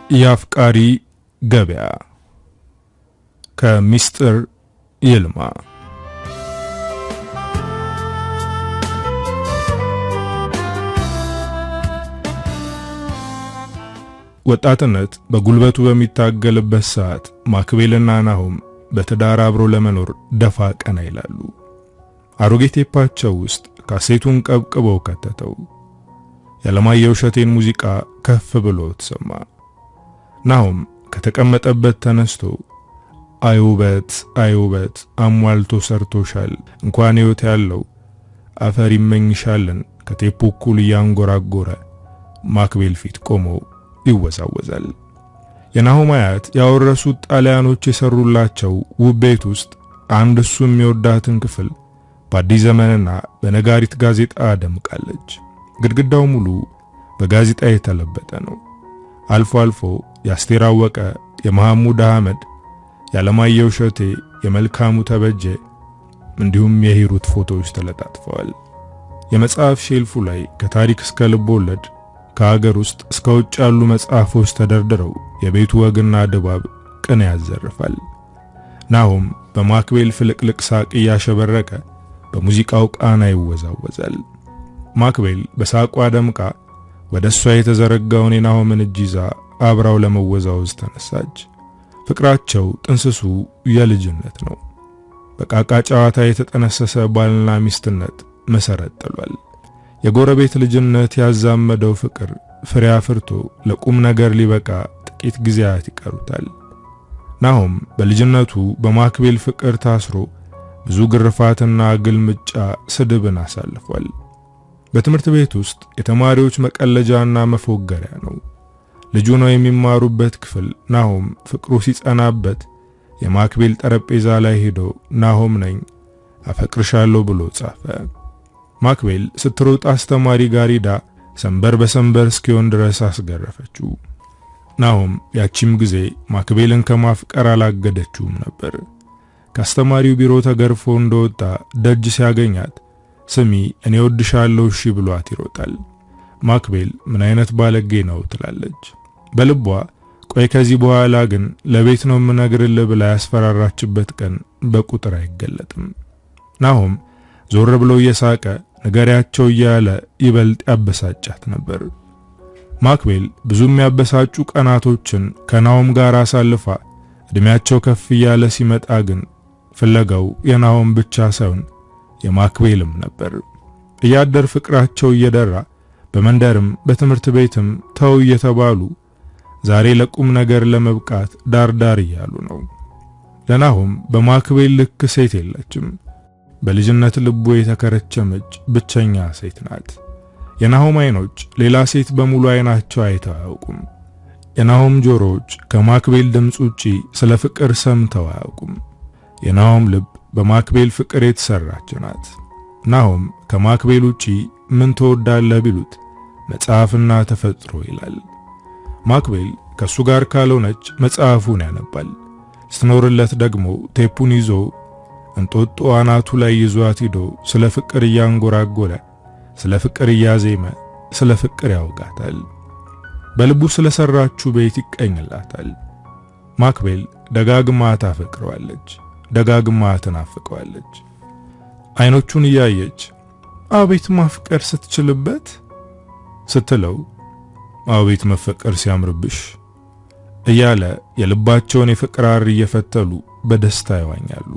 የአፍቃሪ ገበያ ከሚስጥር ይልማ። ወጣትነት በጉልበቱ በሚታገልበት ሰዓት ማክቤልና ናሆም በትዳር አብሮ ለመኖር ደፋ ቀና ይላሉ። አሮጌ ቴፓቸው ውስጥ ካሴቱን ቀብቅበው ከተተው። ያለማየሁ እሸቴን ሙዚቃ ከፍ ብሎ ተሰማ። ናሆም ከተቀመጠበት ተነስቶ አይውበት አሟልቶ ሰርቶሻል እንኳን ህይወት ያለው አፈር ይመኝሻልን ከቴፑ እኩል ያንጎራጎረ ማክቤል ፊት ቆሞ ይወዛወዛል። የናሆም አያት ያወረሱት ጣሊያኖች የሰሩላቸው ውብ ቤት ውስጥ አንድ እሱ የሚወዳትን ክፍል በአዲስ ዘመንና በነጋሪት ጋዜጣ ደምቃለች። ግድግዳው ሙሉ በጋዜጣ የተለበጠ ነው። አልፎ አልፎ የአስቴር አወቀ፣ የመሐሙድ አህመድ፣ ያለማየሁ እሸቴ፣ የመልካሙ ተበጀ እንዲሁም የሂሩት ፎቶዎች ተለጣጥፈዋል። የመጽሐፍ ሼልፉ ላይ ከታሪክ እስከ ልብ ወለድ ከሀገር ውስጥ እስከ ውጭ ያሉ መጽሐፎች ተደርድረው የቤቱ ወግና ድባብ ቅን ያዘርፋል። ናሆም በማክቤል ፍልቅልቅ ሳቅ እያሸበረቀ በሙዚቃው ቃና ይወዛወዛል። ማክቤል በሳቋ ደምቃ ወደሷ የተዘረጋውን የናሆምን እጅ ይዛ አብራው ለመወዛወዝ ተነሳች። ፍቅራቸው ጥንስሱ የልጅነት ነው። በቃቃ ጨዋታ የተጠነሰሰ ባልና ሚስትነት መሰረት ጥሏል። የጎረቤት ልጅነት ያዛመደው ፍቅር ፍሬ አፍርቶ ለቁም ነገር ሊበቃ ጥቂት ጊዜያት ይቀሩታል። ናሆም በልጅነቱ በማክቤል ፍቅር ታስሮ ብዙ ግርፋትና ግልምጫ ስድብን አሳልፏል። በትምህርት ቤት ውስጥ የተማሪዎች መቀለጃና መፎገሪያ ነው። ልጁ ነው የሚማሩበት ክፍል ናሆም ፍቅሩ ሲጸናበት የማክቤል ጠረጴዛ ላይ ሄዶ ናሆም ነኝ አፈቅርሻለሁ ብሎ ጻፈ። ማክቤል ስትሮጥ አስተማሪ ጋር ሄዳ ሰንበር በሰንበር እስኪሆን ድረስ አስገረፈችው። ናሆም ያቺም ጊዜ ማክቤልን ከማፍቀር አላገደችውም ነበር። ከአስተማሪው ቢሮ ተገርፎ እንደወጣ ደጅ ሲያገኛት ስሚ እኔ ወድሻለሁ እሺ ብሏት ይሮጣል። ማክቤል ምን አይነት ባለጌ ነው ትላለች በልቧ። ቆይ ከዚህ በኋላ ግን ለቤት ነው ምነግርልህ ብላ ያስፈራራችበት ቀን በቁጥር አይገለጥም። ናሆም ዞር ብሎ እየሳቀ ነገሪያቸው እያለ ይበልጥ ያበሳጫት ነበር። ማክቤል ብዙ የሚያበሳጩ ቀናቶችን ከናሆም ጋር አሳልፋ እድሜያቸው ከፍ እያለ ሲመጣ ግን ፍለጋው የናሆም ብቻ ሳይሆን የማክቤልም ነበር። እያደር ፍቅራቸው እየደራ በመንደርም በትምህርት ቤትም ተው እየተባሉ ዛሬ ለቁም ነገር ለመብቃት ዳርዳር እያሉ ነው። ለናሆም በማክቤል ልክ ሴት የለችም። በልጅነት ልቡ የተከረቸመች ብቸኛ ሴት ናት። የናሆም አይኖች ሌላ ሴት በሙሉ አይናቸው አይተው አያውቁም። የናሆም ጆሮዎች ከማክቤል ድምፅ ውጪ ስለ ፍቅር ሰምተው አያውቁም። የናሆም ልብ በማክቤል ፍቅር የተሰራች ናት። ናሆም ከማክቤል ውጪ ምን ተወዳለህ ቢሉት መጽሐፍና ተፈጥሮ ይላል። ማክቤል ከሱ ጋር ካልሆነች መጽሐፉን ያነባል። ስትኖርለት ደግሞ ቴፑን ይዞ እንጦጦ አናቱ ላይ ይዟት ሄዶ ስለ ፍቅር እያንጎራጎረ ስለ ፍቅር እያዜመ ስለ ፍቅር ያውጋታል። በልቡ ስለሰራችው ቤት ይቀኝላታል። ማክቤል ደጋግማ ታፈቅረዋለች፣ ደጋግማ ትናፍቀዋለች። አይኖቹን እያየች አቤት ማፍቀር ስትችልበት ስትለው አቤት መፈቀር ሲያምርብሽ እያለ የልባቸውን የፍቅር አር እየፈተሉ በደስታ ይዋኛሉ።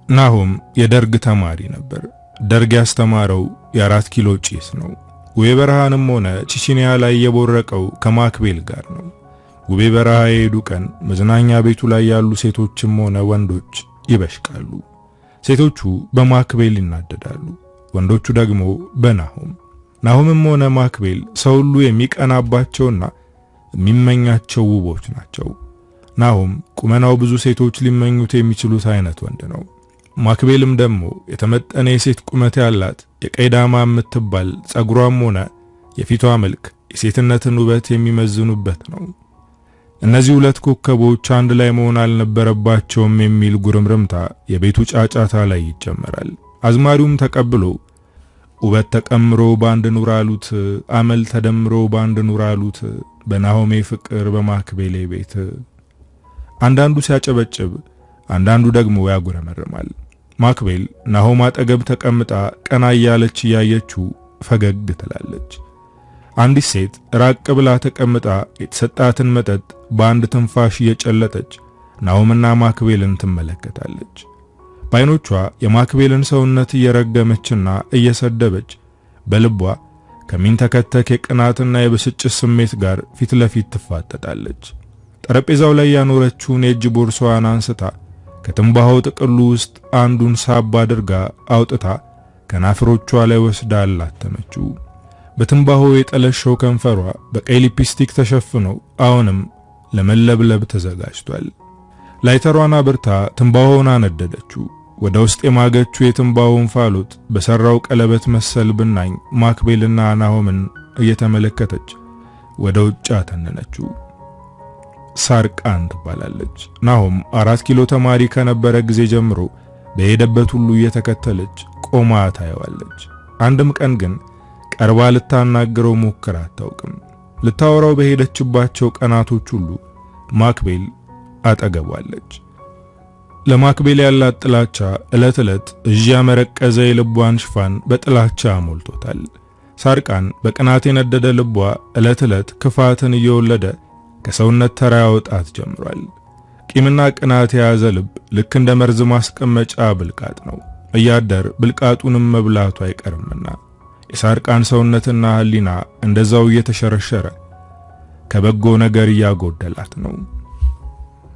ናሆም የደርግ ተማሪ ነበር። ደርግ ያስተማረው የ4 ኪሎ ጭስ ነው። ውቤ በረሃንም ሆነ ቺቺኒያ ላይ የቦረቀው ከማክቤል ጋር ነው። ውቤ በረሃ የሄዱ ቀን መዝናኛ ቤቱ ላይ ያሉ ሴቶችም ሆነ ወንዶች ይበሽቃሉ። ሴቶቹ በማክቤል ይናደዳሉ፣ ወንዶቹ ደግሞ በናሆም። ናሆምም ሆነ ማክቤል ሰው ሁሉ የሚቀናባቸውና የሚመኛቸው ውቦች ናቸው። ናሆም ቁመናው ብዙ ሴቶች ሊመኙት የሚችሉት አይነት ወንድ ነው። ማክቤልም ደግሞ የተመጠነ የሴት ቁመት ያላት የቀይ ዳማ የምትባል ጸጉሯም ሆነ የፊቷ መልክ የሴትነትን ውበት የሚመዝኑበት ነው። እነዚህ ሁለት ኮከቦች አንድ ላይ መሆን አልነበረባቸውም የሚል ጉርምርምታ የቤቱ ጫጫታ ላይ ይጀመራል። አዝማሪውም ተቀብሎ ውበት ተቀምሮ ባንድ ኑር አሉት አመል ተደምሮ ባንድ ኑር አሉት በናሆሜ ፍቅር በማክቤሌ ቤት። አንዳንዱ ሲያጨበጭብ አንዳንዱ ደግሞ ያጉረመርማል። ማክቤል ናሆም አጠገብ ተቀምጣ ቀና ያለች ያየችው ፈገግ ትላለች። አንዲት ሴት ራቅ ብላ ተቀምጣ የተሰጣትን መጠጥ በአንድ ትንፋሽ እየጨለጠች ናሆምና ማክቤልን ትመለከታለች። ባይኖቿ የማክቤልን ሰውነት እየረገመችና እየሰደበች በልቧ ከሚንተከተክ የቅናትና የብስጭት ስሜት ጋር ፊት ለፊት ትፋጠጣለች። ጠረጴዛው ላይ ያኖረችውን የእጅ ቦርሳዋን አንስታ ከትንባሆው ጥቅሉ ውስጥ አንዱን ሳብ አድርጋ አውጥታ ከናፍሮቿ ላይ ወስዳ አላተመችው። በትንባሆ የጠለሸው ከንፈሯ በቀይ ሊፕስቲክ ተሸፍኖ አሁንም ለመለብለብ ተዘጋጅቷል። ላይተሯን አብርታ ትንባሆውን አነደደችው። ወደ ውስጥ የማገችው የትንባሆውን ፋሎት በሰራው ቀለበት መሰል ብናኝ ማክቤልና ናሆምን እየተመለከተች ወደ ውጭ አተነነችው። ሳርቃን ትባላለች። ናሆም 4 ኪሎ ተማሪ ከነበረ ጊዜ ጀምሮ በሄደበት ሁሉ እየተከተለች ቆማ ታየዋለች። አንድም ቀን ግን ቀርባ ልታናግረው ሞክራ አታውቅም። ልታወራው በሄደችባቸው ቀናቶች ሁሉ ማክቤል አጠገቧለች። ለማክቤል ያላት ጥላቻ ዕለት ዕለት ያመረቀዘ የልቧን ሽፋን በጥላቻ ሞልቶታል። ሳርቃን በቅናት የነደደ ልቧ ዕለት ዕለት ክፋትን እየወለደ ከሰውነት ተራ ያወጣት ጀምሯል። ቂምና ቅናት የያዘ ልብ ልክ እንደ መርዝ ማስቀመጫ ብልቃጥ ነው። እያደር ብልቃጡንም መብላቱ አይቀርምና የሳርቃን ሰውነትና ህሊና እንደዛው እየተሸረሸረ ከበጎ ነገር እያጎደላት ነው።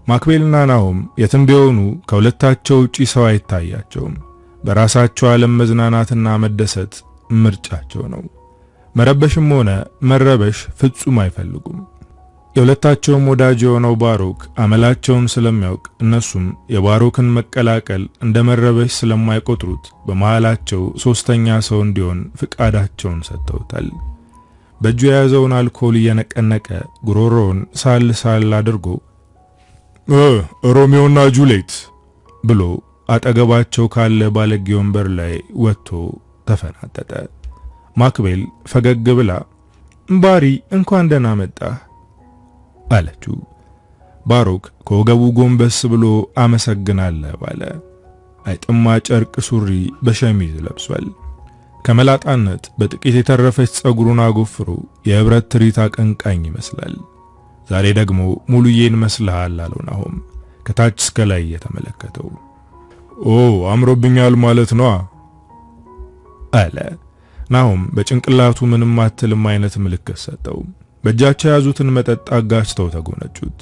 ማክቤልና ናሆም የትም ቢሆኑ ከሁለታቸው ውጪ ሰው አይታያቸውም። በራሳቸው ዓለም መዝናናትና መደሰት ምርጫቸው ነው። መረበሽም ሆነ መረበሽ ፍጹም አይፈልጉም። የሁለታቸውም ወዳጅ የሆነው ባሮክ አመላቸውን ስለሚያውቅ እነሱም የባሮክን መቀላቀል እንደ መረበሽ ስለማይቆጥሩት በመሃላቸው ሶስተኛ ሰው እንዲሆን ፍቃዳቸውን ሰጥተውታል። በእጁ የያዘውን አልኮል እየነቀነቀ ጉሮሮውን ሳል ሳል አድርጎ ሮሚዮና ጁሌት ብሎ አጠገባቸው ካለ ባለጌ ወንበር ላይ ወጥቶ ተፈናጠጠ። ማክቤል ፈገግ ብላ ባሪ እንኳን ደህና መጣህ አለችው። ባሮክ ከወገቡ ጎንበስ ብሎ አመሰግናለሁ ባለ። አይጥማ ጨርቅ ሱሪ በሸሚዝ ለብሷል። ከመላጣነት በጥቂት የተረፈች ጸጉሩን አጎፍሮ የህብረት ትርኢት አቀንቃኝ ይመስላል። ዛሬ ደግሞ ሙሉዬን መስልሃል አለው ናሆም ከታች እስከ ላይ የተመለከተው። አምሮብኛል ማለት ነው አለ። ናሆም በጭንቅላቱ ምንም አትልም አይነት ምልክት ሰጠው። በእጃቸው ያዙትን መጠጥ አጋጭተው ተጎነጩት።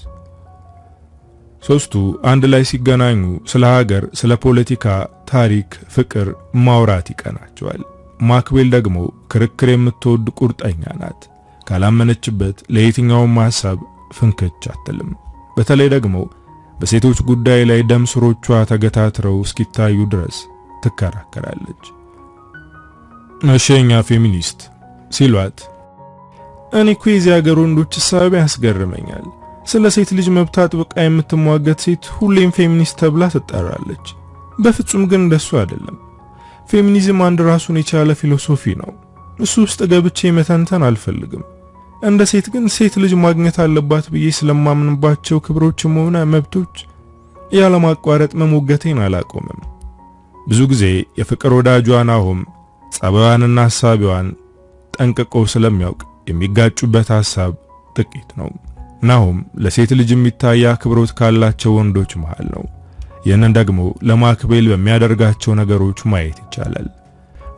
ሶስቱ አንድ ላይ ሲገናኙ ስለ ሀገር፣ ስለ ፖለቲካ፣ ታሪክ፣ ፍቅር ማውራት ይቀናቸዋል። ማክቤል ደግሞ ክርክር የምትወድ ቁርጠኛ ናት። ካላመነችበት ለየትኛውም ሐሳብ ፍንክች አትልም። በተለይ ደግሞ በሴቶች ጉዳይ ላይ ደም ስሮቿ ተገታትረው እስኪታዩ ድረስ ትከራከራለች። መሸኛ ፌሚኒስት ሲሏት እኔ እኮ የዚህ ሀገር ወንዶች ሐሳብ ያስገርመኛል። ስለ ሴት ልጅ መብት አጥብቃ የምትሟገት ሴት ሁሌም ፌሚኒስት ተብላ ትጠራለች። በፍጹም ግን እንደሱ አይደለም። ፌሚኒዝም አንድ ራሱን የቻለ ፊሎሶፊ ነው። እሱ ውስጥ ገብቼ መተንተን አልፈልግም። እንደ ሴት ግን ሴት ልጅ ማግኘት አለባት ብዬ ስለማምንባቸው ክብሮችም ሆነ መብቶች ያለማቋረጥ መሞገቴን አላቆምም። ብዙ ጊዜ የፍቅር ወዳጇ ናሆም ጸባዋንና ሐሳቢዋን ጠንቅቆ ስለሚያውቅ የሚጋጩበት ሐሳብ ጥቂት ነው። ናሆም ለሴት ልጅ የሚታይ አክብሮት ካላቸው ወንዶች መሃል ነው። ይህንን ደግሞ ለማክቤል በሚያደርጋቸው ነገሮች ማየት ይቻላል።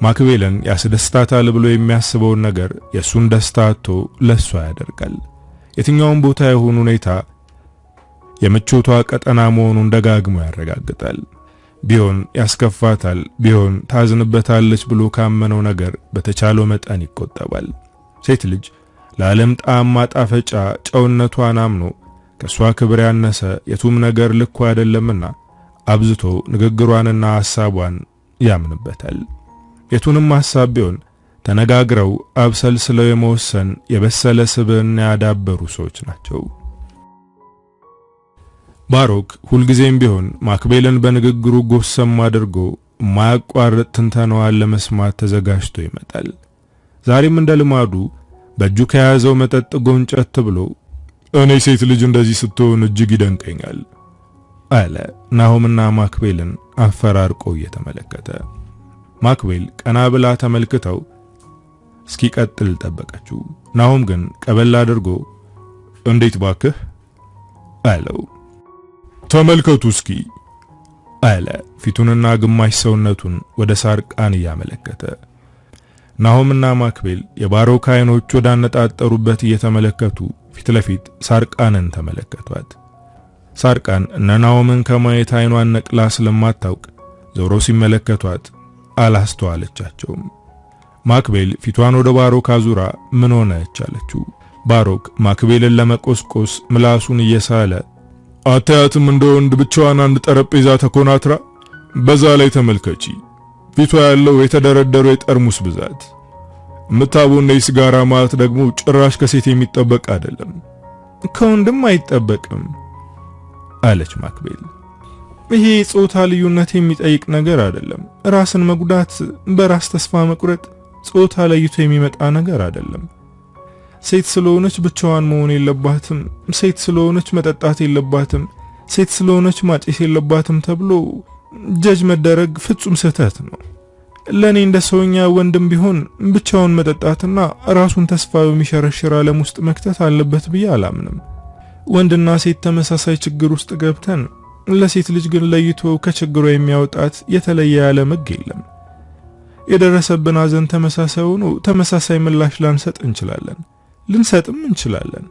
ማክቤልን ያስደስታታል ብሎ የሚያስበውን ነገር የሱን ደስታ አጥቶ ለሷ ያደርጋል። የትኛውም ቦታ የሆነ ሁኔታ የምቾቷ ቀጠና መሆኑን ደጋግሞ ያረጋግጣል። ቢሆን ያስከፋታል፣ ቢሆን ታዝንበታለች ብሎ ካመነው ነገር በተቻለው መጠን ይቆጠባል። ሴት ልጅ ለዓለም ጣዕም ማጣፈጫ ጨውነቷን አምኖ ከሷ ክብር ያነሰ የቱም ነገር ልኩ አይደለምና አብዝቶ ንግግሯንና ሐሳቧን ያምንበታል። የቱንም ሐሳብ ቢሆን ተነጋግረው አብሰልስለው የመወሰን የበሰለ ስብዕና ያዳበሩ ሰዎች ናቸው። ባሮክ ሁልጊዜም ቢሆን ማክቤልን በንግግሩ ጎሰም አድርጎ ማያቋርጥ ትንተናዋን ለመስማት ተዘጋጅቶ ይመጣል። ዛሬም እንደ ልማዱ በእጁ ከያዘው መጠጥ ጎንጨት ብሎ እኔ ሴት ልጅ እንደዚህ ስትሆን እጅግ ይደንቀኛል አለ ናሆምና ማክቤልን አፈራርቆ እየተመለከተ። ማክቤል ቀና ብላ ተመልክተው እስኪቀጥል ጠበቀችው። ናሆም ግን ቀበል አድርጎ እንዴት ባክህ አለው። ተመልከቱ እስኪ አለ ፊቱንና ግማሽ ሰውነቱን ወደ ሳርቃን እያመለከተ። ናሆምና ማክቤል የባሮክ አይኖች ወዳነጣጠሩበት እየተመለከቱ ፊት ለፊት ሳርቃንን ተመለከቷት። ሳርቃን እነ ናሆምን ከማየት አይኗን ነቅላ ስለማታውቅ ዞሮ ሲመለከቷት አላስተዋለቻቸውም። ማክቤል ፊቷን ወደ ባሮክ አዙራ ምን ሆነች አለችው። ባሮክ ማክቤልን ለመቆስቆስ ምላሱን እየሳለ አታያትም እንደ ወንድ ብቻዋን አንድ ጠረጴዛ ተኮናትራ? በዛ ላይ ተመልከቺ፣ ፊቷ ያለው የተደረደሩ የጠርሙስ ብዛት። ምታቦና ሲጋራ ማለት ደግሞ ጭራሽ ከሴት የሚጠበቅ አይደለም። ከወንድም አይጠበቅም አለች ማክቤል። ይሄ ጾታ ልዩነት የሚጠይቅ ነገር አይደለም። ራስን መጉዳት፣ በራስ ተስፋ መቁረጥ ጾታ ለይቶ የሚመጣ ነገር አይደለም። ሴት ስለሆነች ብቻዋን መሆን የለባትም፣ ሴት ስለሆነች መጠጣት የለባትም፣ ሴት ስለሆነች ማጨስ የለባትም ተብሎ ጀጅ መደረግ ፍጹም ስህተት ነው። ለኔ እንደ ሰውኛ ወንድም ቢሆን ብቻውን መጠጣትና ራሱን ተስፋ በሚሸረሽር ዓለም ውስጥ መክተት አለበት ብዬ አላምንም። ወንድና ሴት ተመሳሳይ ችግር ውስጥ ገብተን ለሴት ልጅ ግን ለይቶ ከችግሩ የሚያወጣት የተለየ ዓለም ሕግ የለም። የደረሰብን ሐዘን ተመሳሳይ ሆኖ ተመሳሳይ ምላሽ ላንሰጥ እንችላለን፣ ልንሰጥም እንችላለን።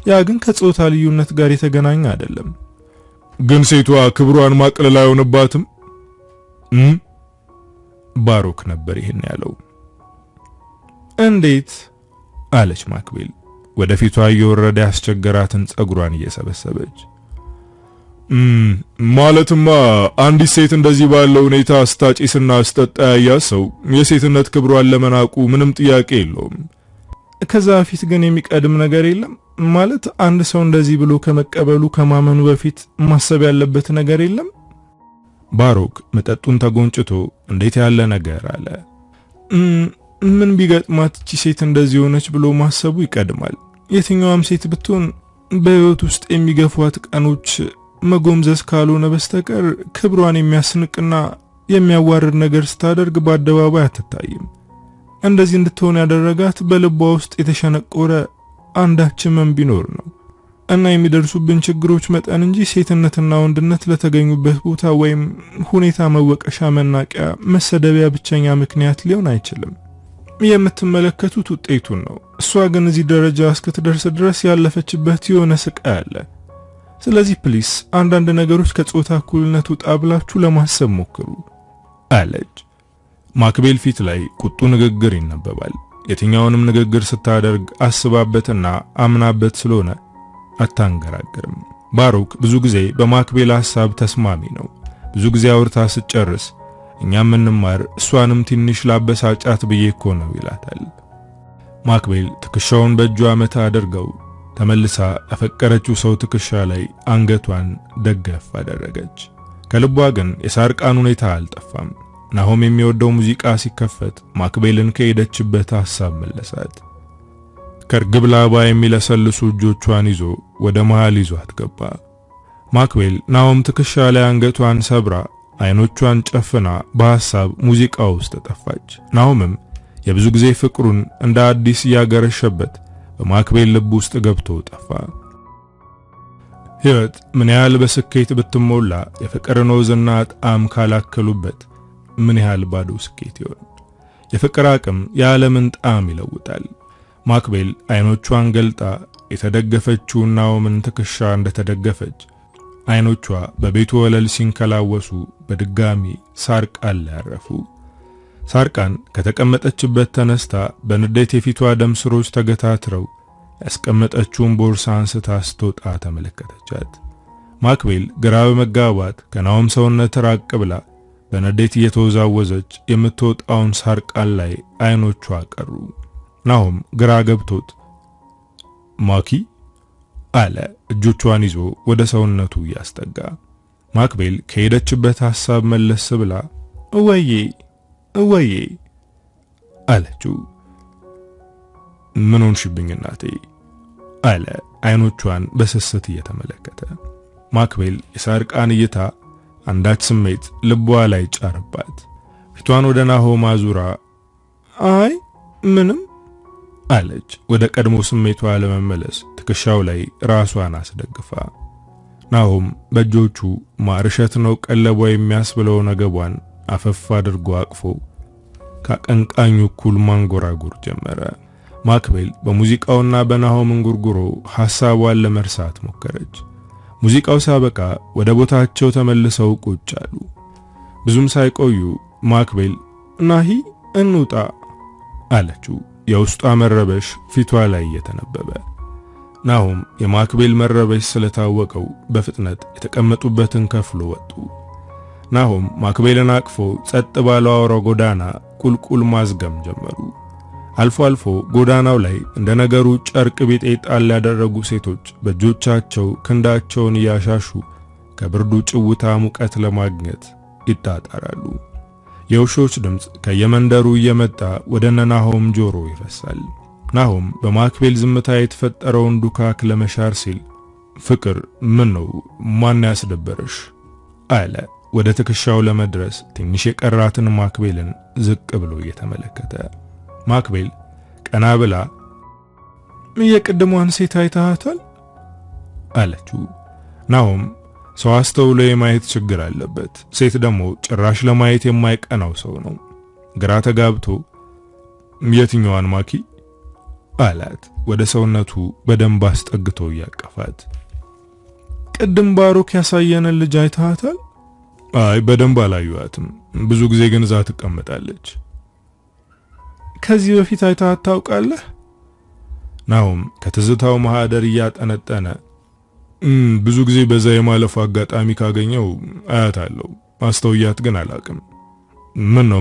ያ ግን ከጾታ ልዩነት ጋር የተገናኘ አይደለም። ግን ሴቷ ክብሯን ማቅለል አይሆንባትም? ባሮክ ነበር ይሄን ያለው። እንዴት አለች ማክቤል ወደፊቷ እየወረደ ያስቸገራትን ጸጉሯን እየሰበሰበች። ማለትማ አንዲት ሴት እንደዚህ ባለው ሁኔታ ስታጭስና ስጠጣ ያያት ሰው የሴትነት ክብሯን ለመናቁ ምንም ጥያቄ የለውም። ከዛ በፊት ግን የሚቀድም ነገር የለም ማለት አንድ ሰው እንደዚህ ብሎ ከመቀበሉ ከማመኑ በፊት ማሰብ ያለበት ነገር የለም። ባሮክ መጠጡን ተጎንጭቶ እንዴት ያለ ነገር አለ። ምን ቢገጥማት እቺ ሴት እንደዚህ ሆነች ብሎ ማሰቡ ይቀድማል። የትኛውም ሴት ብትሆን በህይወት ውስጥ የሚገፏት ቀኖች መጎምዘዝ ካልሆነ በስተቀር ክብሯን የሚያስንቅና የሚያዋርድ ነገር ስታደርግ በአደባባይ አትታይም። እንደዚህ እንድትሆን ያደረጋት በልቧ ውስጥ የተሸነቆረ አንዳች ህመም ቢኖር ነው እና የሚደርሱብን ችግሮች መጠን እንጂ ሴትነትና ወንድነት ለተገኙበት ቦታ ወይም ሁኔታ መወቀሻ፣ መናቂያ፣ መሰደቢያ ብቸኛ ምክንያት ሊሆን አይችልም። የምትመለከቱት ውጤቱን ነው። እሷ ግን እዚህ ደረጃ እስክትደርስ ድረስ ያለፈችበት የሆነ ስቃይ አለ። ስለዚህ ፕሊስ አንዳንድ ነገሮች ከጾታ እኩልነት ውጣ ብላችሁ ለማሰብ ሞክሩ አለች። ማክቤል ፊት ላይ ቁጡ ንግግር ይነበባል። የትኛውንም ንግግር ስታደርግ አስባበትና አምናበት ስለሆነ አታንገራግርም። ባሮክ ብዙ ጊዜ በማክቤል ሐሳብ ተስማሚ ነው። ብዙ ጊዜ አውርታ ስጨርስ እኛም እንማር እሷንም ትንሽ ላበሳጫት ብዬ እኮ ነው ይላታል። ማክቤል ትከሻውን በእጇ መታ አድርገው ተመልሳ ያፈቀረችው ሰው ትከሻ ላይ አንገቷን ደገፍ አደረገች። ከልቧ ግን የሳርቃን ሁኔታ አልጠፋም። ናሆም የሚወደው ሙዚቃ ሲከፈት ማክቤልን ከሄደችበት ሐሳብ መለሳት። ከርግብ ላባ የሚለሰልሱ እጆቿን ይዞ ወደ መሃል ይዟት ገባ። ማክቤል ናሆም ትከሻ ላይ አንገቷን ሰብራ አይኖቿን ጨፍና በሐሳብ ሙዚቃው ውስጥ ተጠፋች። ናሆምም የብዙ ጊዜ ፍቅሩን እንደ አዲስ ያገረሸበት በማክቤል ልብ ውስጥ ገብቶ ጠፋ። ሕይወት ምን ያህል በስኬት ብትሞላ የፍቅርን ወዝና ጣዕም ካላከሉበት ምን ያህል ባዶ ስኬት ይሆን? የፍቅር አቅም የዓለምን ጣዕም ይለውጣል። ማክቤል አይኖቿን ገልጣ የተደገፈችውን ናሆምን ትከሻ እንደተደገፈች አይኖቿ በቤቱ ወለል ሲንከላወሱ በድጋሚ ሳርቃን ላይ ያረፉ። ሳርቃን ከተቀመጠችበት ተነስታ በንዴት የፊቷ ደም ስሮች ተገታትረው ያስቀመጠችውን ቦርሳ አንስታ ስትወጣ ተመለከተቻት። ማክቤል ግራ በመጋባት ከናሆም ሰውነት ራቅ ብላ በንዴት እየተወዛወዘች የምትወጣውን ሳርቃን ላይ አይኖቿ ቀሩ። ናሆም ግራ ገብቶት ማኪ አለ እጆቿን ይዞ ወደ ሰውነቱ ያስጠጋ። ማክቤል ከሄደችበት ሐሳብ መለስ ብላ እወዬ አለችው። ምን ሆንሽብኝ እናቴ አለ አይኖቿን በስስት እየተመለከተ። ማክቤል የሳርቃን እይታ አንዳች ስሜት ልቧ ላይ ጫረባት። ፊቷን ወደ ናሆም አዙራ አይ ምንም አለች። ወደ ቀድሞ ስሜቷ ለመመለስ ትከሻው ላይ ራሷን አስደግፋ። ናሆም በእጆቹ ማርሸት ነው ቀለቧ የሚያስብለው ነገቧን አፈፍ አድርጎ አቅፎ ከአቀንቃኙ እኩል ማንጎራጎር ጀመረ። ማክቤል በሙዚቃውና በናሆም እንጉርጉሮ ሐሳቧን ለመርሳት ሞከረች። ሙዚቃው ሳበቃ ወደ ቦታቸው ተመልሰው ቁጭ አሉ። ብዙም ሳይቆዩ ማክቤል ናሂ እንውጣ አለችው፣ የውስጧ መረበሽ ፊቷ ላይ እየተነበበ። ናሆም የማክቤል መረበሽ ስለታወቀው በፍጥነት የተቀመጡበትን ከፍሎ ወጡ። ናሆም ማክቤልን አቅፎ ጸጥ ባለው አውራ ጎዳና ቁልቁል ማዝገም ጀመሩ። አልፎ አልፎ ጎዳናው ላይ እንደ ነገሩ ጨርቅ ቢጤ ጣል ያደረጉ ሴቶች በእጆቻቸው ክንዳቸውን እያሻሹ ከብርዱ ጭውታ ሙቀት ለማግኘት ይጣጣራሉ። የውሾች ድምጽ ከየመንደሩ እየመጣ ወደ ናሆም ጆሮ ይፈሳል። ናሆም በማክቤል ዝምታ የተፈጠረውን ዱካክ ለመሻር ሲል ፍቅር ምን ነው ማን ያስደበረሽ አለ። ወደ ትከሻው ለመድረስ ትንሽ የቀራትን ማክቤልን ዝቅ ብሎ እየተመለከተ። ማክቤል ቀና ብላ የቅድሟን ሴት አይተሃታል አለችው። ናሆም ሰው አስተውሎ የማየት ችግር አለበት፣ ሴት ደግሞ ጭራሽ ለማየት የማይቀናው ሰው ነው። ግራ ተጋብቶ የትኛዋን ማኪ አላት፣ ወደ ሰውነቱ በደንብ አስጠግቶ ያቀፋት። ቅድም ባሮክ ያሳየንን ልጅ አይተሃታል? አይ በደንብ አላዩአትም፣ ብዙ ጊዜ ግን እዛ ትቀመጣለች። ከዚህ በፊት አይተሃት ታውቃለህ? ናሆም ከትዝታው ማህደር እያጠነጠነ ብዙ ጊዜ በዛ የማለፍ አጋጣሚ ካገኘው አያታለሁ፣ አስተውያት ግን አላቅም።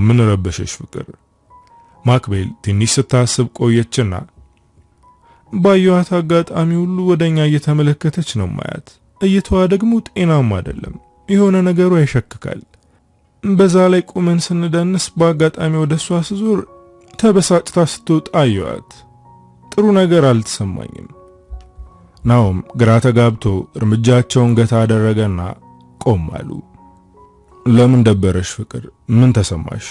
ምን ረበሸሽ ፍቅር? ማክቤል ትንሽ ስታስብ ቆየችና ባየኋት አጋጣሚ ሁሉ ወደኛ እየተመለከተች ነው ማያት። እይታዋ ደግሞ ጤናማ አይደለም፣ የሆነ ነገሩ ያሸክካል። በዛ ላይ ቁመን ስንደንስ በአጋጣሚ ወደሷ ስዞር ተበሳጭታ ስትወጣ አየኋት። ጥሩ ነገር አልተሰማኝም። ናሆም ግራ ተጋብቶ እርምጃቸውን ገታ አደረገና ቆም አሉ። ለምን ደበረሽ ፍቅር? ምን ተሰማሽ?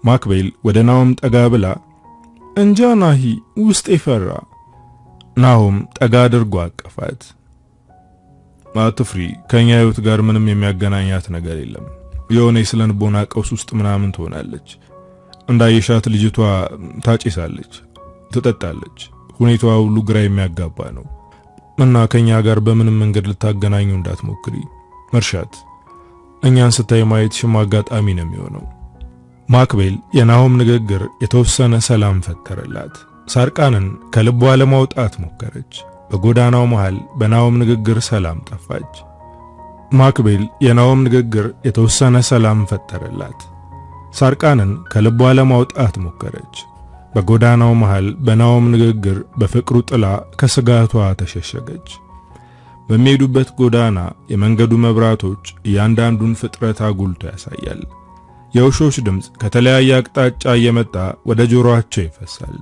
ማክቤል ወደ ናሆም ጠጋ ብላ እንጃ ናሂ ውስጤ ፈራ። ናሆም ጠጋ አድርጎ አቀፋት። አትፍሪ፣ ከኛ ህይወት ጋር ምንም የሚያገናኛት ነገር የለም። የሆነ የስለንቦና ቀውስ ውስጥ ምናምን ትሆናለች። እንዳየሻት ልጅቷ ታጭሳለች፣ ትጠጣለች። ሁኔታዋ ሁሉ ግራ የሚያጋባ ነው እና ከኛ ጋር በምንም መንገድ ልታገናኙ እንዳትሞክሪ። መርሻት እኛን ስታይ ማየት አጋጣሚ ነው የሚሆነው። ማክቤል የናሆም ንግግር የተወሰነ ሰላም ፈጠረላት። ሳርቃንን ከልቧ ለማውጣት ሞከረች። በጎዳናው መሃል በናሆም ንግግር ሰላም ጠፋች። ማክቤል የናሆም ንግግር የተወሰነ ሰላም ፈጠረላት። ሳርቃንን ከልቧ ለማውጣት ሞከረች። በጎዳናው መሃል በናሆም ንግግር በፍቅሩ ጥላ ከስጋቷ ተሸሸገች። በሚሄዱበት ጎዳና የመንገዱ መብራቶች እያንዳንዱን ፍጥረት አጉልቶ ያሳያል። የውሾች ድምጽ ከተለያየ አቅጣጫ እየመጣ ወደ ጆሮአቸው ይፈሳል።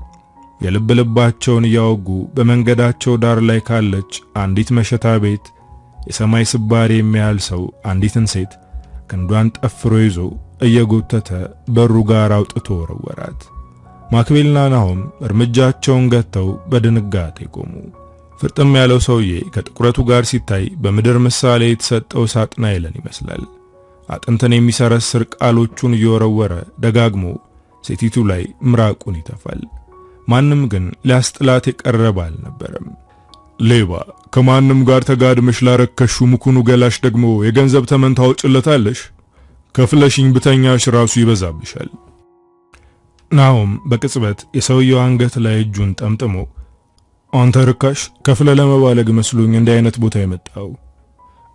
የልብ ልባቸውን እያወጉ በመንገዳቸው ዳር ላይ ካለች አንዲት መሸታ ቤት የሰማይ ስባሪ የሚያህል ሰው አንዲትን ሴት ክንዷን ጠፍሮ ይዞ እየጎተተ በሩ ጋር አውጥቶ ወረወራት። ማክቤልና ናሆም እርምጃቸውን ገተው በድንጋጤ ቆሙ። ፍርጥም ያለው ሰውዬ ከጥቁረቱ ጋር ሲታይ በምድር ምሳሌ የተሰጠው ሳጥናኤልን ይመስላል። አጥንትን የሚሰረስር ቃሎቹን እየወረወረ ደጋግሞ ሴቲቱ ላይ ምራቁን ይተፋል። ማንም ግን ሊያስጥላት የቀረበ አልነበረም። ሌባ፣ ከማንም ጋር ተጋድመሽ ላረከሹ ሙኩኑ ገላሽ ደግሞ የገንዘብ ተመን ታወጭለታለሽ። ከፍለሽኝ ብተኛሽ ራሱ ይበዛብሻል። ናሆም በቅጽበት የሰውየው አንገት ላይ እጁን ጠምጥሞ አንተ ርካሽ፣ ከፍለ ለመባለግ መስሎኝ እንደ አይነት ቦታ የመጣው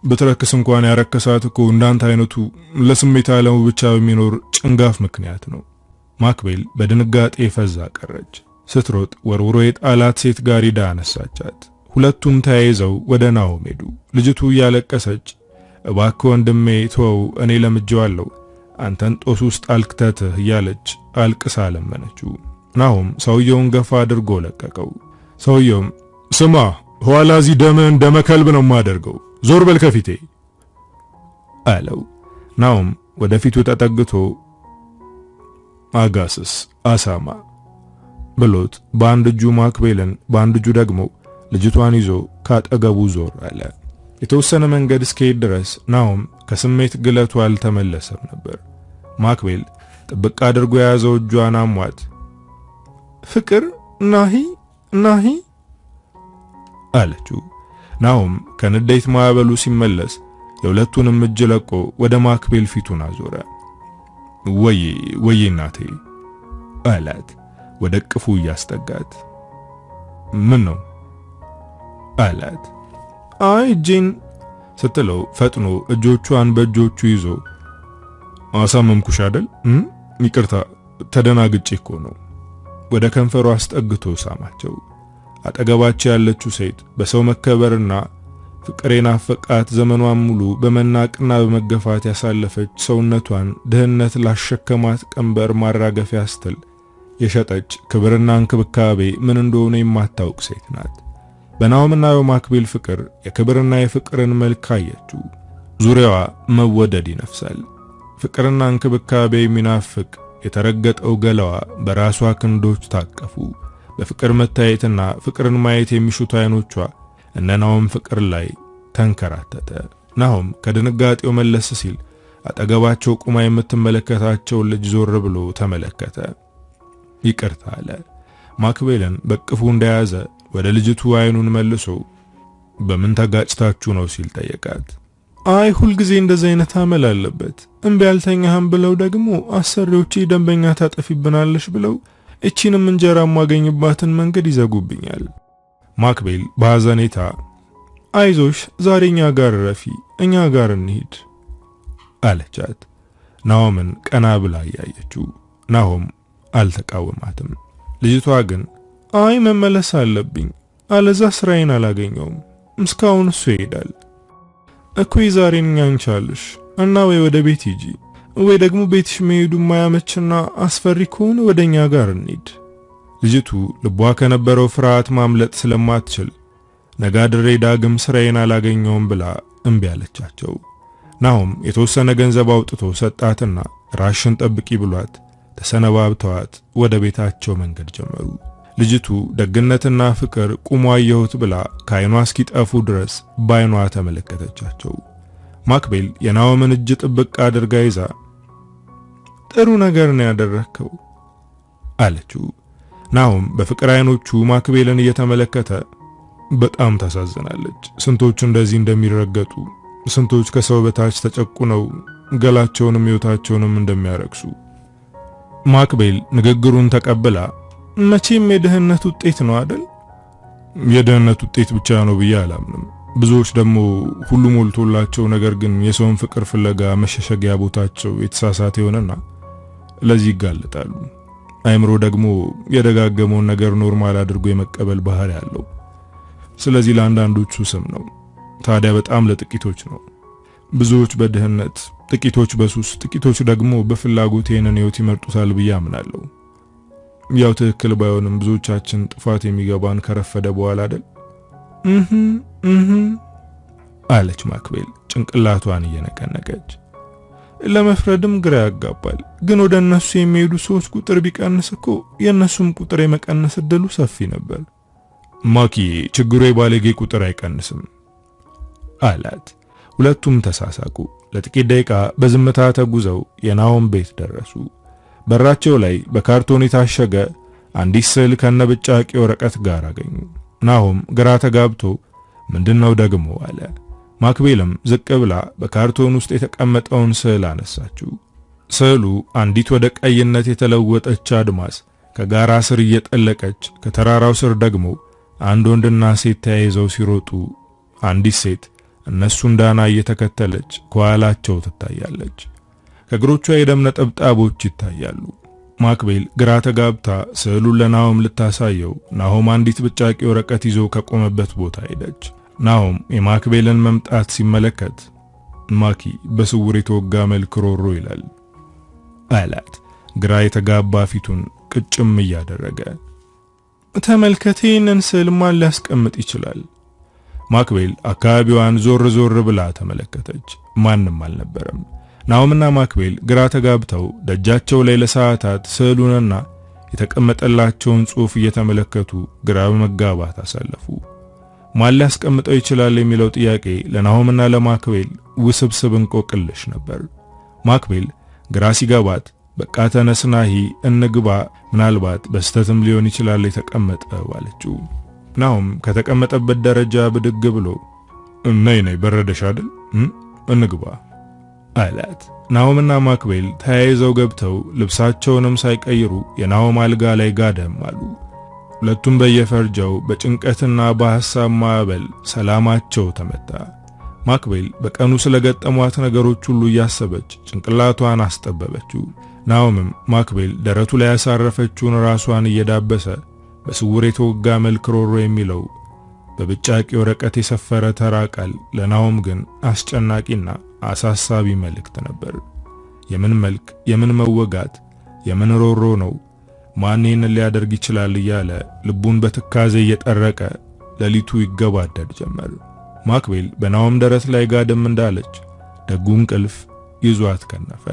ብትረክስ እንኳን ያረከሳት እኮ እንዳንተ አይነቱ ለስሜት ዓለሙ ብቻ በሚኖር ጭንጋፍ ምክንያት ነው። ማክቤል በድንጋጤ ፈዛ ቀረች። ስትሮጥ ወርውሮ የጣላት ሴት ጋር ሄዳ አነሳቻት። ሁለቱም ተያይዘው ወደ ናሆም ሄዱ። ልጅቱ እያለቀሰች እባክህ ወንድሜ ተወው፣ እኔ ለምጄዋለሁ፣ አንተን ጦስ ውስጥ አልክተትህ እያለች አልቅሳ ለመነችው። ናሆም ሰውየውን ገፋ አድርጎ ለቀቀው። ሰውየውም ስማ ኋላ እዚህ ደምህን ደመ ከልብ ነው ማደርገው፣ ዞር በል ከፊቴ አለው። ናሆም ወደፊቱ ተጠግቶ አጋስስ አሳማ ብሎት በአንድ እጁ ማክቤልን በአንድ እጁ ደግሞ ልጅቷን ይዞ ካጠገቡ ዞር አለ። የተወሰነ መንገድ እስከሄድ ድረስ ናሆም ከስሜት ግለቱ አልተመለሰም ነበር። ማክቤል ጥብቅ አድርጎ የያዘው እጇን አሟት ፍቅር ናሂ አለችው። ናሆም ከንዴት ማዕበሉ ሲመለስ የሁለቱንም እጅ ለቆ ወደ ማክቤል ፊቱን አዞረ። ወይ እናቴ አላት ወደ ቅፉ እያስጠጋት። ምን ነው አላት። አይ እጄን ስትለው ፈጥኖ እጆቿን በእጆቹ ይዞ አሳመምኩሽ አይደል? ይቅርታ ተደናግጬ እኮ ነው። ወደ ከንፈሩ አስጠግቶ ሳማቸው። አጠገባቸው ያለችው ሴት በሰው መከበርና ፍቅር የናፈቃት ዘመኗን ሙሉ በመናቅና በመገፋት ያሳለፈች ሰውነቷን ድህነት ላሸከማት ቀንበር ማራገፊያ ስትል የሸጠች ክብርና እንክብካቤ ምን እንደሆነ የማታውቅ ሴት ናት። በናሆምና በማክቤል ፍቅር የክብርና የፍቅርን መልክ አየችው። ዙሪያዋ መወደድ ይነፍሳል። ፍቅርና እንክብካቤ የሚናፍቅ የተረገጠው ገላዋ በራሷ ክንዶች ታቀፉ። በፍቅር መታየትና ፍቅርን ማየት የሚሹት አይኖቿ እነ ናሆም ፍቅር ላይ ተንከራተተ። ናሆም ከድንጋጤው መለስ ሲል አጠገባቸው ቁማ የምትመለከታቸው ልጅ ዞር ብሎ ተመለከተ። ይቅርታ አለ። ማክቤልን በቅፉ እንደያዘ ወደ ልጅቱ አይኑን መልሶ በምን ተጋጭታችሁ ነው ሲል ጠየቃት። አይ ሁልጊዜ እንደዚህ አይነት አመል አለበት። እምቢ ያልተኛህም ብለው ደግሞ አሰሪዎቼ ደንበኛ ታጠፊብናለሽ ብለው እቺንም እንጀራ ማገኝባትን መንገድ ይዘጉብኛል። ማክቤል በሐዘኔታ አይዞሽ ዛሬኛ ጋር ረፊ እኛ ጋር እንሂድ አለቻት። ናሆምን ቀና ብላ ያየችው። ናሆም አልተቃወማትም። ልጅቷ ግን አይ መመለስ አለብኝ አለዛ ስራዬን አላገኘውም፣ እስካሁን እሱ ይሄዳል እኮ ዛሬን እንቻልሽ እና ወይ ወደ ቤት ሂጂ ወይ ደግሞ ቤትሽ መሄዱ ማያመችና አስፈሪ ከሆነ ወደኛ ጋር እንሂድ። ልጅቱ ልቧ ከነበረው ፍርሃት ማምለጥ ስለማትችል ነጋድሬ ዳግም ስራዬን አላገኘውም ብላ እምቢ አለቻቸው። ናሆም የተወሰነ ገንዘብ አውጥቶ ሰጣትና ራሽን ጠብቂ ብሏት ተሰነባብተዋት ወደ ቤታቸው መንገድ ጀመሩ። ልጅቱ ደግነትና ፍቅር ቁሞ አየሁት ብላ ከአይኗ እስኪጠፉ ድረስ ባይኗ ተመለከተቻቸው። ማክቤል የናሆምን እጅ ጥብቅ አድርጋ ይዛ ጥሩ ነገር ነው ያደረከው አለችው። ናሆም በፍቅር አይኖቹ ማክቤልን እየተመለከተ በጣም ታሳዝናለች፣ ስንቶች እንደዚህ እንደሚረገጡ፣ ስንቶች ከሰው በታች ተጨቁነው ገላቸውንም ሕይወታቸውንም እንደሚያረክሱ። ማክቤል ንግግሩን ተቀብላ መቼም የድህነት ውጤት ነው አይደል? የድህነት ውጤት ብቻ ነው ብዬ አላምንም። ብዙዎች ደግሞ ሁሉ ሞልቶላቸው ነገር ግን የሰውን ፍቅር ፍለጋ መሸሸጊያ ቦታቸው የተሳሳተ ይሆንና ለዚህ ይጋለጣሉ። አይምሮ ደግሞ የደጋገመውን ነገር ኖርማል አድርጎ የመቀበል ባህሪ ያለው። ስለዚህ ለአንዳንዶቹ ስም ነው፣ ታዲያ በጣም ለጥቂቶች ነው። ብዙዎች በድህነት፣ ጥቂቶች በሱስ፣ ጥቂቶች ደግሞ በፍላጎት ይህንን ህይወት ይመርጡታል ብዬ አምናለሁ። ያው ትክክል ባይሆንም ብዙዎቻችን ጥፋት የሚገባን ከረፈደ በኋላ አይደል? አለች ማክቤል ጭንቅላቷን እየነቀነቀች። ለመፍረድም ግራ ያጋባል። ግን ወደ እነሱ የሚሄዱ ሰዎች ቁጥር ቢቀንስ እኮ የእነሱም ቁጥር የመቀነስ እድሉ ሰፊ ነበር። ማኪ ችግሩ የባለጌ ቁጥር አይቀንስም አላት። ሁለቱም ተሳሳቁ። ለጥቂት ደቂቃ በዝምታ ተጉዘው የናሆም ቤት ደረሱ። በራቸው ላይ በካርቶን የታሸገ አንዲት ስዕል ከነብጫቂ ወረቀት ጋር አገኙ። ናሆም ግራ ተጋብቶ ምንድነው ደግሞ አለ። ማክቤልም ዝቅ ብላ በካርቶን ውስጥ የተቀመጠውን ስዕል አነሳችው። ስዕሉ አንዲት ወደ ቀይነት የተለወጠች አድማስ ከጋራ ስር እየጠለቀች፣ ከተራራው ስር ደግሞ አንድ ወንድና ሴት ተያይዘው ሲሮጡ፣ አንዲት ሴት እነሱን ዳና እየተከተለች ከኋላቸው ትታያለች። ከእግሮቿ የደም ነጠብጣቦች ይታያሉ። ማክቤል ግራ ተጋብታ ስዕሉን ለናሆም ልታሳየው፣ ናሆም አንዲት ብጫቂ ወረቀት ይዞ ከቆመበት ቦታ ሄደች። ናሆም የማክቤልን መምጣት ሲመለከት ማኪ በስውር የተወጋ መልክ ሮሮ ይላል። አላት ግራ የተጋባ ፊቱን ቅጭም እያደረገ። ተመልከቴንን ስዕል ማን ሊያስቀምጥ ይችላል? ማክቤል አካባቢዋን ዞር ዞር ብላ ተመለከተች። ማንም አልነበረም። ናሆምና ማክቤል ግራ ተጋብተው ደጃቸው ላይ ለሰዓታት ስዕሉንና የተቀመጠላቸውን ጽሑፍ እየተመለከቱ ግራ በመጋባት አሳለፉ። ማን ሊያስቀምጠው ይችላል የሚለው ጥያቄ ለናሆምና ለማክቤል ውስብስብ እንቆቅልሽ ነበር። ማክቤል ግራ ሲገባት በቃ ተነስ ናሂ እንግባ፣ ምናልባት በስተትም ሊሆን ይችላል የተቀመጠው አለችው። ናሆም ከተቀመጠበት ደረጃ ብድግ ብሎ ነይ በረደሽ አይደል እንግባ አላት። ናሆምና ማክቤል ተያይዘው ገብተው ልብሳቸውንም ሳይቀይሩ የናሆም አልጋ ላይ ጋደም አሉ። ሁለቱም በየፈርጃው በጭንቀትና በሐሳብ ማዕበል ሰላማቸው ተመታ። ማክቤል በቀኑ ስለገጠሟት ነገሮች ሁሉ እያሰበች ጭንቅላቷን አስጠበበችው። ናሆምም ማክቤል ደረቱ ላይ ያሳረፈችውን ራሷን እየዳበሰ በስውር የተወጋ መልክ ሮሮ የሚለው በብጫቂ ወረቀት የሰፈረ ተራ ቃል ለናሆም ግን አስጨናቂና አሳሳቢ መልእክት ነበር። የምን መልክ፣ የምን መወጋት፣ የምን ሮሮ ነው? ማን ይህንን ሊያደርግ ይችላል እያለ ልቡን በትካዜ እየጠረቀ ሌሊቱ ይገባደድ ጀመር። ማክቤል በናሆም ደረት ላይ ጋደም እንዳለች ደጉ እንቅልፍ ይዟት ከነፈ።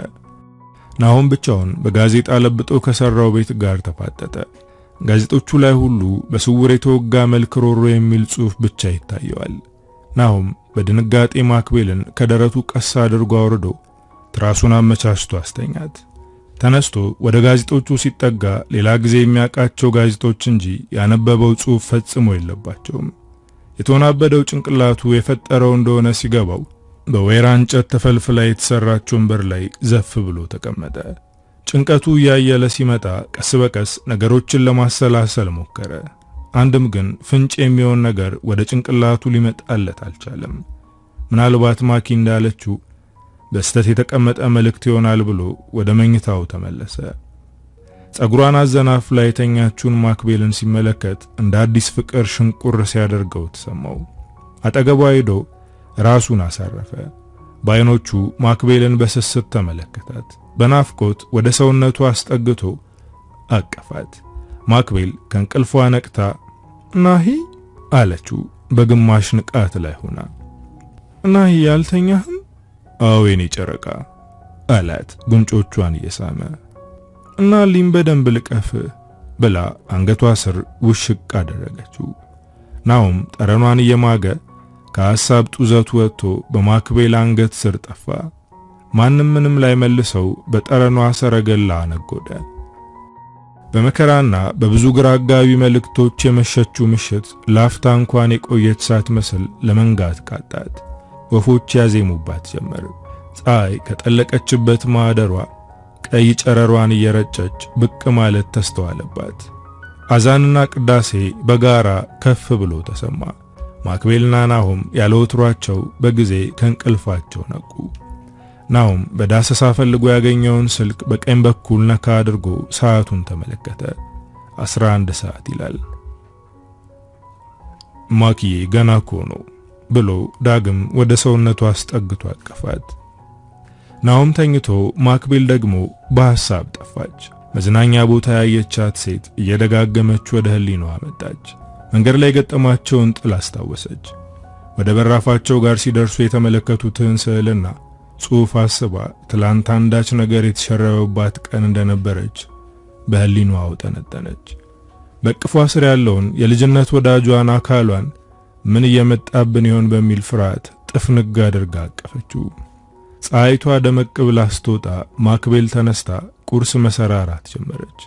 ናሆም ብቻውን በጋዜጣ ለብጦ ከሰራው ቤት ጋር ተፋጠጠ። ጋዜጦቹ ላይ ሁሉ በስውር የተወጋ መልክ ሮሮ የሚል ጽሑፍ ብቻ ይታየዋል። ናሆም በድንጋጤ ማክቤልን ከደረቱ ቀስ አድርጎ አውርዶ ትራሱን አመቻችቶ አስተኛት። ተነስቶ ወደ ጋዜጦቹ ሲጠጋ ሌላ ጊዜ የሚያውቃቸው ጋዜጦች እንጂ ያነበበው ጽሑፍ ፈጽሞ የለባቸውም። የተወናበደው ጭንቅላቱ የፈጠረው እንደሆነ ሲገባው በወይራ እንጨት ተፈልፍላ የተሰራች ወንበር ላይ ዘፍ ብሎ ተቀመጠ። ጭንቀቱ እያየለ ሲመጣ ቀስ በቀስ ነገሮችን ለማሰላሰል ሞከረ። አንድም ግን ፍንጭ የሚሆን ነገር ወደ ጭንቅላቱ ሊመጣለት አልቻለም። ምናልባት ማኪ እንዳለችው በስተት የተቀመጠ መልእክት ይሆናል ብሎ ወደ መኝታው ተመለሰ። ጸጉሯን አዘናፍላ የተኛችውን ማክቤልን ሲመለከት እንደ አዲስ ፍቅር ሽንቁር ሲያደርገው ተሰማው። አጠገቧ ሄዶ ራሱን አሳረፈ። በዓይኖቹ ማክቤልን በስስት ተመለከታት። በናፍቆት ወደ ሰውነቱ አስጠግቶ አቀፋት። ማክቤል ከእንቅልፏ ነቅታ ናሂ አለችው በግማሽ ንቃት ላይ ሆና። ናሂ ያልተኛህም? አዎ የኔ ጨረቃ አላት ጉንጮቿን እየሳመ። እና ሊም በደንብ ልቀፍ ብላ አንገቷ ስር ውሽቅ አደረገችው። ናሆም ጠረኗን እየማገ ከሐሳብ ጡዘቱ ወጥቶ በማክቤል አንገት ስር ጠፋ። ማንም ምንም ላይ መልሰው በጠረኗ ሰረገላ ነጎደ። በመከራና በብዙ ግራ አጋቢ መልእክቶች የመሸችው ምሽት ላፍታ እንኳን የቆየች ሳትመስል ለመንጋት ቃጣት። ወፎች ያዜሙባት ጀመር። ፀሐይ ከጠለቀችበት ማደሯ ቀይ ጨረሯን እየረጨች ብቅ ማለት ተስተዋለባት። አዛንና ቅዳሴ በጋራ ከፍ ብሎ ተሰማ። ማክቤልና ናሆም ያለወትሯቸው በጊዜ ከእንቅልፋቸው ነቁ። ናሆም በዳሰሳ ፈልጎ ያገኘውን ስልክ በቀኝ በኩል ነካ አድርጎ ሰዓቱን ተመለከተ። 11 ሰዓት ይላል። ማኪዬ ገና እኮ ነው ብሎ ዳግም ወደ ሰውነቱ አስጠግቶ አቀፋት። ናሆም ተኝቶ ማክቤል ደግሞ በሐሳብ ጠፋች። መዝናኛ ቦታ ያየቻት ሴት እየደጋገመች ወደ ህሊናዋ መጣች። መንገድ ላይ ገጠማቸውን ጥል አስታወሰች። ወደ በራፋቸው ጋር ሲደርሱ የተመለከቱትን ስዕልና ጽሑፍ አስባ ትላንት አንዳች ነገር የተሸረበባት ቀን እንደነበረች በህሊናዋ አውጠነጠነች። በቅፏ ስር ያለውን የልጅነት ወዳጇን አካሏን ምን እየመጣብን ይሆን በሚል ፍርሃት ጥፍንግ አድርጋ አቀፈችው። ፀሐይቷ ደመቅ ብላ ስትወጣ ማክቤል ተነስታ ቁርስ መሰራራት ጀመረች።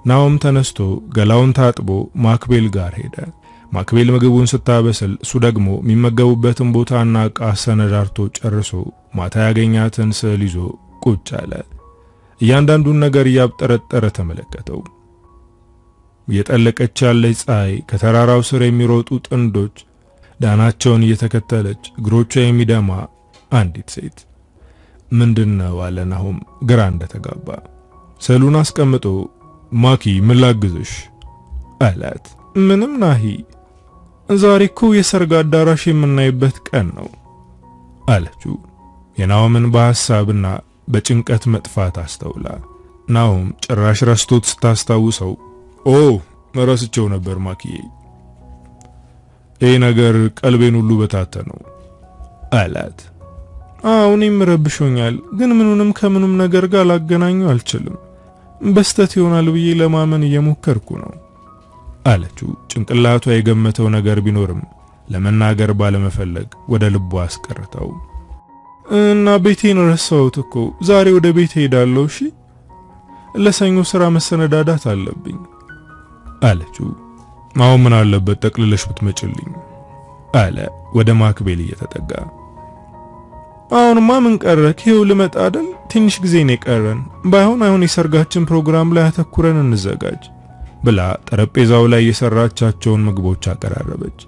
ናሆም ተነስቶ ገላውን ታጥቦ ማክቤል ጋር ሄደ። ማክቤል ምግቡን ስታበስል እሱ ደግሞ የሚመገቡበትን ቦታና ዕቃ ሰነዳርቶ ጨርሶ ማታ ያገኛትን ስዕል ይዞ ቁጭ አለ። እያንዳንዱን ነገር እያብጠረጠረ ተመለከተው። እየጠለቀች ያለች ፀሐይ፣ ከተራራው ስር የሚሮጡ ጥንዶች፣ ዳናቸውን እየተከተለች እግሮቿ የሚደማ አንዲት ሴት። ምንድነው አለ ናሆም ግራ እንደተጋባ። ስዕሉን አስቀምጦ ማኪ ምን ላግዝሽ አላት። ምንም ናሂ፣ ዛሬ እኮ የሰርግ አዳራሽ የምናይበት ቀን ነው አለችው። የናሆምን በሐሳብና በጭንቀት መጥፋት አስተውላ ናሆም ጭራሽ ረስቶት ስታስታውሰው ኦ ረስቼው ነበር ማክዬ፣ ይሄ ነገር ቀልቤን ሁሉ በታተነው አላት። እኔም ረብሾኛል፣ ግን ምኑንም ከምኑም ነገር ጋር ላገናኘው አልችልም። በስተት ይሆናል ብዬ ለማመን እየሞከርኩ ነው አለችው። ጭንቅላቷ የገመተው ነገር ቢኖርም ለመናገር ባለመፈለግ ወደ ልቧ አስቀርተው እና ቤቴን ረሳሁት እኮ ዛሬ ወደ ቤት ሄዳለሁ። እሺ ለሰኞ ስራ መሰነዳዳት አለብኝ አለችው። አሁን ምን አለበት ጠቅልለሽ ብትመጭልኝ አለ ወደ ማክቤል እየተጠጋ። አሁንማ ምን ቀረክ? ይኸው ልመጣ አይደል? ትንሽ ጊዜ ነው የቀረን። ባይሆን አሁን የሰርጋችን ፕሮግራም ላይ አተኩረን እንዘጋጅ ብላ ጠረጴዛው ላይ የሰራቻቸውን ምግቦች አቀራረበች።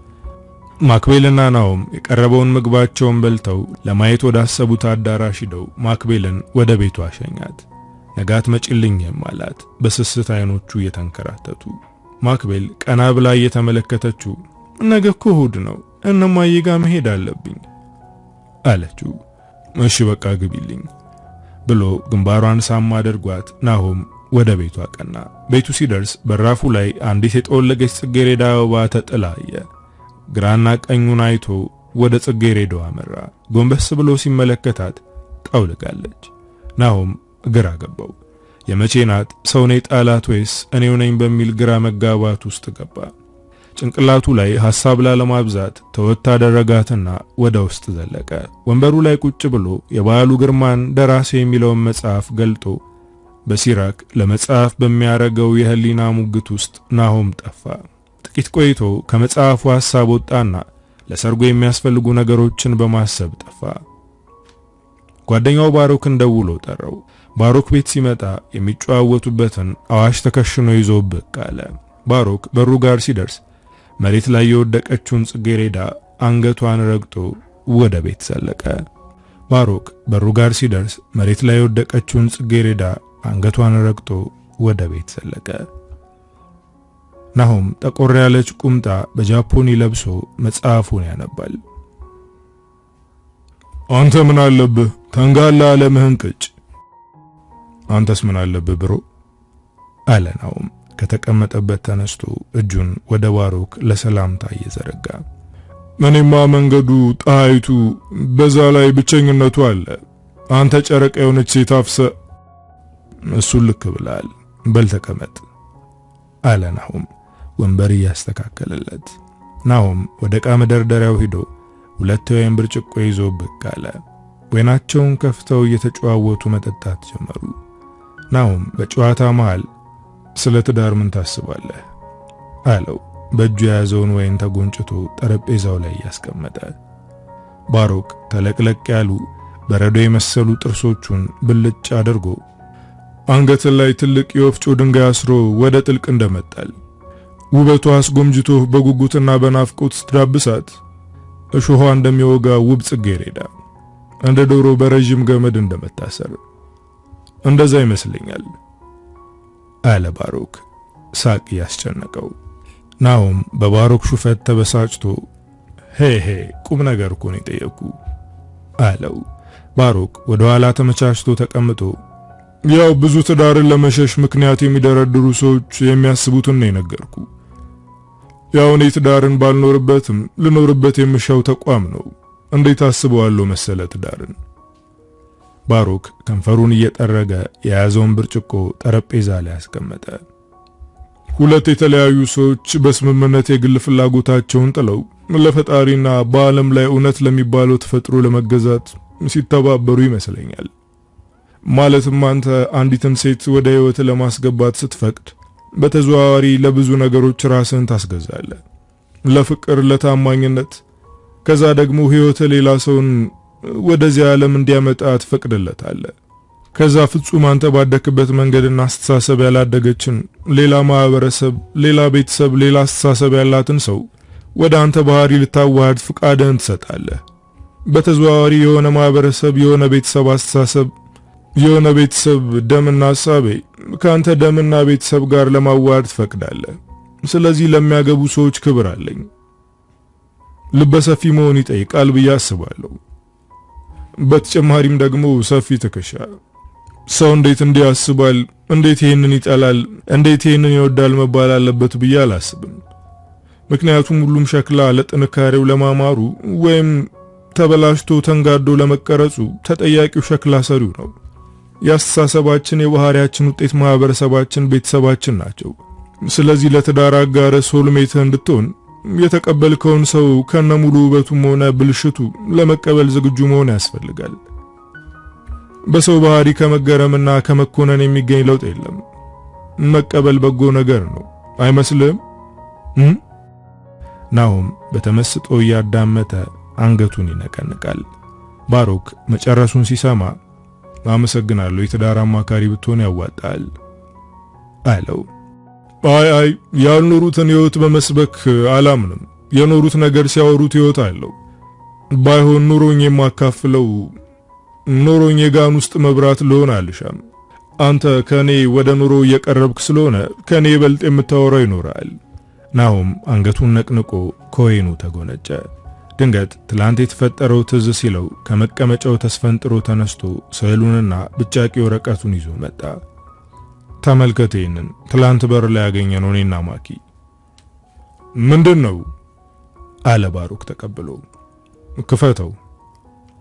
ማክቤልና ናሆም የቀረበውን ምግባቸውን በልተው ለማየት ወዳሰቡት አዳራሽ ሄደው ማክቤልን ወደ ቤቷ አሸኛት። ነጋት መጭልኝም አላት በስስት አይኖቹ እየተንከራተቱ። ማክቤል ቀና ብላ እየተመለከተችው ነገ እኮ እሑድ ነው እነማዬ ጋር መሄድ አለብኝ አለችው። እሺ በቃ ግቢልኝ ብሎ ግንባሯን ሳም አድርጓት ናሆም ወደ ቤቷ አቀና። ቤቱ ሲደርስ በራፉ ላይ አንዲት የጠወለገች ጽጌረዳ አበባ ተጥላ አየ። ግራና ቀኙን አይቶ ወደ ጽጌረዳው አመራ። ጎንበስ ብሎ ሲመለከታት ጠውልጋለች። ናሆም ግራ ገባው። የመቼ ናት? ሰው ነኝ ጣላት ወይስ እኔው ነኝ በሚል ግራ መጋባት ውስጥ ገባ። ጭንቅላቱ ላይ ሐሳብ ላለማብዛት ተወት አደረጋትና ወደ ውስጥ ዘለቀ። ወንበሩ ላይ ቁጭ ብሎ የባሉ ግርማን ደራሲ የሚለውን መጽሐፍ ገልጦ በሲራክ ለመጽሐፍ በሚያረገው የህሊና ሙግት ውስጥ ናሆም ጠፋ። ጥቂት ቆይቶ ከመጽሐፉ ሐሳብ ወጣና ለሰርጉ የሚያስፈልጉ ነገሮችን በማሰብ ጠፋ። ጓደኛው ባሮክን ደውሎ ጠራው። ባሮክ ቤት ሲመጣ የሚጨዋወቱበትን አዋሽ ተከሽኖ ይዞ ብቅ አለ። ባሮክ በሩ ጋር ሲደርስ መሬት ላይ የወደቀችውን ጽጌረዳ አንገቷን ረግጦ ወደ ቤት ዘለቀ። ባሮክ በሩ ጋር ሲደርስ መሬት ላይ የወደቀችውን ጽጌረዳ አንገቷን ረግጦ ወደ ቤት ዘለቀ። ናሆም ጠቆር ያለች ቁምጣ በጃፖኒ ለብሶ መጽሐፉን ያነባል። አንተ ምን አለብህ ተንጋላ ዓለምህን ቅጭ። አንተስ ምን አለብህ ብሮ አለ ናሆም ከተቀመጠበት ተነስቶ እጁን ወደ ባሮክ ለሰላምታ እየዘረጋ። እኔማ መንገዱ ጣይቱ በዛ ላይ ብቸኝነቱ አለ። አንተ ጨረቃ የሆነች ሴት አፍሰ እሱ ልክ ብላል። በል ተቀመጥ አለ ናሆም ወንበር እያስተካከለለት። ናሆም ወደ ዕቃ መደርደሪያው ሄዶ ሁለት የወይን ብርጭቆ ይዞ ብቅ አለ። ወይናቸውን ከፍተው እየተጨዋወቱ መጠጣት ጀመሩ። ናሆም በጨዋታ መሃል ስለ ትዳር ምን ታስባለህ አለው በእጁ የያዘውን ወይን ተጎንጭቶ ጠረጴዛው ላይ ያስቀመጠ። ባሮክ ተለቅለቅ ያሉ በረዶ የመሰሉ ጥርሶቹን ብልጭ አድርጎ አንገት ላይ ትልቅ የወፍጮ ድንጋይ አስሮ ወደ ጥልቅ እንደመጣል ውበቷ አስጎምጅቶ በጉጉትና በናፍቆት ስትዳብሳት እሾሃ እንደሚወጋ ውብ ጽጌረዳ እንደ ዶሮ በረጅም ገመድ እንደመታሰር እንደዛ ይመስለኛል አለ ባሮክ ሳቅ ያስጨነቀው። ናሆም በባሮክ ሹፈት ተበሳጭቶ ሄ ቁም ነገር እኮ ነው የጠየቁ አለው። ባሮክ ወደ ኋላ ተመቻችቶ ተቀምጦ ያው ብዙ ትዳርን ለመሸሽ ምክንያት የሚደረድሩ ሰዎች የሚያስቡትን ነው የነገርኩ። ያው እኔ ትዳርን ባልኖርበትም ልኖርበት የምሻው ተቋም ነው። እንዴት አስበዋለሁ መሰለ ትዳርን። ባሮክ ከንፈሩን እየጠረገ የያዘውን ብርጭቆ ጠረጴዛ ላይ አስቀመጠ። ሁለት የተለያዩ ሰዎች በስምምነት የግል ፍላጎታቸውን ጥለው ለፈጣሪና በዓለም ላይ እውነት ለሚባለው ተፈጥሮ ለመገዛት ሲተባበሩ ይመስለኛል። ማለትም አንተ አንዲትን ሴት ወደ ህይወት ለማስገባት ስትፈቅድ በተዘዋዋሪ ለብዙ ነገሮች ራስህን ታስገዛለህ። ለፍቅር፣ ለታማኝነት፣ ከዛ ደግሞ ህይወት ሌላ ሰውን ወደዚህ ዓለም እንዲያመጣ ትፈቅድለታለህ። ከዛ ፍጹም አንተ ባደክበት መንገድና አስተሳሰብ ያላደገችን ሌላ ማህበረሰብ፣ ሌላ ቤተሰብ፣ ሌላ አስተሳሰብ ያላትን ሰው ወደ አንተ ባህሪ ልታዋሃድ ፍቃድህን ትሰጣለህ። በተዘዋዋሪ የሆነ ማህበረሰብ፣ የሆነ ቤተሰብ አስተሳሰብ፣ የሆነ ቤተሰብ ደምና ሐሳቤ ካንተ ደምና ቤተሰብ ጋር ለማዋሃድ ትፈቅዳለህ። ስለዚህ ለሚያገቡ ሰዎች ክብር አለኝ። ልበሰፊ መሆን ይጠይቃል ብዬ አስባለሁ። በተጨማሪም ደግሞ ሰፊ ትከሻ። ሰው እንዴት እንዲያስባል፣ እንዴት ይሄንን ይጠላል፣ እንዴት ይሄንን ይወዳል መባል አለበት ብዬ አላስብም። ምክንያቱም ሁሉም ሸክላ ለጥንካሬው ለማማሩ ወይም ተበላሽቶ ተንጋዶ ለመቀረጹ ተጠያቂው ሸክላ ሰሪው ነው። ያስተሳሰባችን የባህሪያችን ውጤት ማህበረሰባችን፣ ቤተሰባችን ናቸው። ስለዚህ ለትዳር አጋር ሶልሜት እንድትሆን የተቀበልከውን ሰው ከነሙሉ ውበቱም ሆነ ብልሽቱ ለመቀበል ዝግጁ መሆን ያስፈልጋል። በሰው ባህሪ ከመገረምና ከመኮነን የሚገኝ ለውጥ የለም። መቀበል በጎ ነገር ነው አይመስልም? ናሆም በተመስጦ እያዳመጠ አንገቱን ይነቀንቃል። ባሮክ መጨረሱን ሲሰማ አመሰግናለሁ፣ የትዳር አማካሪ ብትሆን ያዋጣል አለው። አይ ያልኖሩትን ህይወት በመስበክ አላምንም። የኖሩት ነገር ሲያወሩት ህይወት አለው። ባይሆን ኑሮኝ የማካፍለው ኑሮኝ የጋን ውስጥ መብራት ልሆን አልሻም። አንተ ከኔ ወደ ኑሮ እየቀረብክ ስለሆነ ከኔ ይበልጥ የምታወራው ይኖራል። ናሆም አንገቱን ነቅንቆ ከወይኑ ተጎነጨ። ድንገት ትላንት የተፈጠረው ትዝ ሲለው ከመቀመጫው ተስፈንጥሮ ተነስቶ ስዕሉንና ብጫቂ ወረቀቱን ይዞ መጣ። ተመልከቴንን ትላንት በር ላይ ያገኘነው እኔና ማኪ። ምንድነው? አለ ባሮክ ተቀብሎ። ክፈተው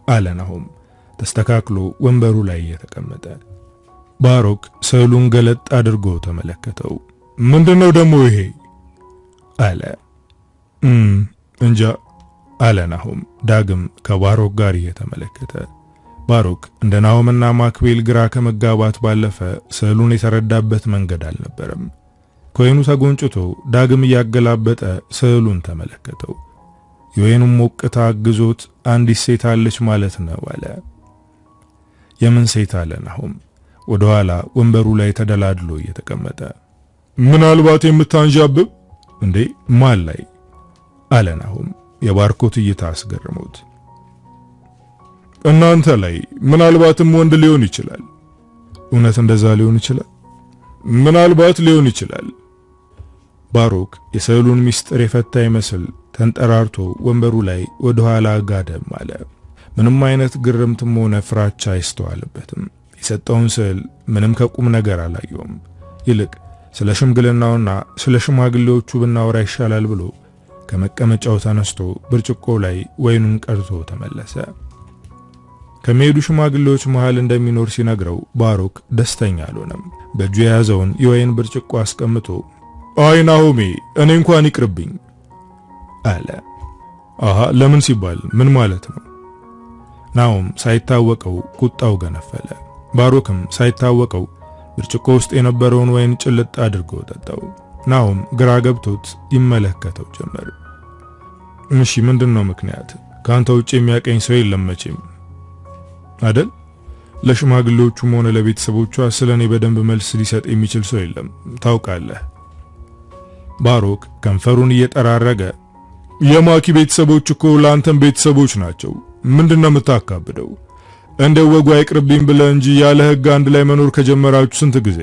አለ ናሆም ተስተካክሎ ወንበሩ ላይ የተቀመጠ። ባሮክ ስዕሉን ገለጥ አድርጎ ተመለከተው። ምንድነው ደግሞ ይሄ? አለ። እንጃ አለ ናሆም ዳግም ከባሮክ ጋር እየተመለከተ። ባሮክ እንደ ናሆምና ማክቤል ግራ ከመጋባት ባለፈ ስዕሉን የተረዳበት መንገድ አልነበረም። ከወይኑ ተጎንጭቶ ዳግም እያገላበጠ ስዕሉን ተመለከተው። የወይኑም ሞቅታ አግዞት አንዲት ሴት አለች ማለት ነው አለ። የምን ሴት? አለ ናሆም ወደ ኋላ ወንበሩ ላይ ተደላድሎ እየተቀመጠ። ምናልባት የምታንዣብብ እንዴ? ማን ላይ? አለ ናሆም የባርኮት እይታ አስገርሞት። እናንተ ላይ። ምናልባትም ወንድ ሊሆን ይችላል። እውነት እንደዛ ሊሆን ይችላል? ምናልባት ሊሆን ይችላል። ባሮክ የስዕሉን ምስጢር የፈታ ይመስል ተንጠራርቶ ወንበሩ ላይ ወደ ኋላ ጋደም አለ። ምንም አይነት ግርምትም ሆነ ፍራቻ አይስተዋልበትም። የሰጠውን ስዕል ምንም ከቁም ነገር አላየውም። ይልቅ ስለ ሽምግልናውና ስለ ሽማግሌዎቹ ብናወራ ይሻላል ብሎ ከመቀመጫው ተነስቶ ብርጭቆ ላይ ወይኑን ቀድቶ ተመለሰ። ከሚሄዱ ሽማግሌዎች መሃል እንደሚኖር ሲነግረው ባሮክ ደስተኛ አልሆነም። በእጁ የያዘውን የወይን ብርጭቆ አስቀምጦ አይ ናሆሜ፣ እኔ እንኳን ይቅርብኝ አለ። አሃ ለምን ሲባል ምን ማለት ነው? ናሆም ሳይታወቀው ቁጣው ገነፈለ። ባሮክም ሳይታወቀው ብርጭቆ ውስጥ የነበረውን ወይን ጭልጥ አድርጎ ጠጣው። ናሆም ግራ ገብቶት ይመለከተው ጀመር። እሺ ምንድነው ምክንያት? ካንተ ውጭ የሚያቀኝ ሰው የለም መቼም አይደል? ለሽማግሌዎቹም ሆነ ለቤተሰቦቿ ስለኔ በደንብ መልስ ሊሰጥ የሚችል ሰው የለም ታውቃለህ። ባሮክ ከንፈሩን እየጠራረገ የማኪ ቤተሰቦች እኮ ላንተም ቤተሰቦች ናቸው። ምንድነው የምታካብደው? እንደ ወጉ አይቅርብኝ ብለህ እንጂ ያለ ሕግ አንድ ላይ መኖር ከጀመራችሁ ስንት ጊዜ?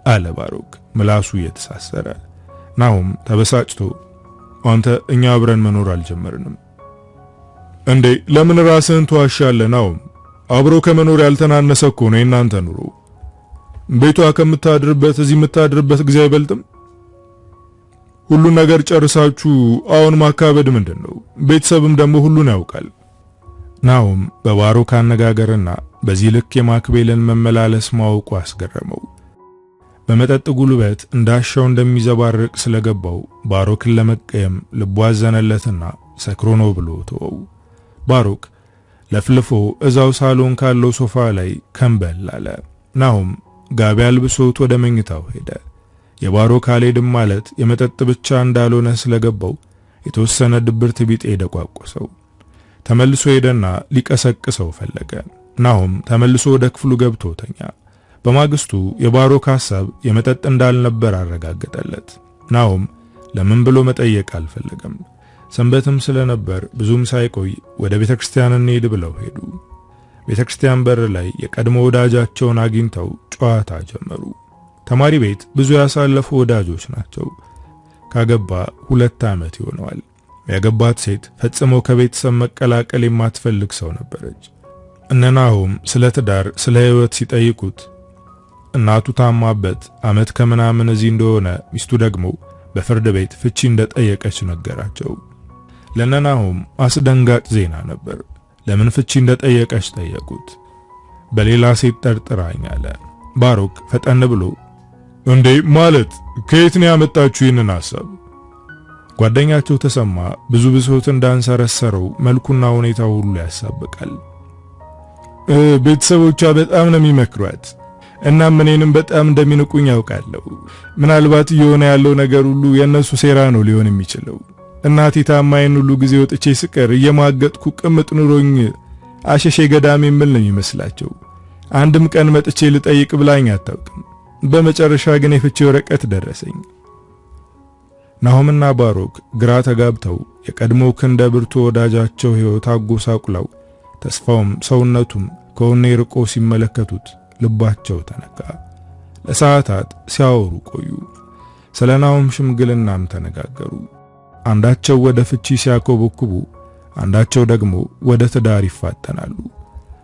አለ ባሮክ ምላሱ እየተሳሰረ። ናሆም ተበሳጭቶ አንተ እኛ አብረን መኖር አልጀመርንም እንዴ? ለምን ራስህን ተዋሻለህ? ናሆም አብሮ ከመኖር ያልተናነሰ እኮ ነው የናንተ ኑሮ። ቤቷ ከምታድርበት እዚህ የምታድርበት ጊዜ አይበልጥም? ሁሉን ነገር ጨርሳችሁ አሁን ማካበድ ምንድነው? ቤተሰብም ደግሞ ሁሉን ያውቃል። ናሆም በባሮክ አነጋገርና በዚህ ልክ የማክቤልን መመላለስ ማወቁ አስገረመው። በመጠጥ ጉልበት እንዳሻው እንደሚዘባርቅ ስለገባው ባሮክን ለመቀየም ልቡ አዘነለትና ሰክሮ ነው ብሎ ተወው። ባሮክ ለፍልፎ እዛው ሳሎን ካለው ሶፋ ላይ ከንበል አለ። ናሆም ጋቢ አልብሶት ወደ መኝታው ሄደ። የባሮክ አልሄድም ማለት የመጠጥ ብቻ እንዳልሆነ ስለገባው የተወሰነ ድብርት ቢጤ ደቋቆሰው። ተመልሶ ሄደና ሊቀሰቅሰው ፈለገ። ናሆም ተመልሶ ወደ ክፍሉ ገብቶ ተኛ። በማግስቱ የባሮክ ሐሳብ የመጠጥ እንዳልነበር አረጋገጠለት። ናሆም ለምን ብሎ መጠየቅ አልፈለገም። ሰንበትም ስለነበር ብዙም ሳይቆይ ወደ ቤተክርስቲያን እንሄድ ብለው ሄዱ። ቤተክርስቲያን በር ላይ የቀድሞ ወዳጃቸውን አግኝተው ጨዋታ ጀመሩ። ተማሪ ቤት ብዙ ያሳለፉ ወዳጆች ናቸው። ካገባ 2 ዓመት ይሆነዋል። ያገባት ሴት ፈጽሞ ከቤተሰብ መቀላቀል የማትፈልግ ሰው ነበረች። እነናሆም ስለ ትዳር ስለ ሕይወት ሲጠይቁት እናቱ ታማበት ዓመት ከምናምን እዚህ እንደሆነ ሚስቱ ደግሞ በፍርድ ቤት ፍቺ እንደጠየቀች ነገራቸው። ለነናሆም አስደንጋጭ ዜና ነበር። ለምን ፍቺ እንደጠየቀች ጠየቁት። በሌላ ሴት ጠርጥራኝ አለ። ባሮክ ፈጠን ብሎ እንዴ ማለት ከየት ነው ያመጣችሁ ይህንን ሐሳብ? ጓደኛቸው ተሰማ ብዙ ብሶት እንዳንሰረሰረው መልኩና ሁኔታው ሁሉ ያሳብቃል። ቤተሰቦቿ በጣም ነው የሚመክሯት እና እኔንም በጣም እንደሚንቁኝ ያውቃለሁ። ምናልባት እየሆነ ያለው ነገር ሁሉ የነሱ ሴራ ነው ሊሆን የሚችለው። እናቴ ታማይን ሁሉ ጊዜ ወጥቼ ስቀር እየማገጥኩ ቅምጥ ኑሮኝ አሸሼ ገዳሜ ምን ነው የሚመስላቸው። አንድም ቀን መጥቼ ልጠይቅ ብላኝ አታውቅም። በመጨረሻ ግን የፍቺ ወረቀት ደረሰኝ። ናሆምና ባሮክ ግራ ተጋብተው የቀድሞ ክንደ ብርቱ ወዳጃቸው ሕይወት አጎሳቁላው ተስፋውም ሰውነቱም ከሆነ ርቆ ሲመለከቱት ልባቸው ተነካ። ለሰዓታት ሲያወሩ ቆዩ። ስለ ናሆም ሽምግልናም ተነጋገሩ። አንዳቸው ወደ ፍቺ ሲያኮበኩቡ፣ አንዳቸው ደግሞ ወደ ትዳር ይፋጠናሉ።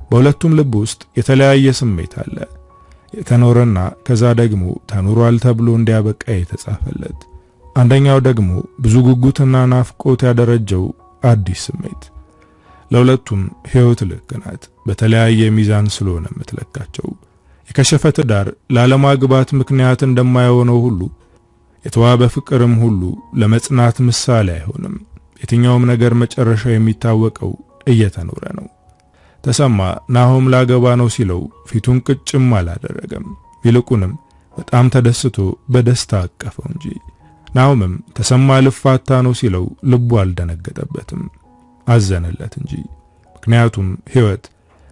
በሁለቱም ልብ ውስጥ የተለያየ ስሜት አለ። የተኖረና ከዛ ደግሞ ተኖሯል ተብሎ እንዲያበቃ የተጻፈለት። አንደኛው ደግሞ ብዙ ጉጉትና ናፍቆት ያደረጀው አዲስ ስሜት። ለሁለቱም ሕይወት ልክ ናት። በተለያየ ሚዛን ስለሆነ የምትለካቸው። የከሸፈ ትዳር ላለማግባት ምክንያት እንደማይሆነው ሁሉ የተዋበ ፍቅርም ሁሉ ለመጽናት ምሳሌ አይሆንም። የትኛውም ነገር መጨረሻው የሚታወቀው እየተኖረ ነው። ተሰማ ናሆም ላገባ ነው ሲለው ፊቱን ቅጭም አላደረገም። ይልቁንም በጣም ተደስቶ በደስታ አቀፈው እንጂ። ናሆምም ተሰማ ልፋታ ነው ሲለው ልቡ አልደነገጠበትም፣ አዘነለት እንጂ። ምክንያቱም ሕይወት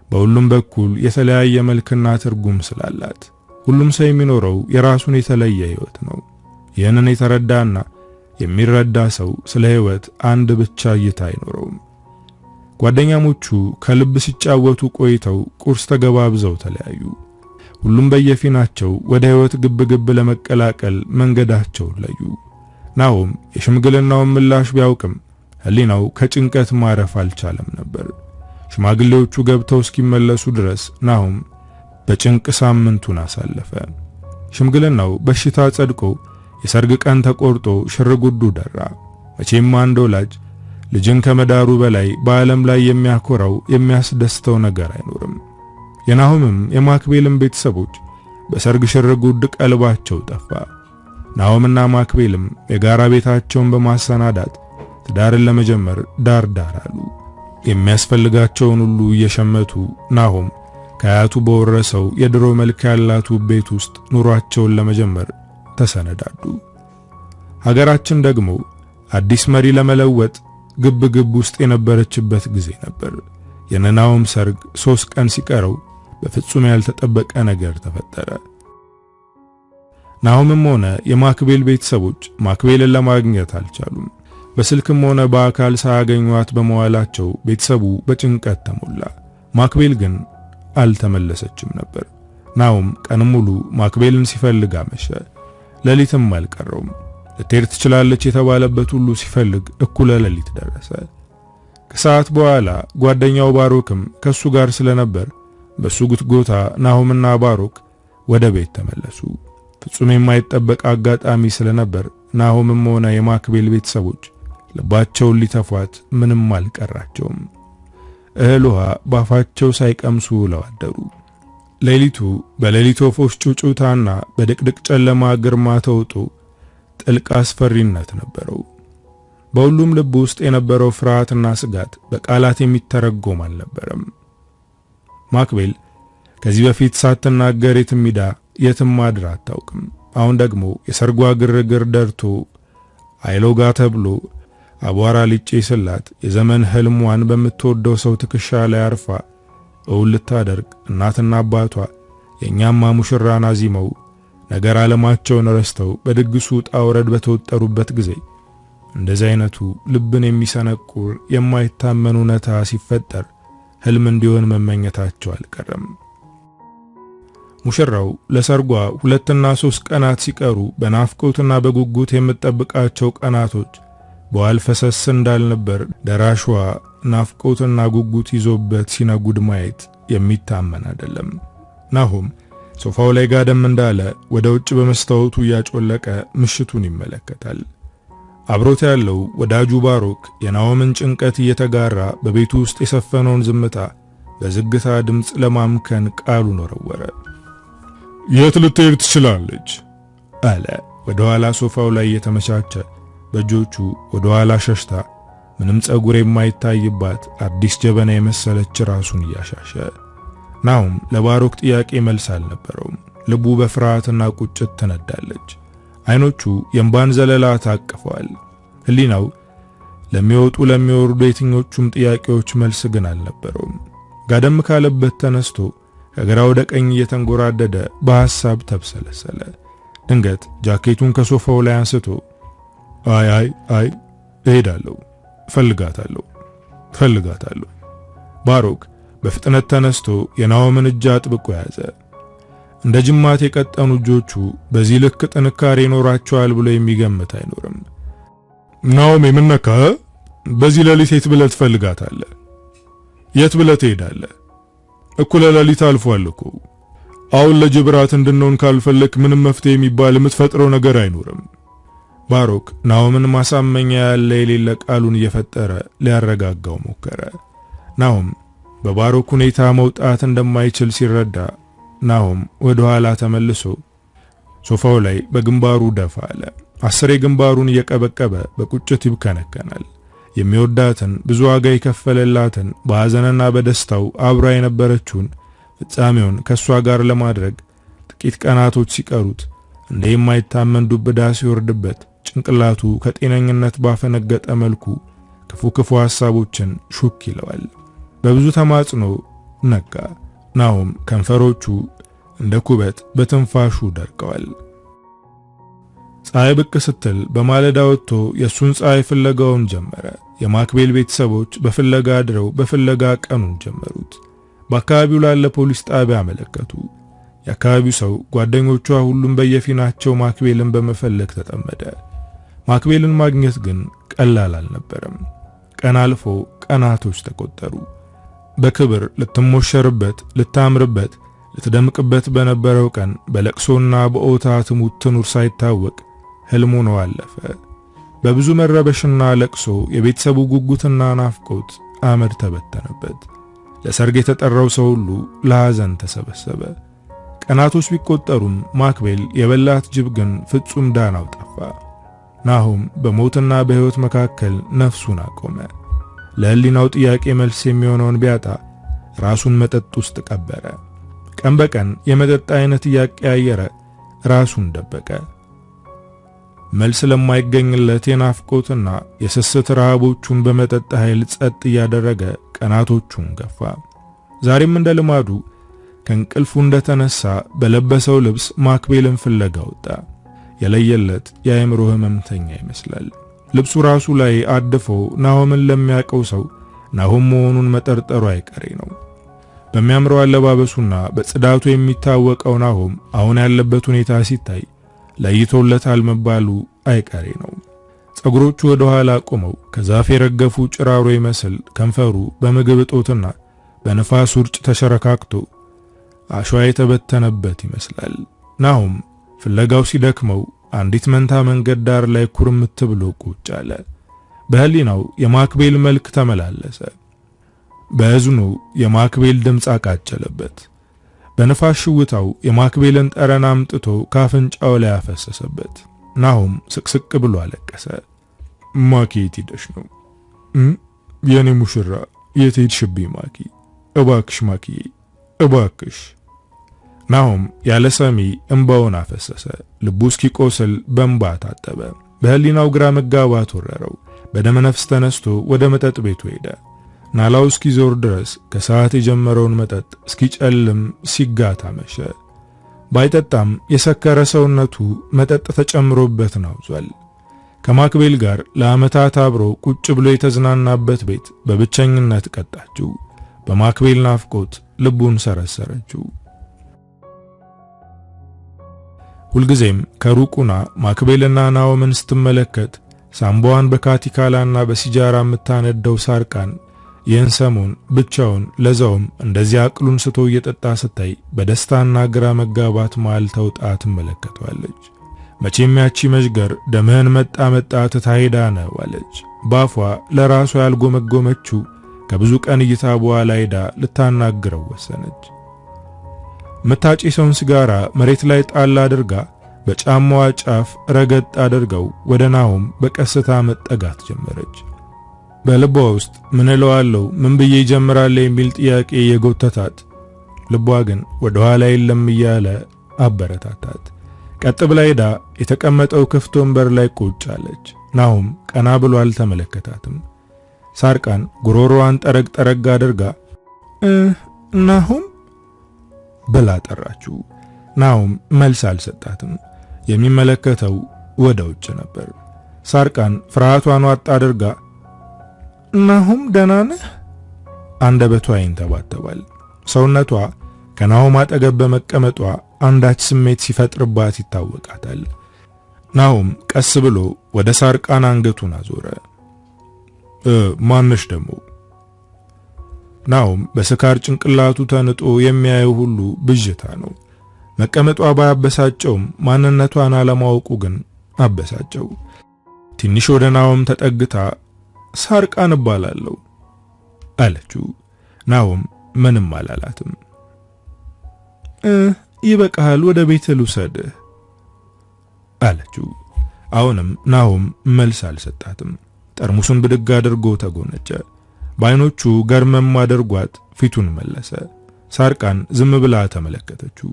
በሁሉም በኩል የተለያየ መልክና ትርጉም ስላላት ሁሉም ሰው የሚኖረው የራሱን የተለየ ሕይወት ነው። ይህንን የተረዳና የሚረዳ ሰው ስለ ሕይወት አንድ ብቻ እይታ አይኖረውም። ጓደኛሞቹ ከልብ ሲጫወቱ ቆይተው ቁርስ ተገባብዘው ተለያዩ። ሁሉም በየፊናቸው ወደ ሕይወት ግብግብ ለመቀላቀል መንገዳቸውን ለዩ። ናሆም የሽምግልናውን ምላሽ ቢያውቅም ሕሊናው ከጭንቀት ማረፍ አልቻለም ነበር። ሽማግሌዎቹ ገብተው እስኪመለሱ ድረስ ናሆም በጭንቅ ሳምንቱን አሳለፈ። ሽምግልናው በሽታ ጸድቆ የሰርግ ቀን ተቆርጦ ሽርጉዱ ደራ። መቼም አንድ ወላጅ ልጅን ከመዳሩ በላይ በዓለም ላይ የሚያኮራው የሚያስደስተው ነገር አይኖርም። የናሆምም የማክቤልም ቤተሰቦች በሰርግ ሽርጉድ ቀልባቸው ጠፋ። ናሆምና ማክቤልም የጋራ ቤታቸውን በማሰናዳት ትዳርን ለመጀመር ዳር ዳር አሉ። የሚያስፈልጋቸውን ሁሉ እየሸመቱ ናሆም ከአያቱ በወረሰው የድሮ መልክ ያላቱ ቤት ውስጥ ኑሯቸውን ለመጀመር ተሰነዳዱ። ሀገራችን ደግሞ አዲስ መሪ ለመለወጥ ግብ ውስጥ የነበረችበት ጊዜ ነበር። የናሆም ሰርግ 3 ቀን ሲቀረው በፍጹም ያልተጠበቀ ነገር ተፈጠረ። ናሆምም ሆነ የማክቤል ቤተሰቦች ማክቤልን ለማግኘት አልቻሉም። በስልክም ሆነ በአካል ሳያገኟት በመዋላቸው ቤተሰቡ በጭንቀት ተሞላ። ማክቤል ግን አልተመለሰችም ነበር። ናሆም ቀን ሙሉ ማክቤልን ሲፈልግ አመሸ። ሌሊትም አልቀረውም። ልትሄድ ትችላለች የተባለበት ሁሉ ሲፈልግ እኩለ ሌሊት ደረሰ። ከሰዓት በኋላ ጓደኛው ባሮክም ከሱ ጋር ስለነበር በሱ ጉትጎታ ናሆምና ባሮክ ወደ ቤት ተመለሱ። ፍጹም የማይጠበቅ አጋጣሚ ስለነበር ናሆምም ሆነ የማክቤል ቤተሰቦች ልባቸውን ሊተፏት ምንም አልቀራቸውም። እህል ውሃ ባፋቸው ሳይቀምሱ ውለው አደሩ። ሌሊቱ በሌሊት ወፎች ጩጩታና በድቅድቅ ጨለማ ግርማ ተውጦ ጥልቅ አስፈሪነት ነበረው። በሁሉም ልብ ውስጥ የነበረው ፍርሃትና ስጋት በቃላት የሚተረጎም አልነበረም። ማክቤል ከዚህ በፊት ሳትናገር የትም ሄዳ የትም አድራ አታውቅም። አሁን ደግሞ የሰርጓ ግርግር ደርቶ አይሎጋ ተብሎ አቧራ ሊጨስላት የዘመን ህልሟን በምትወደው ሰው ትከሻ ላይ አርፋ እውን ልታደርግ እናትና አባቷ የኛማ ሙሽራን አዚመው ነገር ዓለማቸውን ረስተው በድግሱ ውጣ ውረድ በተወጠሩበት ጊዜ እንደዚህ አይነቱ ልብን የሚሰነቁር የማይታመን እውነታ ሲፈጠር ህልም እንዲሆን መመኘታቸው አልቀረም። ሙሽራው ለሰርጓ 2 እና 3 ቀናት ሲቀሩ በናፍቆትና በጉጉት የምትጠብቃቸው ቀናቶች በዋል ፈሰስ እንዳልነበር ደራሽዋ ናፍቆትና ጉጉት ይዞበት ሲነጉድ ማየት የሚታመን አይደለም። ናሆም ሶፋው ላይ ጋደም እንዳለ ወደ ውጭ በመስታወቱ ያጮለቀ ምሽቱን ይመለከታል። አብሮት ያለው ወዳጁ ባሮክ የናሆምን ጭንቀት እየተጋራ በቤቱ ውስጥ የሰፈነውን ዝምታ በዝግታ ድምጽ ለማምከን ቃሉን ወረወረ። የት ልትሄድ ትችላለች? አለ ወደ ኋላ ሶፋው ላይ የተመቻቸ በእጆቹ ወደ ኋላ ሸሽታ ምንም ጸጉር የማይታይባት አዲስ ጀበና የመሰለች ራሱን እያሻሸ። ናሆም ለባሮክ ጥያቄ መልስ አልነበረውም። ልቡ በፍርሃትና ቁጭት ተነዳለች። አይኖቹ የእንባን ዘለላ ታቅፈዋል። ህሊናው ለሚወጡ ለሚወርዱ የትኞቹም ጥያቄዎች መልስ ግን አልነበረውም። ጋደም ካለበት ተነስቶ ከግራ ወደ ቀኝ እየተንጎራደደ በሐሳብ ተብሰለሰለ። ድንገት ጃኬቱን ከሶፋው ላይ አንስቶ አይ እሄዳለሁ፣ ፈልጋታለሁ። ባሮክ በፍጥነት ተነስቶ የናሆምን እጅ አጥብቆ ያዘ። እንደ ጅማት የቀጠኑ እጆቹ በዚህ ልክ ጥንካሬ ይኖራቸዋል ብሎ የሚገምት አይኖርም። ናሆም የምነካ በዚህ ሌሊት የት ብለህ ትፈልጋታለህ? የት ብለህ ትሄዳለህ? እኩለ ሌሊት አልፏል እኮ። አሁን ለጅብራት እንድንሆን ካልፈለክ ምንም መፍትሄ የሚባል የምትፈጥረው ነገር አይኖርም። ባሮክ ናሆምን ማሳመኛ ያለ የሌለ ቃሉን እየፈጠረ ሊያረጋጋው ሞከረ። ናሆም በባሮክ ሁኔታ መውጣት እንደማይችል ሲረዳ ናሆም ወደ ኋላ ተመልሶ ሶፋው ላይ በግንባሩ ደፋ አለ። አስሬ ግንባሩን እየቀበቀበ በቁጭት ይብከነከናል። የሚወዳትን ብዙ ዋጋ የከፈለላትን በሐዘንና በደስታው አብራ የነበረችውን ፍጻሜውን ከሷ ጋር ለማድረግ ጥቂት ቀናቶች ሲቀሩት እንደ የማይታመን ዱብዳ ሲወርድበት ጭንቅላቱ ከጤነኝነት ባፈነገጠ መልኩ ክፉ ሐሳቦችን ሹክ ይለዋል። በብዙ ተማጽኖ ነጋ። ናሆም ከንፈሮቹ እንደ ኩበት በትንፋሹ ደርቀዋል። ፀሐይ ብቅ ስትል በማለዳ ወጥቶ የሱን ፀሐይ ፍለጋውን ጀመረ። የማክቤል ቤተሰቦች በፍለጋ አድረው በፍለጋ ቀኑን ጀመሩት። በአካባቢው ላለ ፖሊስ ጣቢያ አመለከቱ። የአካባቢው ሰው ጓደኞቿ ሁሉም በየፊናቸው ማክቤልን በመፈለግ ተጠመደ። ማክቤልን ማግኘት ግን ቀላል አልነበረም። ቀን አልፎ ቀናቶች ተቆጠሩ። በክብር ልትሞሸርበት፣ ልታምርበት፣ ልትደምቅበት በነበረው ቀን በለቅሶና በኦታ ትሙት ትኑር ሳይታወቅ ህልሙ ነው አለፈ። በብዙ መረበሽና ለቅሶ የቤተሰቡ ጉጉትና ናፍቆት አመድ ተበተነበት። ለሰርግ የተጠራው ሰው ሁሉ ለሐዘን ተሰበሰበ። ቀናቶች ቢቆጠሩም ማክቤል የበላት ጅብ ግን ፍጹም ዳናው ጠፋ። ናሆም በሞትና በሕይወት መካከል ነፍሱን አቆመ። ለህሊናው ጥያቄ መልስ የሚሆነውን ቢያጣ ራሱን መጠጥ ውስጥ ቀበረ። ቀን በቀን የመጠጥ አይነት እያቀያየረ ራሱን ደበቀ። መልስ ለማይገኝለት የናፍቆትና የስስት ረሃቦቹን በመጠጥ ኃይል ጸጥ እያደረገ ቀናቶቹን ገፋ። ዛሬም እንደ ልማዱ ከእንቅልፉ እንደተነሳ በለበሰው ልብስ ማክቤልን ፍለጋ ወጣ። የለየለት የአእምሮ ህመምተኛ ይመስላል። ልብሱ ራሱ ላይ አድፎ ናሆምን ለሚያውቀው ሰው ናሆም መሆኑን መጠርጠሩ አይቀሬ ነው። በሚያምረው አለባበሱና በጽዳቱ የሚታወቀው ናሆም አሁን ያለበት ሁኔታ ሲታይ ለይቶለታል መባሉ አይቀሬ ነው። ጸጉሮቹ ወደ ኋላ ቆመው ከዛፍ የረገፉ ጭራሮ ይመስል ከንፈሩ በምግብ እጦትና በነፋስ ውርጭ ተሸረካክቶ አሸዋ የተበተነበት ይመስላል። ናሆም ፍለጋው ሲደክመው አንዲት መንታ መንገድ ዳር ላይ ኩርምት ብሎ ቁጭ አለ። በህሊናው የማክቤል መልክ ተመላለሰ። በእዝኑ የማክቤል ድምፅ አቃጨለበት። በነፋስ ሽውታው የማክቤልን ጠረን አምጥቶ ካፍንጫው ላይ አፈሰሰበት። ናሆም ስቅስቅ ብሎ አለቀሰ። ማኪ የት ሄደሽ ነው? የኔ ሙሽራ የት ሄድሽብኝ ማኪ? እባክሽ ማኪዬ እባክሽ። ናሆም ያለ ሰሚ እንባውን አፈሰሰ። ልቡ እስኪቆስል በእንባ ታጠበ። በህሊናው ግራ መጋባት ወረረው። በደመነፍስ ተነስቶ ወደ መጠጥ ቤቱ ሄደ። ናላው እስኪዞር ድረስ ከሰዓት የጀመረውን መጠጥ እስኪጨልም ሲጋታ መሸ። ባይጠጣም የሰከረ ሰውነቱ መጠጥ ተጨምሮበት ናውዟል። ከማክቤል ጋር ለዓመታት አብሮ ቁጭ ብሎ የተዝናናበት ቤት በብቸኝነት ቀጣችው። በማክቤል ናፍቆት ልቡን ሰረሰረችው። ሁልጊዜም ከሩቁና ማክቤልና ናሆምን ስትመለከት ሳምባዋን በካቲካላና በሲጃራ የምታነደው ሳርቃን ይህን ሰሞን ብቻውን ለዛውም እንደዚያ አቅሉን ስቶ እየጠጣ ስታይ በደስታና ግራ መጋባት መሃል ተውጣ ትመለከተዋለች። መቼም ያቺ መዥገር ደምህን መጣ ትታሄዳ ነው አለች። ባፏ ለራሷ ያልጎመጎመችው ከብዙ ቀን እይታ በኋላ ሄዳ ልታናግረው ወሰነች። መታጨሰውን ሲጋራ መሬት ላይ ጣል አድርጋ በጫማዋ ጫፍ ረገጥ አድርገው ወደ ናሆም በቀስታ መጠጋት ጀመረች። በልቧ ውስጥ ምን እለዋለሁ ምን ብዬ ጀምራለሁ የሚል ጥያቄ የጎተታት፣ ልቧ ግን ወደ ኋላ የለም እያለ አበረታታት። ቀጥ ብላ ሄዳ የተቀመጠው ክፍት ወንበር ላይ ቁጭ አለች። ናሆም ቀና ብሎ አልተመለከታትም። ሳርቃን ጉሮሮዋን ጠረግ አድርጋ ናሆም ብላ ጠራችው። ናሆም መልስ አልሰጣትም። የሚመለከተው ወደ ውጭ ነበር። ሳርቃን ፍርሃቷን ዋጥ አድርጋ ናሆም ደህና ነህ? አንደበቷ ይንተባተባል። ሰውነቷ ከናሆም አጠገብ በመቀመጧ አንዳች ስሜት ሲፈጥርባት ይታወቃታል። ናሆም ቀስ ብሎ ወደ ሳርቃን አንገቱን አዞረ። ማነሽ ደሞ? ናሆም በስካር ጭንቅላቱ ተንጦ የሚያየው ሁሉ ብዥታ ነው። መቀመጧ ባያበሳጨውም ማንነቷን አለማወቁ ግን አበሳጨው። ትንሽ ወደ ናሆም ተጠግታ ሳርቃን እባላለሁ አለችው። ናሆም ምንም አላላትም። ይበቃል፣ ወደ ቤት ልውሰድህ አለችው። አሁንም ናሆም መልስ አልሰጣትም። ጠርሙሱን ብድግ አድርጎ ተጎነጨ። በዓይኖቹ ገርመም አድርጓት ፊቱን መለሰ። ሳርቃን ዝም ብላ ተመለከተችው።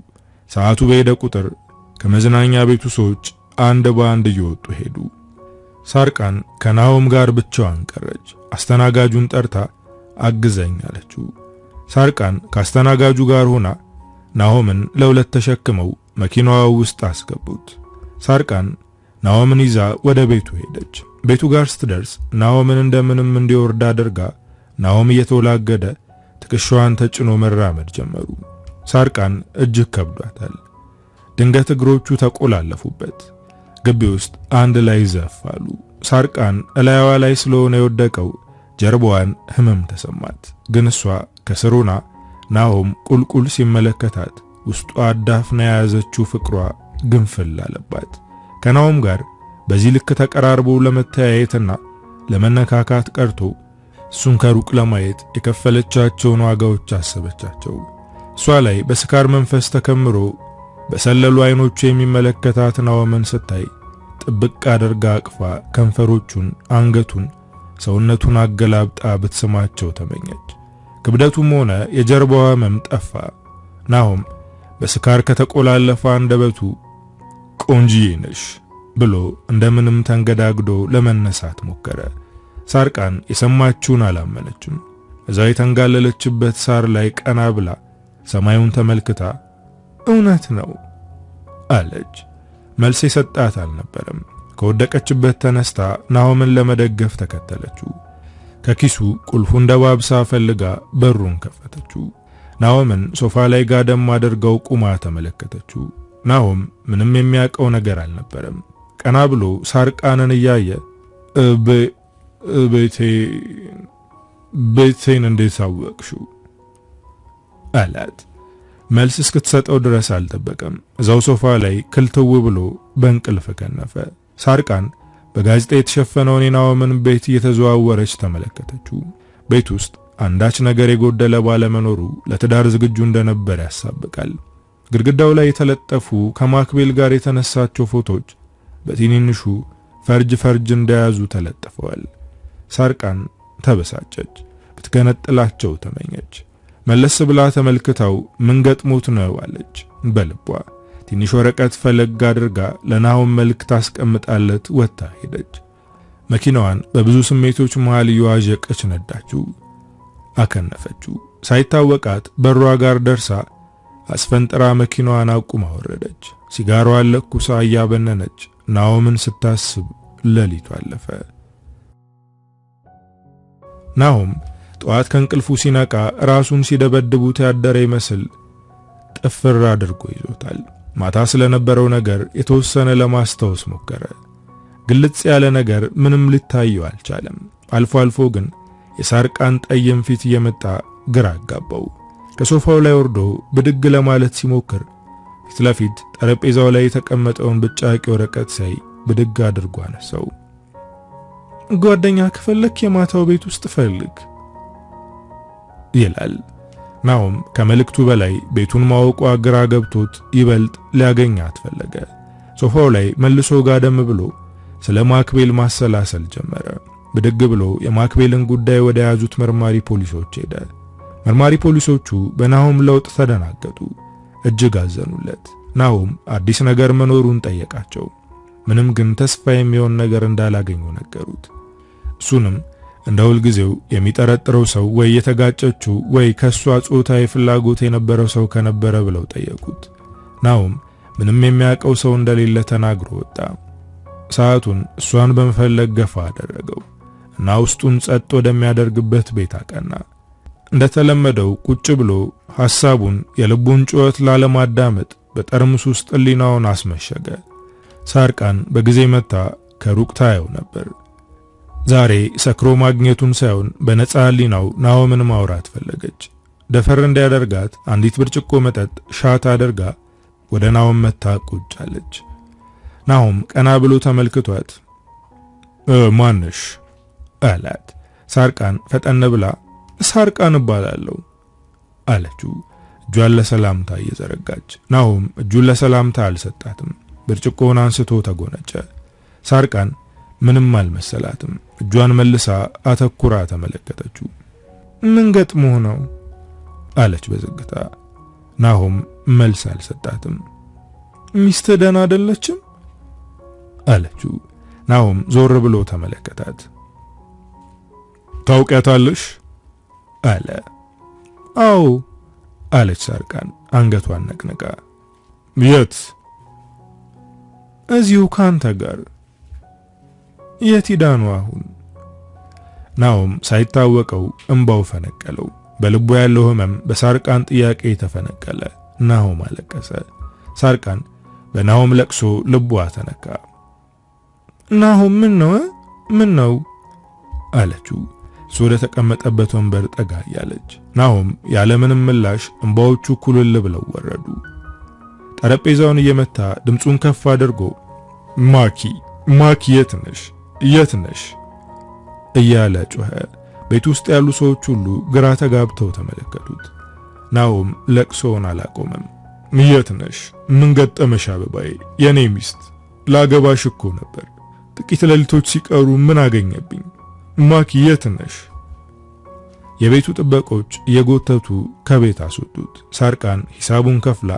ሰዓቱ በሄደ ቁጥር ከመዝናኛ ቤቱ ሰዎች አንድ በአንድ እየወጡ ሄዱ። ሳርቃን ከናሆም ጋር ብቻዋን ቀረች። አስተናጋጁን ጠርታ አግዘኝ አለችው። ሳርቃን ከአስተናጋጁ ጋር ሆና ናሆምን ለሁለት ተሸክመው መኪናዋ ውስጥ አስገቡት። ሳርቃን ናሆምን ይዛ ወደ ቤቱ ሄደች። ቤቱ ጋር ስትደርስ ናሆምን እንደምንም እንዲወርድ አድርጋ ናሆም እየተወላገደ ትከሻዋን ተጭኖ መራመድ ጀመሩ። ሳርቃን እጅግ ከብዷታል። ድንገት እግሮቹ ተቆላለፉበት። ግቢ ውስጥ አንድ ላይ ዘፋሉ። ሳርቃን እላያዋ ላይ ስለሆነ የወደቀው ጀርባዋን ህመም ተሰማት። ግን እሷ ከስሩና ናሆም ቁልቁል ሲመለከታት ውስጧ አዳፍና የያዘችው ፍቅሯ ግንፍል አለባት። ከናሆም ጋር በዚህ ልክ ተቀራርቦ ለመተያየትና ለመነካካት ቀርቶ እሱን ከሩቅ ለማየት የከፈለቻቸውን ዋጋዎች አሰበቻቸው። እሷ ላይ በስካር መንፈስ ተከምሮ በሰለሉ አይኖቹ የሚመለከታት ናሆምን ስታይ ጥብቅ አድርጋ አቅፋ ከንፈሮቹን፣ አንገቱን፣ ሰውነቱን አገላብጣ ብትስማቸው ተመኘች። ክብደቱም ሆነ የጀርባዋ ህመም ጠፋ። ናሆም በስካር ከተቆላለፈ አንደበቱ ቆንጂዬ ነሽ ብሎ እንደምንም ተንገዳግዶ ለመነሳት ሞከረ። ሳርቃን የሰማችውን አላመነችም። እዛው የተንጋለለችበት ሳር ላይ ቀና ብላ ሰማዩን ተመልክታ እውነት ነው አለች። መልስ የሰጣት አልነበረም። ከወደቀችበት ተነስታ ናሆምን ለመደገፍ ተከተለችው። ከኪሱ ቁልፉን ደባብሳ ፈልጋ በሩን ከፈተችው። ናሆምን ሶፋ ላይ ጋደም አድርገው ቁማ ተመለከተችው። ናሆም ምንም የሚያውቀው ነገር አልነበረም። ቀና ብሎ ሳርቃንን እያየ ቤቴን እንዴት አወቅሽው አላት። መልስ እስክትሰጠው ድረስ አልጠበቀም። እዛው ሶፋ ላይ ክልትው ብሎ በእንቅልፍ ከነፈ። ሳርቃን በጋዜጣ የተሸፈነውን የናሆምን ቤት እየተዘዋወረች ተመለከተችው። ቤት ውስጥ አንዳች ነገር የጎደለ ባለመኖሩ ለትዳር ዝግጁ እንደነበር ያሳብቃል። ግድግዳው ላይ የተለጠፉ ከማክቤል ጋር የተነሳቸው ፎቶዎች በትንንሹ ፈርጅ እንደያዙ ተለጥፈዋል። ሳርቃን ተበሳጨች። ብትገነጥላቸው ተመኘች። መለስ ብላ ተመልክታው ምን ገጥሞት ነው አለች በልቧ። ትንሽ ወረቀት ፈለግ አድርጋ ለናሆም መልእክት አስቀምጣለት ወጣ ሄደች። መኪናዋን በብዙ ስሜቶች መሃል እየዋዠቀች ነዳችው። አከነፈችው። ሳይታወቃት በሯ ጋር ደርሳ አስፈንጥራ መኪናዋን አቁማ ወረደች። ሲጋራዋን ለኩሳ እያበነነች ናሆምን ስታስብ ሌሊቱ አለፈ። ናሆም ጠዋት ከእንቅልፉ ሲነቃ ራሱን ሲደበድቡት ያደረ ይመስል ጥፍር አድርጎ ይዞታል። ማታ ስለነበረው ነገር የተወሰነ ለማስታወስ ሞከረ። ግልጽ ያለ ነገር ምንም ሊታየው አልቻለም። አልፎ አልፎ ግን የሳርቃን ጠይም ፊት እየመጣ ግራ አጋባው። ከሶፋው ላይ ወርዶ ብድግ ለማለት ሲሞክር ፊት ለፊት ጠረጴዛው ላይ የተቀመጠውን ብጫቂ ወረቀት ሳይ ብድግ አድርጎ አነሳው። ጓደኛ ከፈለክ የማታው ቤት ውስጥ ፈልግ ይላል። ናሆም ከመልእክቱ በላይ ቤቱን ማወቁ ግራ ገብቶት ይበልጥ ሊያገኛት ፈለገ። ሶፋው ላይ መልሶ ጋደም ብሎ ስለ ማክቤል ማሰላሰል ጀመረ። ብድግ ብሎ የማክቤልን ጉዳይ ወደ ያዙት መርማሪ ፖሊሶች ሄደ። መርማሪ ፖሊሶቹ በናሆም ለውጥ ተደናገጡ፣ እጅግ አዘኑለት። ናሆም አዲስ ነገር መኖሩን ጠየቃቸው። ምንም ግን ተስፋ የሚሆን ነገር እንዳላገኙ ነገሩት። እሱንም እንደ ሁልጊዜው የሚጠረጥረው ሰው ወይ የተጋጨችው ወይ ከሷ ጾታዊ ፍላጎት የነበረው ሰው ከነበረ ብለው ጠየቁት። ናሆም ምንም የሚያውቀው ሰው እንደሌለ ተናግሮ ወጣ። ሰዓቱን እሷን በመፈለግ ገፋ አደረገው እና ውስጡን ጸጥ ወደሚያደርግበት ቤት አቀና። እንደተለመደው ቁጭ ብሎ ሐሳቡን የልቡን ጩኸት ላለማዳመጥ በጠርሙስ ውስጥ ሕሊናውን አስመሸገ። ሳርቃን በጊዜ መታ ከሩቅ ታየው ነበር። ዛሬ ሰክሮ ማግኘቱን ሳይሆን በነጻ ሕሊናው ናሆምን ማውራት ፈለገች። ደፈር እንዲያደርጋት አንዲት ብርጭቆ መጠጥ ሻት አድርጋ ወደ ናሆም መታ ቁጭ አለች። ናሆም ቀና ብሎ ተመልክቷት ማንሽ አላት። ሳርቃን ፈጠን ብላ ሳርቃን እባላለሁ አለችው፣ እጇን ለሰላምታ እየዘረጋች። ናሆም እጁን ለሰላምታ አልሰጣትም። ብርጭቆውን አንስቶ ተጎነጨ። ሳርቃን ምንም አልመሰላትም። እጇን መልሳ አተኩራ ተመለከተችው። ምን ገጥሞ ነው አለች በዝግታ። ናሆም መልስ አልሰጣትም። ሚስት ደህና አይደለችም አለችው። ናሆም ዞር ብሎ ተመለከታት። ታውቂያታለሽ አለ። አዎ አለች ሳርቃን አንገቷን ነቅንቃ። የት? እዚሁ ካንተ ጋር። የት ሄዳኑ አሁን? ናሆም ሳይታወቀው እንባው ፈነቀለው። በልቡ ያለው ህመም በሳርቃን ጥያቄ ተፈነቀለ። ናሆም አለቀሰ። ሳርቃን በናሆም ለቅሶ ልቧ ተነካ። ናሆም ምን ነው አለችው። እሱ ወደ ተቀመጠበት ወንበር ጠጋ ያለች። ናሆም ያለምንም ምላሽ እንባዎቹ ኩልል ብለው ወረዱ። ጠረጴዛውን እየመታ ድምጹን ከፍ አድርጎ ማኪ የት ነሽ እያለ ጮኸ። ቤት ውስጥ ያሉ ሰዎች ሁሉ ግራ ተጋብተው ተመለከቱት። ናሆም ለቅሶውን አላቆመም። የት ነሽ? ምን ገጠመሽ አበባዬ? የኔ ሚስት ላገባሽ እኮ ነበር። ጥቂት ሌሊቶች ሲቀሩ ምን አገኘብኝ? ማኪ የት ነሽ? የቤቱ ጥበቆች እየጎተቱ ከቤት አስወጡት። ሳርቃን ሂሳቡን ከፍላ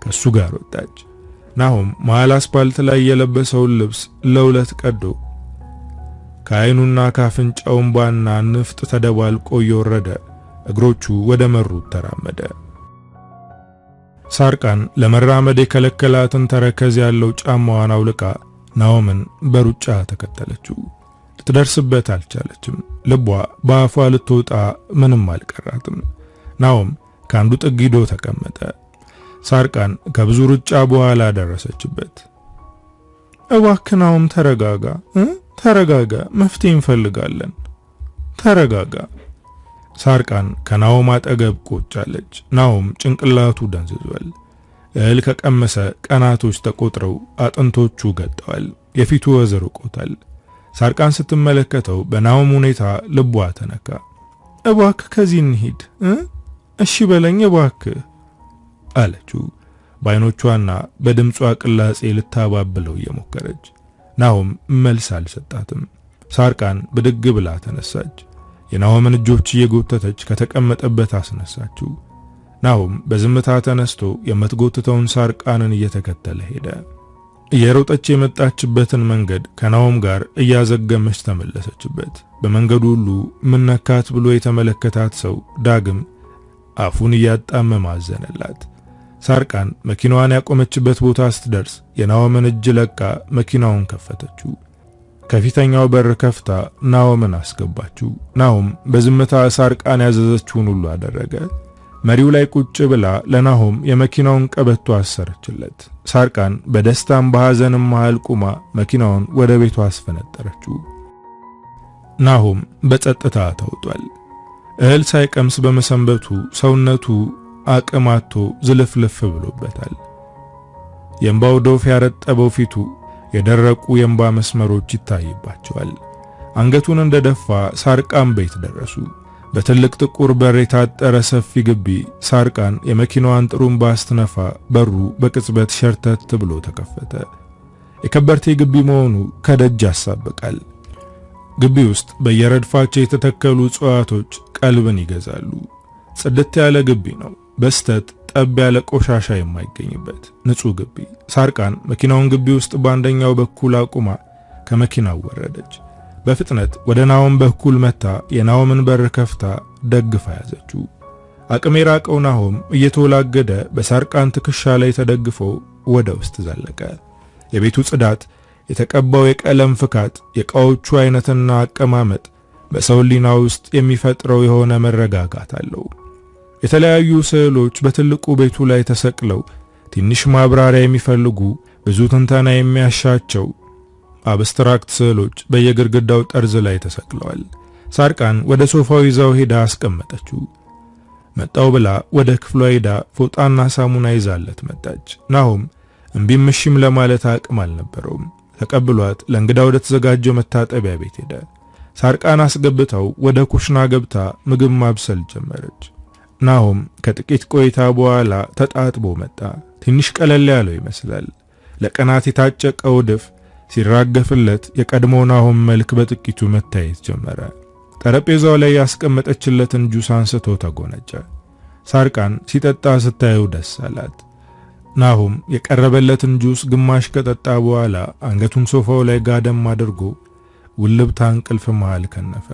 ከሱ ጋር ወጣች። ናሆም መሃል አስፓልት ላይ የለበሰውን ልብስ ለሁለት ቀዶ ከዓይኑና ካፍንጫው እንባና ንፍጥ ተደባልቆ እየወረደ እግሮቹ ወደ መሩት ተራመደ። ሳርቃን ለመራመድ የከለከላትን ተረከዝ ያለው ጫማዋን አውልቃ ናሆምን በሩጫ ተከተለችው። ልትደርስበት አልቻለችም። ልቧ በአፏ ልትወጣ ምንም አልቀራትም። ናሆም ከአንዱ ጥግ ሄዶ ተቀመጠ። ሳርቃን ከብዙ ሩጫ በኋላ ደረሰችበት። እባክህ ናሆም ተረጋጋ፣ መፍትሄ እንፈልጋለን፣ ተረጋጋ። ሳርቃን ከናሆም አጠገብ ቆጫለች። ናሆም ጭንቅላቱ ደንዝዟል። እህል ከቀመሰ ቀናቶች ተቆጥረው አጥንቶቹ ገጠዋል። የፊቱ ወዝ ርቆታል። ሳርቃን ስትመለከተው በናሆም ሁኔታ ልቧ ተነካ። እባክህ ከዚህ እንሂድ፣ እሺ በለኝ እባክህ አለችው። በዓይኖቿና በድምጿ ቅላጼ ልታባብለው እየሞከረች። ናሆም መልስ አልሰጣትም። ሳርቃን ብድግ ብላ ተነሳች። የናሆምን እጆች እየጎተተች ከተቀመጠበት አስነሳችው። ናሆም በዝምታ ተነስቶ የምትጎትተውን ሳርቃንን እየተከተለ ሄደ። እየሮጠች የመጣችበትን መንገድ ከናሆም ጋር እያዘገመች ተመለሰችበት። በመንገዱ ሁሉ ምን ነካት ብሎ የተመለከታት ሰው ዳግም አፉን እያጣመመ አዘነላት። ሳርቃን መኪናዋን ያቆመችበት ቦታ ስትደርስ የናሆምን እጅ ለቃ መኪናውን ከፈተችው። ከፊተኛው በር ከፍታ ናሆምን አስገባችው። ናሆም በዝምታ ሳርቃን ያዘዘችውን ሁሉ አደረገ። መሪው ላይ ቁጭ ብላ ለናሆም የመኪናውን ቀበቶ አሰረችለት። ሳርቃን በደስታም በሐዘንም መሃል ቁማ መኪናውን ወደ ቤቷ አስፈነጠረችው። ናሆም በጸጥታ ተውጧል። እህል ሳይቀምስ በመሰንበቱ ሰውነቱ አቅማቶ ዝልፍልፍ ብሎበታል። የእንባው ዶፍ ያረጠበው ፊቱ የደረቁ የእንባ መስመሮች ይታይባቸዋል። አንገቱን እንደደፋ ሳርቃን ቤት ደረሱ። በትልቅ ጥቁር በር የታጠረ ሰፊ ግቢ ሳርቃን የመኪናዋን ጥሩምባ ስትነፋ በሩ በቅጽበት ሸርተት ብሎ ተከፈተ። የከበርቴ ግቢ መሆኑ ከደጅ ያሳብቃል። ግቢ ውስጥ በየረድፋቸው የተተከሉ እጽዋቶች ቀልብን ይገዛሉ። ጽድት ያለ ግቢ ነው። በስተት ጠብ ያለ ቆሻሻ የማይገኝበት ንጹህ ግቢ። ሳርቃን መኪናውን ግቢ ውስጥ በአንደኛው በኩል አቁማ ከመኪናው ወረደች። በፍጥነት ወደ ናሆም በኩል መታ የናሆምን በር ከፍታ ደግፋ ያዘችው። አቅም የራቀው ናሆም እየተወላገደ በሳርቃን ትከሻ ላይ ተደግፎ ወደ ውስጥ ዘለቀ። የቤቱ ጽዳት፣ የተቀባው የቀለም ፍካት፣ የዕቃዎቹ አይነትና አቀማመጥ በሰው ሕሊና ውስጥ የሚፈጥረው የሆነ መረጋጋት አለው። የተለያዩ ስዕሎች በትልቁ ቤቱ ላይ ተሰቅለው ትንሽ ማብራሪያ የሚፈልጉ ብዙ ትንተና የሚያሻቸው አብስትራክት ስዕሎች በየግድግዳው ጠርዝ ላይ ተሰቅለዋል። ሳርቃን ወደ ሶፋው ይዛው ሄዳ አስቀመጠችው። መጣው ብላ ወደ ክፍሏ ሄዳ ፎጣና ሳሙና ይዛለት መጣች። ናሆም እምቢም እሺም ለማለት አቅም አልነበረውም። ተቀብሏት ለእንግዳ ወደ ተዘጋጀው መታጠቢያ ቤት ሄደ። ሳርቃን አስገብታው ወደ ኩሽና ገብታ ምግብ ማብሰል ጀመረች። ናሆም ከጥቂት ቆይታ በኋላ ተጣጥቦ መጣ። ትንሽ ቀለል ያለው ይመስላል። ለቀናት የታጨቀው ድፍ ሲራገፍለት የቀድሞ ናሆም መልክ በጥቂቱ መታየት ጀመረ። ጠረጴዛው ላይ ያስቀመጠችለትን ጁስ አንስቶ ተጎነጨ። ሳርቃን ሲጠጣ ስታየው ደስ አላት። ናሆም የቀረበለትን ጁስ ግማሽ ከጠጣ በኋላ አንገቱን ሶፋው ላይ ጋደም አድርጎ ውልብታ እንቅልፍ መሃል ከነፈ።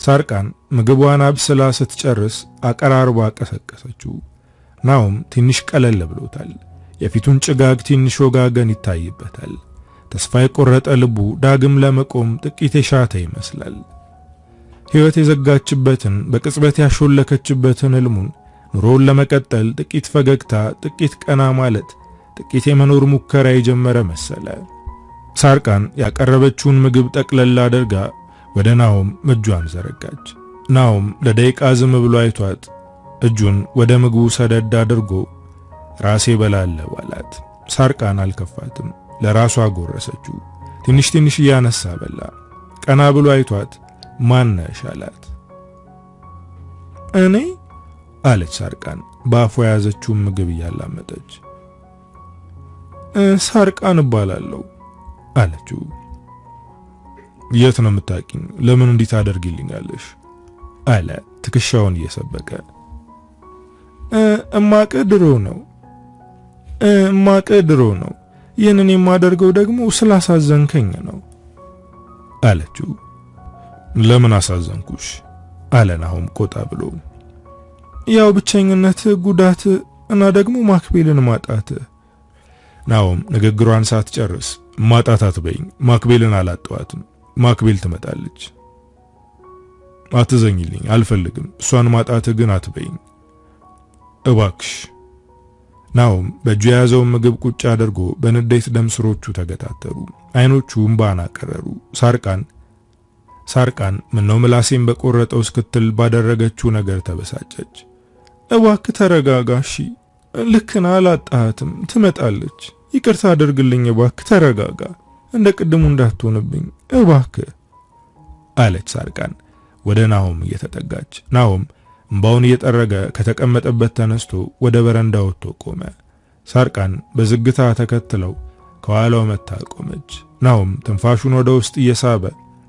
ሳርቃን ምግቧን አብስላ ስትጨርስ አቀራርባ ቀሰቀሰችው። ናሆም ትንሽ ቀለል ብሎታል። የፊቱን ጭጋግ ትንሽ ወጋገን ይታይበታል። ተስፋ የቆረጠ ልቡ ዳግም ለመቆም ጥቂት የሻተ ይመስላል። ሕይወት የዘጋችበትን በቅጽበት ያሾለከችበትን ህልሙን ኑሮውን ለመቀጠል ጥቂት ፈገግታ፣ ጥቂት ቀና ማለት፣ ጥቂት የመኖር ሙከራ የጀመረ መሰለ። ሳርቃን ያቀረበችውን ምግብ ጠቅለል አድርጋ ወደ ናሆም እጇን ዘረጋች። ናሆም ለደቂቃ ዝም ብሎ አይቷት እጁን ወደ ምግቡ ሰደድ አድርጎ ራሴ በላለሁ አላት። ሳርቃን አልከፋትም። ለራሷ ጎረሰችው። ትንሽ ትንሽ እያነሳ በላ። ቀና ብሎ አይቷት ማነሽ አላት። እኔ አለች ሳርቃን በአፏ የያዘችውን ምግብ እያላመጠች። ሳርቃን እባላለሁ አለችው። የት ነው የምታውቂኝ? ለምን እንዲህ ታደርጊልኛለሽ? አለ ትከሻውን እየሰበቀ። እማቀ ድሮ ነው ይህንን የማደርገው ደግሞ ስላሳዘንከኝ ነው አለችው። ለምን አሳዘንኩሽ? አለ ናሆም ቆጣ ብሎ። ያው ብቸኝነት፣ ጉዳት እና ደግሞ ማክቤልን ማጣት። ናሆም ንግግሯን ሳትጨርስ ማጣት አትበይኝ፣ ማክቤልን አላጣዋትም፣ ማክቤል ትመጣለች። አትዘኝልኝ፣ አልፈልግም፣ እሷን ማጣት ግን አትበይኝ እባክሽ። ናሆም በእጁ የያዘውን ምግብ ቁጭ አድርጎ በንዴት ደም ስሮቹ ተገታተሩ። አይኖቹ እንባን አቀረሩ። ሳርቃን ምነው ምላሴን በቆረጠው እስክትል ባደረገችው ነገር ተበሳጨች። እባክህ ተረጋጋሺ፣ ልክና አላጣሃትም፣ ትመጣለች። ይቅርታ አድርግልኝ እባክህ ተረጋጋ፣ እንደ ቅድሙ እንዳትሆንብኝ እባክህ አለች ሳርቃን ወደ ናሆም እየተጠጋች። ናሆም እንባውን እየጠረገ ከተቀመጠበት ተነስቶ ወደ በረንዳ ወጥቶ ቆመ። ሳርቃን በዝግታ ተከትለው ከኋላው መታ ቆመች። ናሆም ትንፋሹን ወደ ውስጥ እየሳበ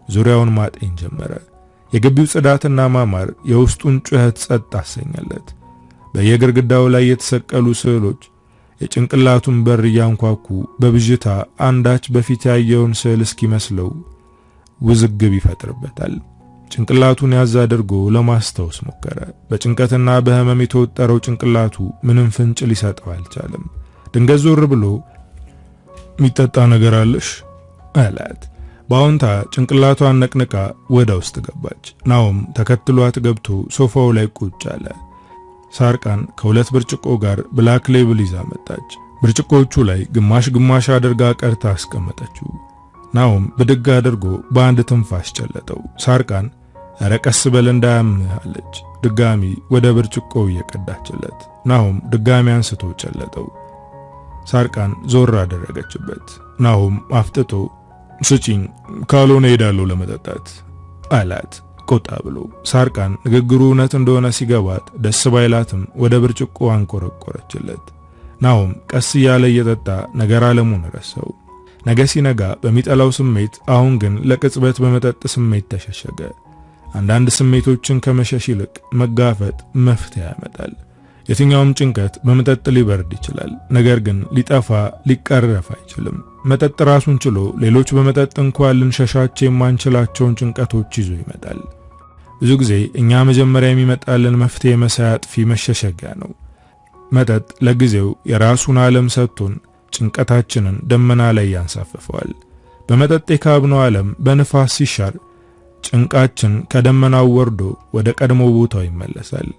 ዙሪያውን ማጤን ጀመረ። የግቢው ጽዳትና ማማር የውስጡን ጩኸት ጸጥ አሰኛለት። በየግድግዳው ላይ የተሰቀሉ ስዕሎች የጭንቅላቱን በር ያንኳኩ በብዥታ አንዳች በፊት ያየውን ስዕል እስኪመስለው ውዝግብ ይፈጥርበታል። ጭንቅላቱን ያዝ አድርጎ ለማስታወስ ሞከረ። በጭንቀትና በህመም የተወጠረው ጭንቅላቱ ምንም ፍንጭ ሊሰጠው አልቻለም። ድንገት ዞር ብሎ የሚጠጣ ነገር አለሽ አላት። በአዎንታ ጭንቅላቷን ነቅንቃ ወደ ውስጥ ገባች። ናሆም ተከትሏት ገብቶ ሶፋው ላይ ቁጭ አለ። ሳርቃን ከሁለት ብርጭቆ ጋር ብላክ ሌብል ይዛ መጣች። ብርጭቆቹ ላይ ግማሽ ግማሽ አድርጋ ቀርታ አስቀመጠችው። ናሆም ብድግ አድርጎ በአንድ ትንፋሽ ጨለጠው። ሳርቃን ኧረ ቀስ በል እንዳያምህ አለች። ድጋሚ ወደ ብርጭቆው እየቀዳችለት። ናሆም ድጋሚ አንስቶ ጨለጠው። ሳርቃን ዞር አደረገችበት። ናሆም አፍጥጦ ስጪኝ ካልሆነ ሄዳለሁ ለመጠጣት አላት ቆጣ ብሎ። ሳርቃን ንግግሩ እውነት እንደሆነ ሲገባት ደስ ባይላትም ወደ ብርጭቆ አንቆረቆረችለት። ናሆም ቀስ እያለ እየጠጣ ነገር ዓለሙን ረሳው። ነገ ሲነጋ በሚጠላው ስሜት፣ አሁን ግን ለቅጽበት በመጠጥ ስሜት ተሸሸገ። አንዳንድ ስሜቶችን ከመሸሽ ይልቅ መጋፈጥ መፍትሄ ያመጣል። የትኛውም ጭንቀት በመጠጥ ሊበርድ ይችላል፣ ነገር ግን ሊጠፋ ሊቀረፍ አይችልም። መጠጥ ራሱን ችሎ ሌሎች በመጠጥ እንኳን ልንሸሻቸው የማንችላቸውን ጭንቀቶች ይዞ ይመጣል። ብዙ ጊዜ እኛ መጀመሪያ የሚመጣልን መፍትሄ መሳይ አጥፊ መሸሸጊያ ነው። መጠጥ ለጊዜው የራሱን ዓለም ሰጥቶን ጭንቀታችንን ደመና ላይ ያንሳፍፈዋል። በመጠጥ የካብነው ዓለም በንፋስ ሲሻር ጭንቃችን ከደመናው ወርዶ ወደ ቀድሞ ቦታው ይመለሳል።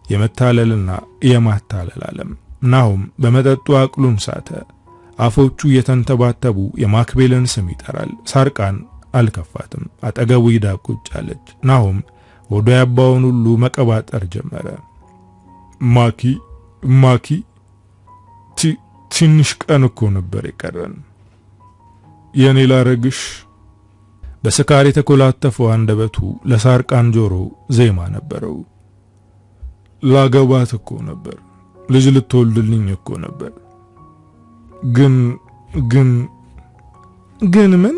የመታለልና የማታለል ዓለም። ናሆም በመጠጡ አቅሉን ሳተ። አፎቹ እየተንተባተቡ የማክቤልን ስም ይጠራል። ሳርቃን አልከፋትም። አጠገቡ ሂዳ ቁጭ አለች። ናሆም ወደ ያባውን ሁሉ መቀባጠር ጀመረ። ማኪ ትንሽ ቀን እኮ ነበር የቀረን የኔ ላረግሽ። በስካር የተኮላተፈው አንደበቱ ለሳርቃን ጆሮ ዜማ ነበረው። ላገባት እኮ ነበር፣ ልጅ ልትወልድልኝ እኮ ነበር። ግን ምን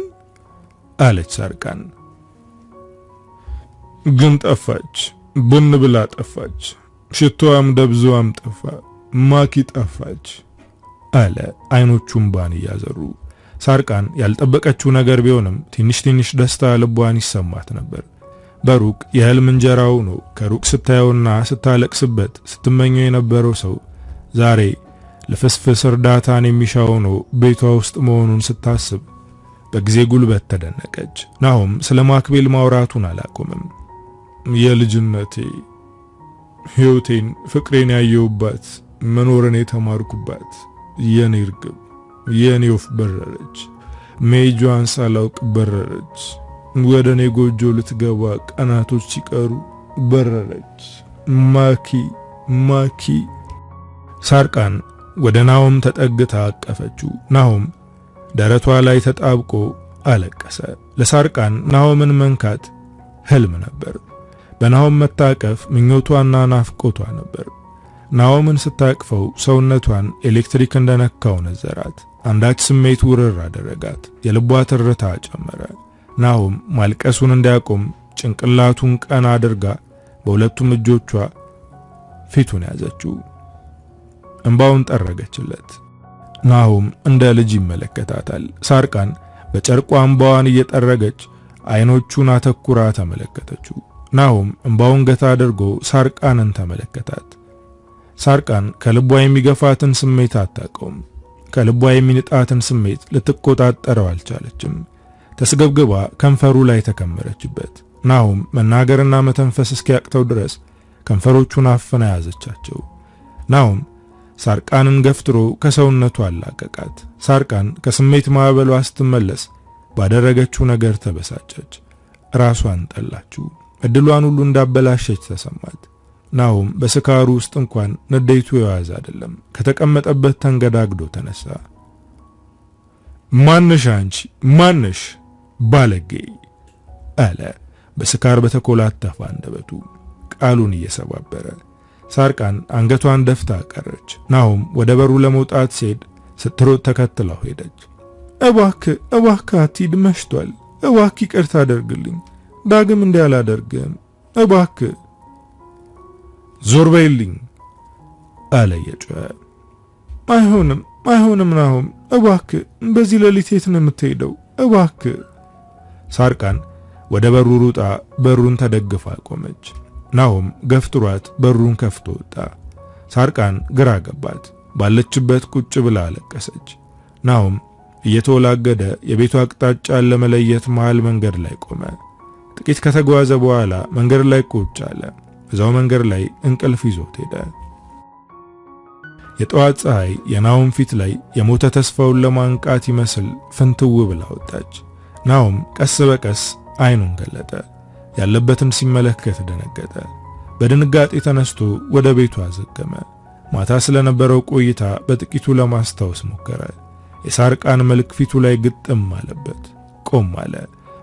አለች ሳርቃን። ግን ጠፋች፣ ብን ብላ ጠፋች። ሽቶዋም ደብዛዋም ጠፋ። ማኪ ጠፋች አለ አይኖቹን ባን እያዘሩ። ሳርቃን ያልጠበቀችው ነገር ቢሆንም ትንሽ ደስታ ልቧን ይሰማት ነበር። በሩቅ የህልም እንጀራው ነው። ከሩቅ ስታየውና ስታለቅስበት ስትመኘው የነበረው ሰው ዛሬ ለፍስፍስ እርዳታን የሚሻው ነው ቤቷ ውስጥ መሆኑን ስታስብ በጊዜ ጉልበት ተደነቀች። ናሆም ስለ ማክቤል ማውራቱን አላቆመም። የልጅነቴ ሕይወቴን ፍቅሬን ያየውባት መኖርን የተማርኩባት የኔ እርግብ የኔ ወፍ በረረች። ሜጇን ሳላውቅ በረረች። ወደ እኔ ጎጆ ልትገባ ቀናቶች ሲቀሩ በረረች። ማኪ። ሳርቃን ወደ ናሆም ተጠግታ አቀፈችው። ናሆም ደረቷ ላይ ተጣብቆ አለቀሰ። ለሳርቃን ናሆምን መንካት ህልም ነበር። በናሆም መታቀፍ ምኞቷና ናፍቆቷ ነበር። ናሆምን ስታቅፈው ሰውነቷን ኤሌክትሪክ እንደነካው ነዘራት። አንዳች ስሜት ውርር አደረጋት። የልቧ ትርታ ጨመረ። ናሆም ማልቀሱን እንዲያቆም ጭንቅላቱን ቀና አድርጋ በሁለቱም እጆቿ ፊቱን ያዘችው። እንባውን ጠረገችለት። ናሆም እንደ ልጅ ይመለከታታል። ሳርቃን በጨርቋ እንባዋን እየጠረገች አይኖቹን አተኩራ ተመለከተችው። ናሆም እንባውን ገታ አድርጎ ሳርቃንን ተመለከታት። ሳርቃን ከልቧ የሚገፋትን ስሜት አታውቀውም። ከልቧ የሚንጣትን ስሜት ልትቆጣጠረው አልቻለችም። ተስገብግባ ከንፈሩ ላይ ተከመረችበት። ናሆም መናገርና መተንፈስ እስኪያቅተው ድረስ ከንፈሮቹን አፍና ያዘቻቸው። ናሆም ሳርቃንን ገፍትሮ ከሰውነቱ አላቀቃት። ሳርቃን ከስሜት ማዕበሏ ስትመለስ ባደረገችው ነገር ተበሳጨች። ራሷን ጠላችው። እድሏን ሁሉ እንዳበላሸች ተሰማት። ናሆም በስካሩ ውስጥ እንኳን ንዴቱ የዋዝ አይደለም። ከተቀመጠበት ተንገዳግዶ ተነሳ። ማነሽ አንቺ ማነሽ ባለጌ አለ በስካር በተኮላተፈ አንደበቱ ቃሉን እየሰባበረ። ሳርቃን አንገቷን ደፍታ ቀረች። ናሆም ወደ በሩ ለመውጣት ሲሄድ ስትሮጥ ተከትለው ሄደች። እባክህ አትሂድ፣ መሽቷል። እባክህ ይቅርታ አድርግልኝ፣ ዳግም እንዳላደርግም እባክህ። ዞር በይልኝ አለ የጮኸ። አይሆንም ናሆም፣ እባክህ በዚህ ሌሊት የት ነው የምትሄደው? እባክህ። ሳርቃን ወደ በሩ ሩጣ በሩን ተደግፋ ቆመች። ናሆም ገፍትሯት በሩን ከፍቶ ወጣ። ሳርቃን ግራ ገባት። ባለችበት ቁጭ ብላ አለቀሰች። ናሆም እየተወላገደ የቤቱ አቅጣጫን ለመለየት መሃል መንገድ ላይ ቆመ። ጥቂት ከተጓዘ በኋላ መንገድ ላይ ቁጭ አለ። እዛው መንገድ ላይ እንቅልፍ ይዞት ሄደ። የጠዋት ፀሐይ የናሆም ፊት ላይ የሞተ ተስፋውን ለማንቃት ይመስል ፍንትው ብላ ወጣች። ናሆም ቀስ በቀስ አይኑን ገለጠ። ያለበትን ሲመለከት ደነገጠ። በድንጋጤ ተነስቶ ወደ ቤቱ አዘገመ። ማታ ስለነበረው ቆይታ በጥቂቱ ለማስታወስ ሞከረ። የሳርቃን መልክ ፊቱ ላይ ግጥም አለበት። ቆም አለ።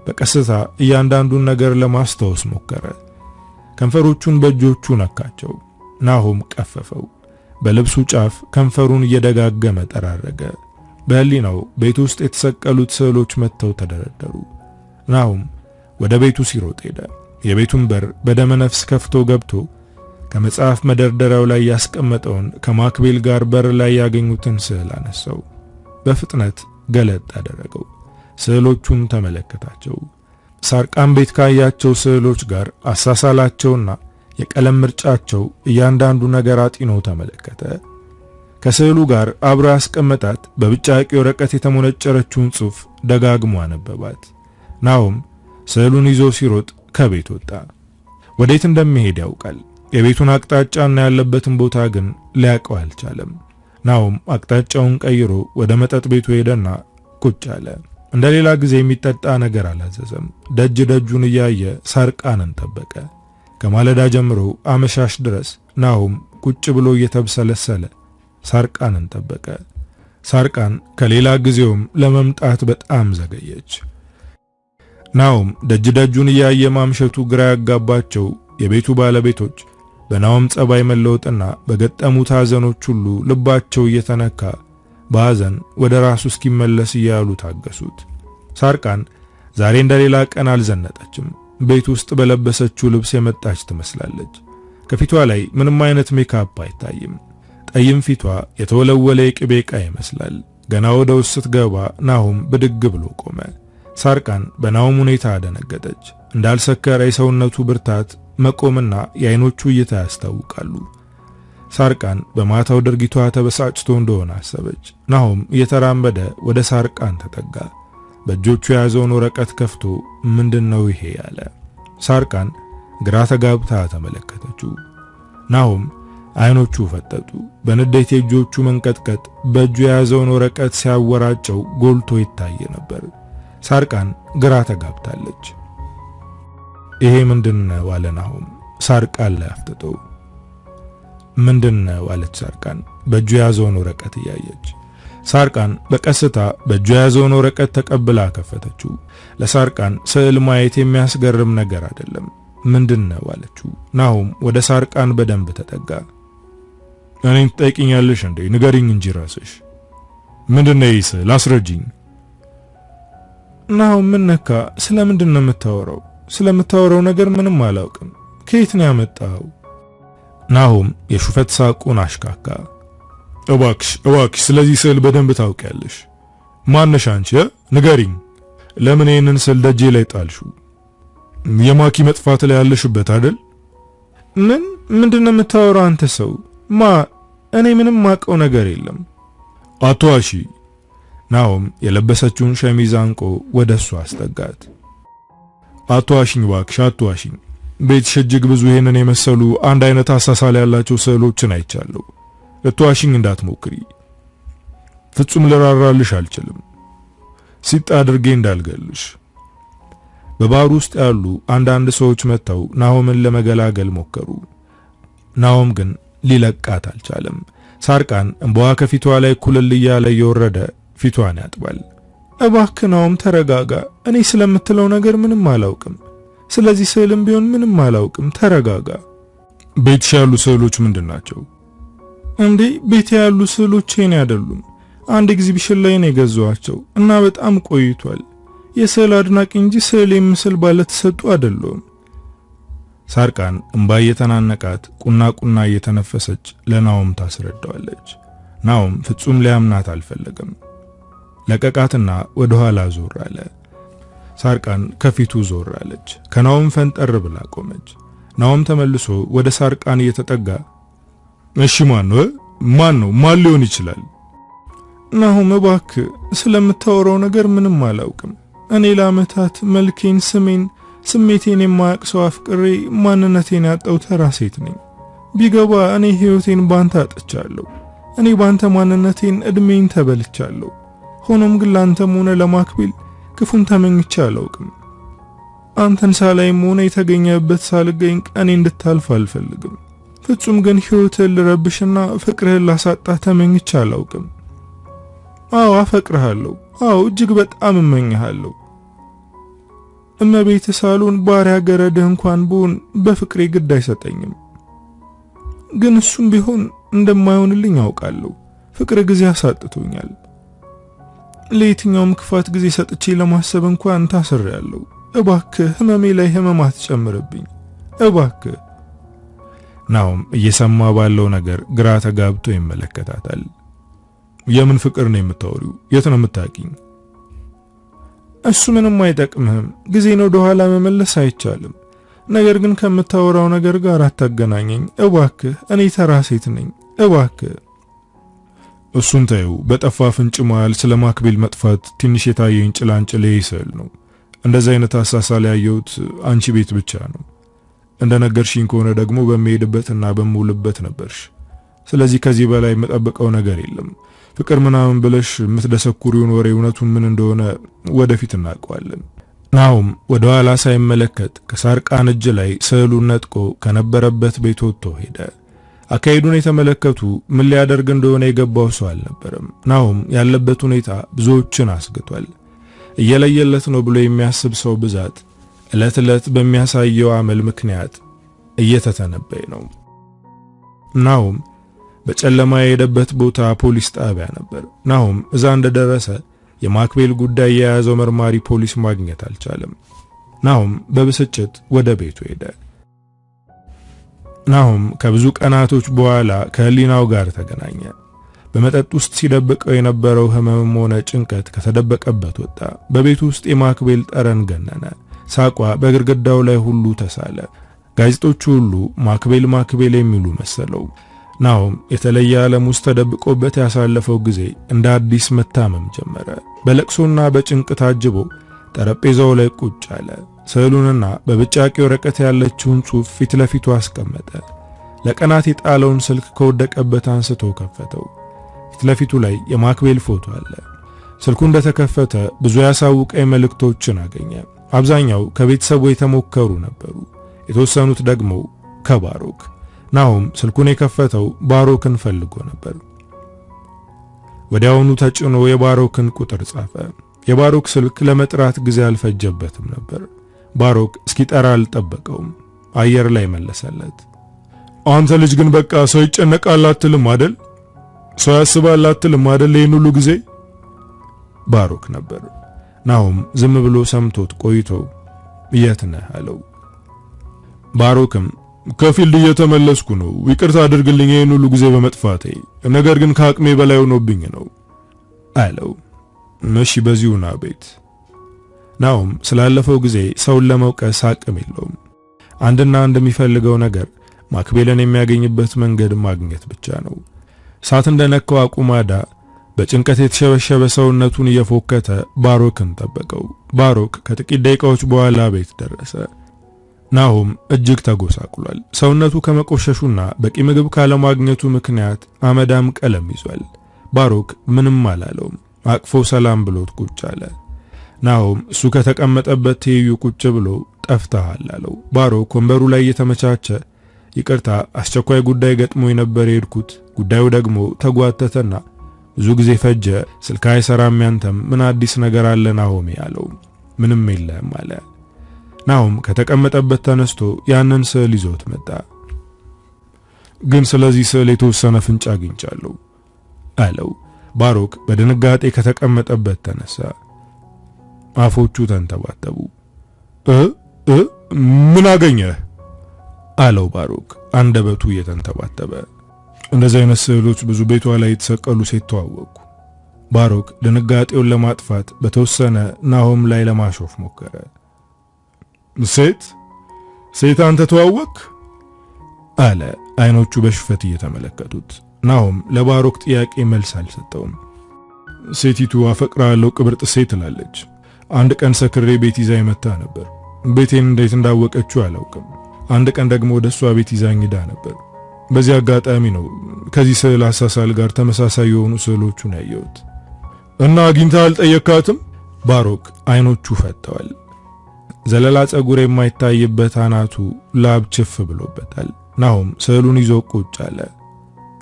በቀስታ እያንዳንዱን ነገር ለማስታወስ ሞከረ። ከንፈሮቹን በእጆቹ ነካቸው። ናሆም ቀፈፈው። በልብሱ ጫፍ ከንፈሩን እየደጋገመ ጠራረገ። በህሊናው ቤት ውስጥ የተሰቀሉት ስዕሎች መጥተው ተደረደሩ። ናሆም ወደ ቤቱ ሲሮጥ ሄደ። የቤቱን በር በደመ ነፍስ ከፍቶ ገብቶ ከመጽሐፍ መደርደሪያው ላይ ያስቀመጠውን ከማክቤል ጋር በር ላይ ያገኙትን ስዕል አነሳው። በፍጥነት ገለጥ አደረገው። ስዕሎቹን ተመለከታቸው። ሳርቃን ቤት ካያቸው ስዕሎች ጋር አሳሳላቸውና የቀለም ምርጫቸው እያንዳንዱ ነገር አጢኖ ተመለከተ። ከስዕሉ ጋር አብሮ ያስቀመጣት በብጫቂ ወረቀት የተሞነጨረችውን ጽሑፍ ደጋግሞ አነበባት። ናሆም ስዕሉን ይዞ ሲሮጥ ከቤት ወጣ። ወዴት እንደሚሄድ ያውቃል። የቤቱን አቅጣጫና ያለበትን ቦታ ግን ሊያውቀው አልቻለም። ናሆም አቅጣጫውን ቀይሮ ወደ መጠጥ ቤቱ ሄደና ቁጭ አለ። እንደሌላ ጊዜ የሚጠጣ ነገር አላዘዘም። ደጅ ደጁን እያየ ሳርቃንን ጠበቀ። ከማለዳ ጀምሮ አመሻሽ ድረስ ናሆም ቁጭ ብሎ እየተብሰለሰለ ሳርቃንን ጠበቀ። ሳርቃን ከሌላ ጊዜውም ለመምጣት በጣም ዘገየች። ናሆም ደጅ ደጁን እያየ ማምሸቱ ግራ ያጋባቸው የቤቱ ባለቤቶች በናሆም ጸባይ መለወጥና በገጠሙት ሐዘኖች ሁሉ ልባቸው እየተነካ በሐዘን ወደ ራሱ እስኪመለስ እያሉ ታገሱት። ሳርቃን ዛሬ እንደሌላ ቀን አልዘነጠችም። ቤት ውስጥ በለበሰችው ልብስ የመጣች ትመስላለች። ከፊቷ ላይ ምንም አይነት ሜካፕ አይታይም። ጠይም ፊቷ የተወለወለ የቅቤ ዕቃ ይመስላል። ገና ወደ ውስጥ ስትገባ ናሆም ብድግ ብሎ ቆመ። ሳርቃን በናሆም ሁኔታ ደነገጠች። እንዳልሰከረ የሰውነቱ ብርታት መቆምና የአይኖቹ እይታ ያስታውቃሉ። ሳርቃን በማታው ድርጊቷ ተበሳጭቶ እንደሆነ አሰበች። ናሆም እየተራመደ ወደ ሳርቃን ተጠጋ። በእጆቹ የያዘውን ወረቀት ከፍቶ ምንድነው ይሄ ያለ። ሳርቃን ግራ ተጋብታ ተመለከተችው። ናሆም አይኖቹ ፈጠጡ። በንዴት የእጆቹ መንቀጥቀጥ በእጁ የያዘውን ወረቀት ሲያወራጨው ጎልቶ ይታይ ነበር። ሳርቃን ግራ ተጋብታለች። ይሄ ምንድነው አለ ናሆም ሳርቃን ላይ አፍጥጦ። ምንድነው አለች ሳርቃን በእጁ የያዘውን ወረቀት እያየች። ሳርቃን በቀስታ በእጁ የያዘውን ወረቀት ተቀብላ ከፈተችው። ለሳርቃን ስዕል ማየት የሚያስገርም ነገር አይደለም። ምንድነው አለችው። ናሆም ወደ ሳርቃን በደንብ ተጠጋ። እኔን ትጠይቂኛለሽ እንዴ? ንገሪኝ እንጂ ራስሽ። ምንድነው ይህ ስዕል? አስረጂኝ። ናሆም ምን ነካ? ስለምንድነው የምታወራው? ስለምታወራው ነገር ምንም አላውቅም። ከየት ነው ያመጣው? ናሆም የሹፈት ሳቁን አሽካካ። እባክሽ ስለዚህ ስዕል በደንብ ታውቂያለሽ። ማነሽ አንቺ? ንገሪኝ። ለምን ይሄንን ስዕል ደጄ ላይ ጣልሽው? የማኪ መጥፋት ላይ ያለሽበት አይደል? ምንድነው የምታወራው አንተ ሰው? እኔ ምንም ማቀው ነገር የለም። አትዋሺ። ናሆም የለበሰችውን ሸሚዝ አንቆ ወደሱ አስጠጋት። አትዋሽኝ እባክሽ፣ አትዋሽኝ። ቤትሽ እጅግ ብዙ ይሄንን የመሰሉ አንድ አይነት አሳሳል ያላቸው ስዕሎችን አይቻለሁ። ልትዋሽኝ እንዳትሞክሪ። ፍጹም ልራራልሽ አልችልም። ሲጣ አድርጌ እንዳልገልሽ። በባሩ ውስጥ ያሉ አንዳንድ ሰዎች መጥተው ናሆምን ለመገላገል ሞከሩ። ናሆም ግን ሊለቃት አልቻለም። ሳርቃን እንባዋ ከፊቷ ላይ ኩልል እያለ እየወረደ ፊቷን ያጥባል። እባክህ ናሆም ተረጋጋ። እኔ ስለምትለው ነገር ምንም አላውቅም። ስለዚህ ስዕልም ቢሆን ምንም አላውቅም። ተረጋጋ። ቤትሽ ያሉ ስዕሎች ምንድናቸው? እንዴ ቤት ያሉ ስዕሎች የኔ አይደሉም። አንድ ኤግዚቢሽን ላይ ነው የገዛኋቸው እና በጣም ቆይቷል። የስዕል አድናቂ እንጂ ስዕል የምስል ባለተሰጡ አይደለም። ሳርቃን እንባ እየተናነቃት ቁና እየተነፈሰች ለናሆም ታስረዳዋለች። ናሆም ፍጹም ሊያምናት አልፈለገም። ለቀቃትና ወደ ኋላ ዞር አለ። ሳርቃን ከፊቱ ዞር አለች። ከናሆም ፈንጠር ብላ ቆመች። ናሆም ተመልሶ ወደ ሳርቃን እየተጠጋ እሺ ማን ነው? ማን ሊሆን ይችላል? ናሆም እባክህ ስለምታወራው ነገር ምንም አላውቅም። እኔ ለዓመታት መልኬን፣ ስሜን፣ ስሜቴን የማያውቅ ሰው አፍቅሬ ማንነቴን ያጣው ተራ ሴት ነኝ። ቢገባ እኔ ህይወቴን ባንተ አጥቻለሁ። እኔ ባንተ ማንነቴን እድሜን ተበልቻለሁ። ሆኖም ግን ላንተም ሆነ ለማክቤል ክፉን ተመኝቼ አላውቅም። አንተን ሳላይም ሆነ የተገኘበት ሳልገኝ ቀኔ እንድታልፍ አልፈልግም። ፍጹም ግን ህይወትህን ልረብሽና ፍቅርህን ላሳጣ ተመኝቼ አላውቅም። አዎ አፈቅርሃለሁ። አዎ እጅግ በጣም እመኝሃለሁ። እመቤት ሳሎን ባሪያ ገረድህ እንኳን ብሆን በፍቅሬ ግድ አይሰጠኝም። ግን እሱም ቢሆን እንደማይሆንልኝ አውቃለሁ። ፍቅር ጊዜ አሳጥቶኛል። ለየትኛውም ክፋት ጊዜ ሰጥቼ ለማሰብ እንኳን ታስሬያለሁ። እባክህ ህመሜ ላይ ህመም አትጨምርብኝ እባክህ። ናሆም እየሰማ ባለው ነገር ግራ ተጋብቶ ይመለከታታል። የምን ፍቅር ነው የምታወሪው? የት ነው የምታውቂኝ? እሱ ምንም አይጠቅምህም። ጊዜን ወደ ኋላ መመለስ አይቻልም። ነገር ግን ከምታወራው ነገር ጋር አታገናኘኝ እባክህ። እኔ ተራ ሴት ነኝ እባክህ። እሱን ታዩ። በጠፋ ፍንጭ መሃል ስለ ማክቤል መጥፋት ትንሽ የታየኝ ጭላንጭል ይስል ነው። እንደዛ አይነት አሳሳለ ያየሁት አንቺ ቤት ብቻ ነው። እንደነገርሽኝ ከሆነ ደግሞ በመሄድበትና በመውልበት ነበርሽ። ስለዚህ ከዚህ በላይ መጠበቀው ነገር የለም። ፍቅር ምናምን ብለሽ የምትደሰኩሪውን ወሬ እውነቱን ምን እንደሆነ ወደፊት እናውቀዋለን። ናሆም ወደ ኋላ ሳይመለከት ከሳርቃን እጅ ላይ ስዕሉን ነጥቆ ከነበረበት ቤት ወጥቶ ሄደ። አካሄዱን የተመለከቱ ምን ሊያደርግ እንደሆነ የገባው ሰው አልነበረም። ናሆም ያለበት ሁኔታ ብዙዎችን አስግቷል። እየለየለት ነው ብሎ የሚያስብ ሰው ብዛት ዕለት ዕለት በሚያሳየው አመል ምክንያት እየተተነበየ ነው። ናሆም በጨለማ የሄደበት ቦታ ፖሊስ ጣቢያ ነበር። ናሆም እዛ እንደደረሰ የማክቤል ጉዳይ የያዘው መርማሪ ፖሊስ ማግኘት አልቻለም። ናሆም በብስጭት ወደ ቤቱ ሄደ። ናሆም ከብዙ ቀናቶች በኋላ ከህሊናው ጋር ተገናኘ። በመጠጥ ውስጥ ሲደብቀው የነበረው ህመምም ሆነ ጭንቀት ከተደበቀበት ወጣ። በቤቱ ውስጥ የማክቤል ጠረን ገነነ። ሳቋ በግድግዳው ላይ ሁሉ ተሳለ። ጋዜጦቹ ሁሉ ማክቤል ማክቤል የሚሉ መሰለው። ናሆም የተለየ ዓለም ውስጥ ተደብቆበት ያሳለፈው ጊዜ እንደ አዲስ መታመም ጀመረ። በለቅሶና በጭንቅ ታጅቦ ጠረጴዛው ላይ ቁጭ አለ። ስዕሉንና በብጫቂ ወረቀት ያለችውን ጽሑፍ ፊት ለፊቱ አስቀመጠ። ለቀናት የጣለውን ስልክ ከወደቀበት አንስቶ ከፈተው። ፊት ለፊቱ ላይ የማክቤል ፎቶ አለ። ስልኩ እንደተከፈተ ብዙ ያሳውቀኝ መልእክቶችን አገኘ። አብዛኛው ከቤተሰቡ የተሞከሩ ነበሩ፣ የተወሰኑት ደግሞ ከባሮክ። ናሆም ስልኩን የከፈተው ባሮክን ፈልጎ ነበር። ወዲያውኑ ተጭኖ የባሮክን ቁጥር ጻፈ። የባሮክ ስልክ ለመጥራት ጊዜ አልፈጀበትም ነበር። ባሮክ እስኪጠራ አልጠበቀውም። አየር ላይ መለሰለት። አንተ ልጅ ግን በቃ ሰው ይጨነቃል አትልም አይደል? ሰው ያስባል አትልም አይደል? ይሄን ሁሉ ጊዜ ባሮክ ነበር። ናሆም ዝም ብሎ ሰምቶት ቆይቶ የት ነህ አለው። ባሮክም ከፊልድ እየተመለስኩ ነው፣ ይቅርታ አድርግልኝ ይሄን ሁሉ ጊዜ በመጥፋቴ፣ ነገር ግን ከአቅሜ በላይ ሆኖብኝ ነው አለው። እሺ በዚሁና ቤት። ናሆም ስላለፈው ጊዜ ሰውን ለመውቀስ አቅም የለውም። አንድና አንድ የሚፈልገው ነገር ማክቤልን የሚያገኝበት መንገድ ማግኘት ብቻ ነው። ሳት እንደነካው አቁማዳ በጭንቀት የተሸበሸበ ሰውነቱን እየፎከተ ባሮክን ጠበቀው። ባሮክ ከጥቂት ደቂቃዎች በኋላ ቤት ደረሰ። ናሆም እጅግ ተጎሳቁሏል። ሰውነቱ ከመቆሸሹና በቂ ምግብ ካለማግኘቱ ምክንያት አመዳም ቀለም ይዟል። ባሮክ ምንም አላለውም። አቅፎ ሰላም ብሎት ቁጭ አለ። ናሆም እሱ ከተቀመጠበት ትይዩ ቁጭ ብሎ ጠፍተሃል አለው። ባሮክ ወንበሩ ላይ እየተመቻቸ ይቅርታ አስቸኳይ ጉዳይ ገጥሞ የነበር የሄድኩት፣ ጉዳዩ ደግሞ ተጓተተና ብዙ ጊዜ ፈጀ፣ ስልክ አይሰራም፣ ያንተም ምን አዲስ ነገር አለ ናሆሜ አለው። ምንም የለም አለ። ናሆም ከተቀመጠበት ተነስቶ ያንን ስዕል ይዞት መጣ። ግን ስለዚህ ስዕል የተወሰነ ፍንጭ አግኝቻለሁ አለው። ባሮክ በድንጋጤ ከተቀመጠበት ተነሳ። አፎቹ ተንተባተቡ። ምን አገኘህ አለው ባሮክ አንደበቱ እየተንተባተበ። እንደዚህ አይነት ስዕሎች ብዙ ቤቷ ላይ የተሰቀሉ ሴት ተዋወቁ። ባሮክ ድንጋጤውን ለማጥፋት በተወሰነ ናሆም ላይ ለማሾፍ ሞከረ። ሴት አንተ ተዋወቅ አለ፣ አይኖቹ በሽፈት እየተመለከቱት። ናሆም ለባሮክ ጥያቄ መልስ አልሰጠውም። ሴቲቱ አፈቅራለሁ ቅብርጥ ሴት ትላለች። አንድ ቀን ሰክሬ ቤት ይዛ ይመታ ነበር። ቤቴን እንዴት እንዳወቀችው አላውቅም። አንድ ቀን ደግሞ ወደሷ ቤት ይዛኝ ሄዳ ነበር። በዚህ አጋጣሚ ነው ከዚህ ስዕል አሳሳል ጋር ተመሳሳይ የሆኑ ስዕሎቹን ያየሁት። እና አግኝታ አልጠየካትም? ባሮክ አይኖቹ ፈተዋል። ዘለላ ጸጉር የማይታይበት አናቱ ላብ ችፍ ብሎበታል። ናሆም ስዕሉን ይዞ ቁጭ አለ።